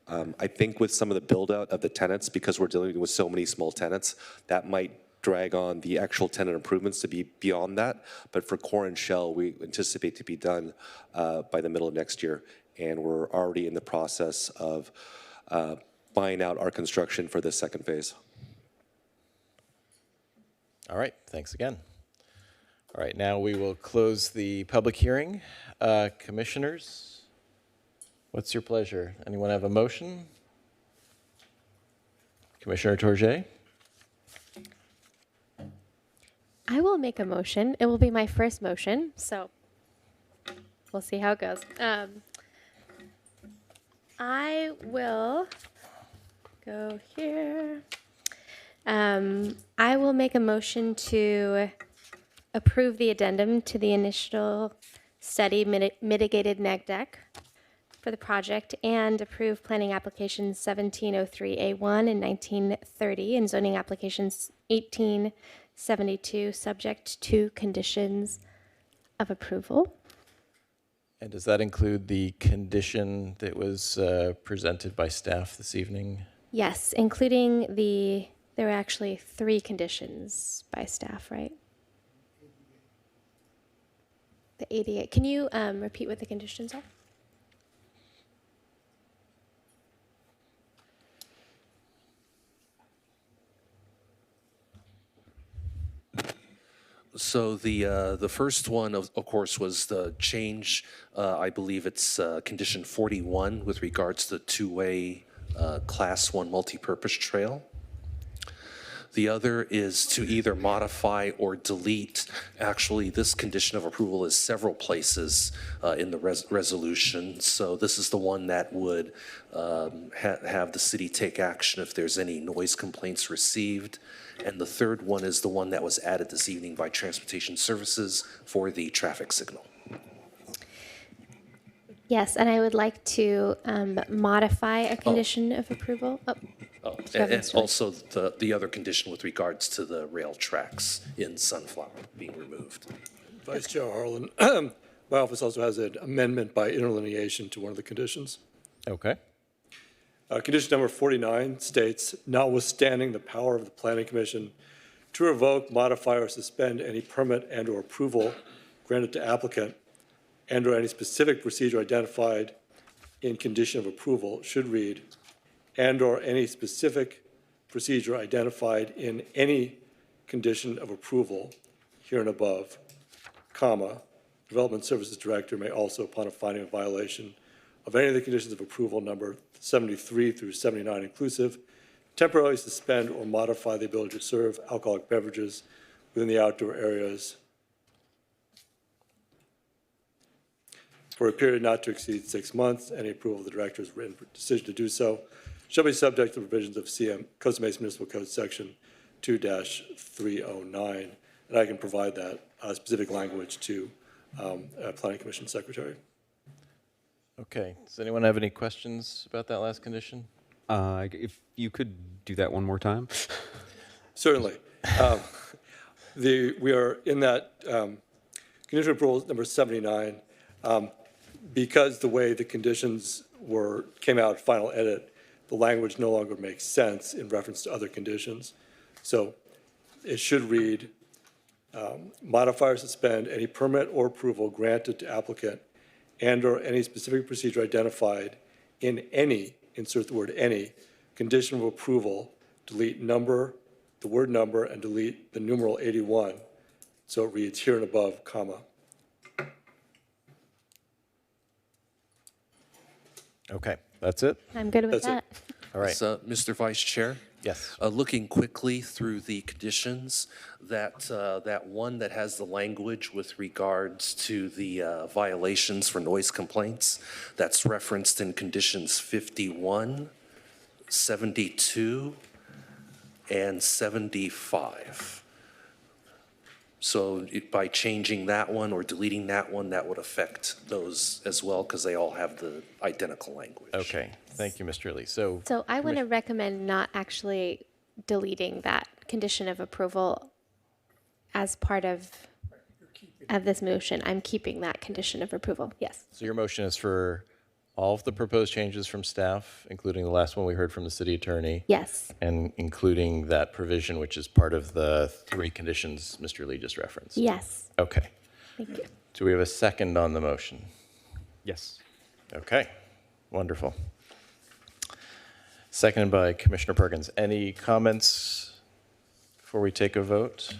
I think with some of the build out of the tenants, because we're dealing with so many small tenants, that might drag on the actual tenant improvements to be beyond that. But for core and shell, we anticipate to be done by the middle of next year. And we're already in the process of buying out our construction for this second phase. All right, thanks again. All right, now we will close the public hearing. Commissioners, what's your pleasure? Anyone have a motion? Commissioner Tourget? I will make a motion. It will be my first motion, so we'll see how it goes. I will go here. I will make a motion to approve the addendum to the initial study mitigated neg deck for the project and approve planning applications 1703A1 and 1930 and zoning applications 1872 subject to conditions of approval. And does that include the condition that was presented by staff this evening? Yes, including there were actually 3 conditions by staff, right? The ADA. Can you repeat what the conditions are? So the first one, of course, was the change. I believe it's condition 41 with regards to the two-way Class 1 multipurpose trail. The other is to either modify or delete. Actually, this condition of approval is several places in the resolution. So this is the one that would have the city take action if there's any noise complaints received. And the third one is the one that was added this evening by Transportation Services for the traffic signal. Yes, and I would like to modify a condition of approval. And also the other condition with regards to the rail tracks in Sunflower being removed. Vice Chair Harlan, my office also has an amendment by interlineation to one of the conditions. Okay. Condition number 49 states, notwithstanding the power of the Planning Commission to revoke, modify, or suspend any permit and or approval granted to applicant and or any specific procedure identified in condition of approval should read, and or any specific procedure identified in any condition of approval here and above, comma, Development Services Director may also, upon a finding of violation of any of the conditions of approval number 73 through 79 inclusive, temporarily suspend or modify the ability to serve alcoholic beverages within the outdoor areas for a period not to exceed 6 months. Any approval of the director's written decision to do so shall be subject to the provisions of Costa Mesa Municipal Code Section 2-309. And I can provide that specific language to Planning Commission Secretary. Okay. Does anyone have any questions about that last condition? If you could do that one more time. Certainly. We are in that condition of approval number 79. Because the way the conditions came out final edit, the language no longer makes sense in reference to other conditions. So it should read, modify or suspend any permit or approval granted to applicant and or any specific procedure identified in any, insert the word any, condition of approval, delete number, the word number, and delete the numeral 81. So it reads here and above, comma. Okay, that's it? I'm good with that. All right. So, Mr. Vice Chair? Yes. Looking quickly through the conditions, that one that has the language with regards to the violations for noise complaints, that's referenced in conditions 51, 72, and 75. So by changing that one or deleting that one, that would affect those as well because they all have the identical language. Okay, thank you, Mr. Lee. So So I want to recommend not actually deleting that condition of approval as part of this motion. I'm keeping that condition of approval, yes. So your motion is for all of the proposed changes from staff, including the last one we heard from the city attorney? Yes. And including that provision, which is part of the 3 conditions Mr. Lee just referenced? Yes. Okay. Thank you. Do we have a second on the motion? Yes. Okay, wonderful. Seconded by Commissioner Perkins. Any comments before we take a vote?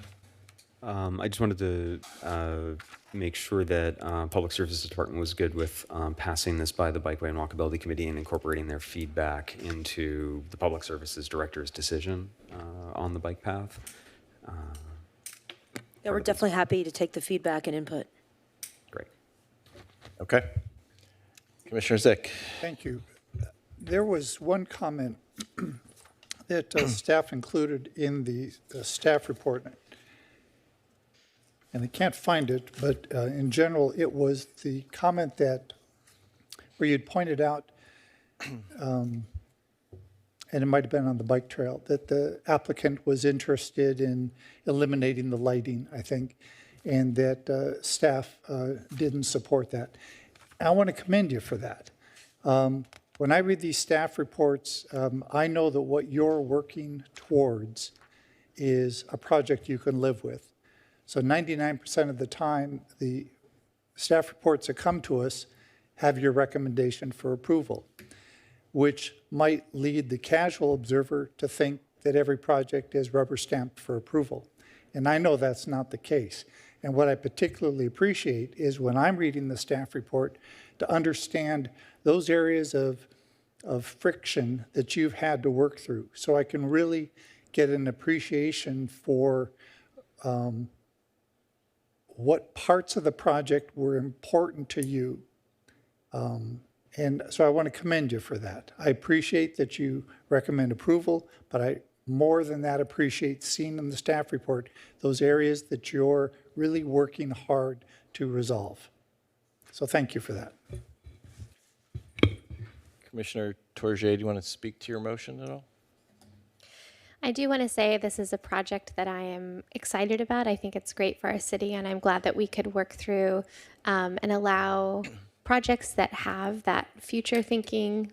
I just wanted to make sure that Public Services Department was good with passing this by the Bikeway and Walkability Committee and incorporating their feedback into the Public Services Director's decision on the bike path. Yeah, we're definitely happy to take the feedback and input. Great. Okay. Commissioner Zick. Thank you. There was one comment that staff included in the staff report, and I can't find it, but in general, it was the comment that, where you'd pointed out, and it might have been on the bike trail, that the applicant was interested in eliminating the lighting, I think, and that staff didn't support that. I want to commend you for that. When I read these staff reports, I know that what you're working towards is a project you can live with. So 99% of the time, the staff reports that come to us have your recommendation for approval, which might lead the casual observer to think that every project is rubber stamped for approval. And I know that's not the case. And what I particularly appreciate is when I'm reading the staff report to understand those areas of friction that you've had to work through. So I can really get an appreciation for what parts of the project were important to you. And so I want to commend you for that. I appreciate that you recommend approval, but I more than that appreciate seeing in the staff report those areas that you're really working hard to resolve. So thank you for that. Commissioner Tourget, do you want to speak to your motion at all? I do want to say this is a project that I am excited about. I think it's great for our city, and I'm glad that we could work through and allow projects that have that future thinking,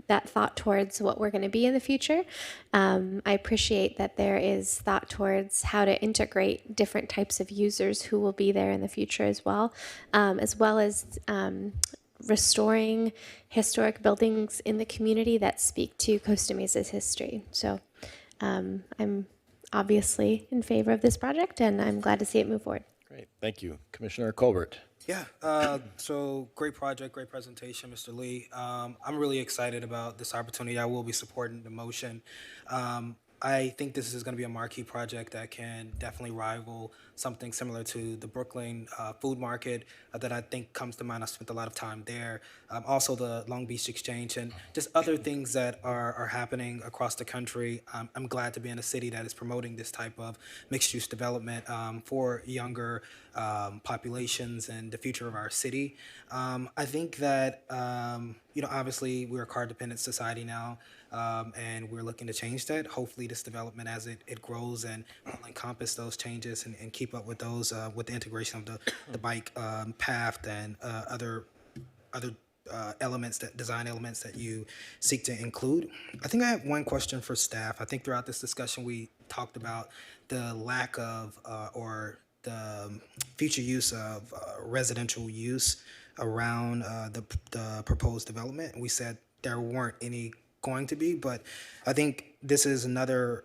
that thought towards what we're going to be in the future. I appreciate that there is thought towards how to integrate different types of users who will be there in the future as well as restoring historic buildings in the community that speak to Costa Mesa's history. So I'm obviously in favor of this project, and I'm glad to see it move forward. Great, thank you. Commissioner Colbert. Yeah, so great project, great presentation, Mr. Lee. I'm really excited about this opportunity. I will be supporting the motion. I think this is going to be a marquee project that can definitely rival something similar to the Brooklyn food market that I think comes to mind. I spent a lot of time there. Also the Long Beach Exchange and just other things that are happening across the country. I'm glad to be in a city that is promoting this type of mixed-use development for younger populations and the future of our city. I think that, obviously we're a car-dependent society now. And we're looking to change that. Hopefully this development as it grows and will encompass those changes and keep up with those with the integration of the bike path and other design elements that you seek to include. I think I have one question for staff. I think throughout this discussion we talked about the lack of or the future use of residential use around the proposed development. We said there weren't any going to be, but I think this is another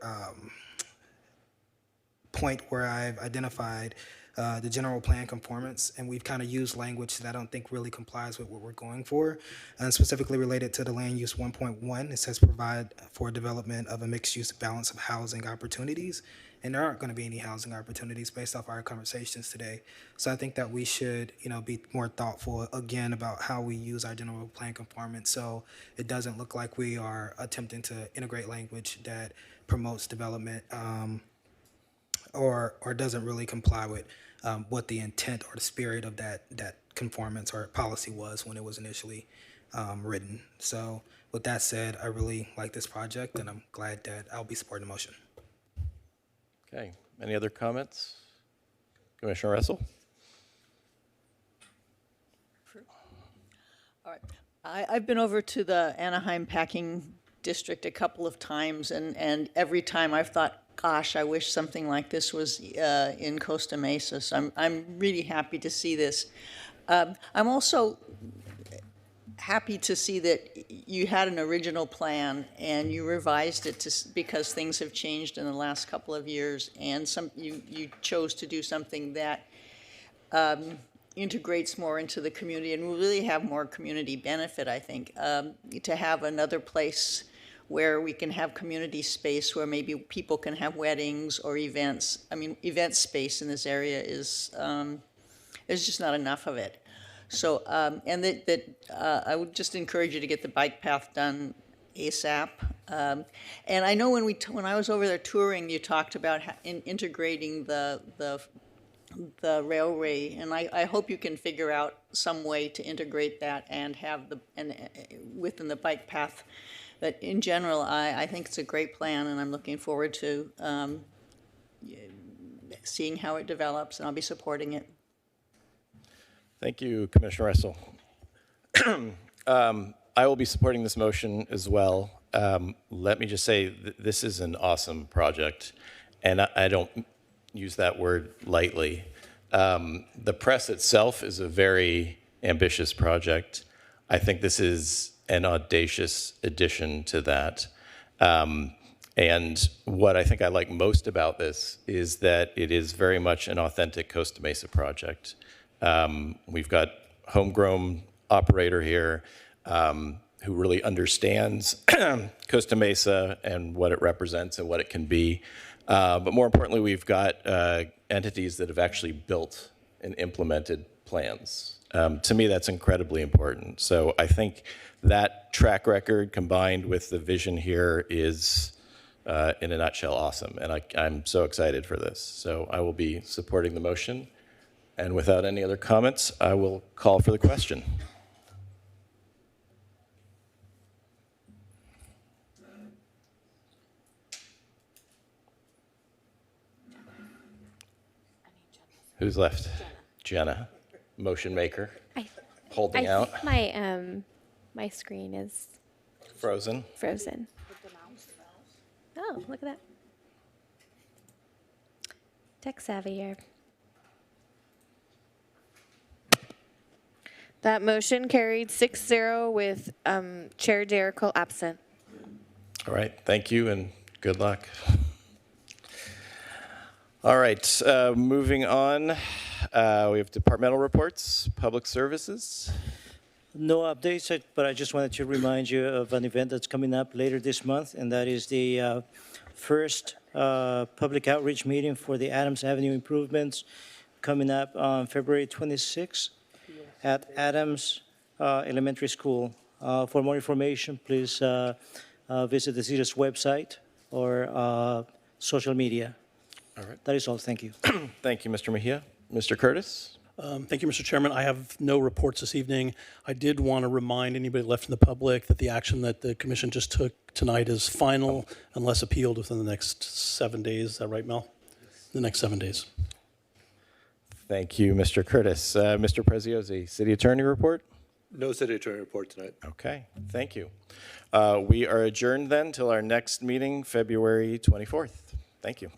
point where I've identified the general plan conformance, and we've kind of used language that I don't think really complies with what we're going for, and specifically related to the land use 1.1. It says provide for development of a mixed use balance of housing opportunities, and there aren't going to be any housing opportunities based off our conversations today. So I think that we should, be more thoughtful again about how we use our general plan conformance, so it doesn't look like we are attempting to integrate language that promotes development or doesn't really comply with what the intent or the spirit of that conformance or policy was when it was initially written. So with that said, I really like this project, and I'm glad that I'll be supporting the motion. Okay, any other comments? Commissioner Russell? All right. I've been over to the Anaheim packing district a couple of times, and every time I've thought, gosh, I wish something like this was in Costa Mesa. So I'm really happy to see this. I'm also happy to see that you had an original plan and you revised it because things have changed in the last couple of years, and you chose to do something that integrates more into the community and will really have more community benefit, I think, to have another place where we can have community space where maybe people can have weddings or events. I mean, event space in this area is, there's just not enough of it. So, and I would just encourage you to get the bike path done ASAP. And I know when I was over there touring, you talked about integrating the railway, and I hope you can figure out some way to integrate that and have within the bike path. But in general, I think it's a great plan, and I'm looking forward to seeing how it develops, and I'll be supporting it. Thank you, Commissioner Russell. I will be supporting this motion as well. Let me just say this is an awesome project, and I don't use that word lightly. The press itself is a very ambitious project. I think this is an audacious addition to that. And what I think I like most about this is that it is very much an authentic Costa Mesa project. We've got homegrown operator here who really understands Costa Mesa and what it represents and what it can be. But more importantly, we've got entities that have actually built and implemented plans. To me, that's incredibly important. So I think that track record combined with the vision here is, in a nutshell, awesome. And I'm so excited for this. So I will be supporting the motion. And without any other comments, I will call for the question. Who's left? Jenna, motion maker, holding out. I think my screen is Frozen. frozen. Oh, look at that. Tech savvy here. That motion carried 6-0 with Chair Derico absent. All right, thank you and good luck. All right, moving on. We have departmental reports, public services. No updates, but I just wanted to remind you of an event that's coming up later this month, and that is the first public outreach meeting for the Adams Avenue improvements coming up on February 26th at Adams Elementary School. For more information, please visit the city's website or social media. All right. That is all. Thank you. Thank you, Mr. Mejia. Mr. Curtis? Thank you, Mr. Chairman. I have no reports this evening. I did want to remind anybody left in the public that the action that the commission just took tonight is final unless appealed within the next 7 days. Is that right, Mel? The next 7 days. Thank you, Mr. Curtis. Mr. Preziosi, city attorney report? No city attorney report tonight. Okay, thank you. We are adjourned then till our next meeting, February 24th. Thank you.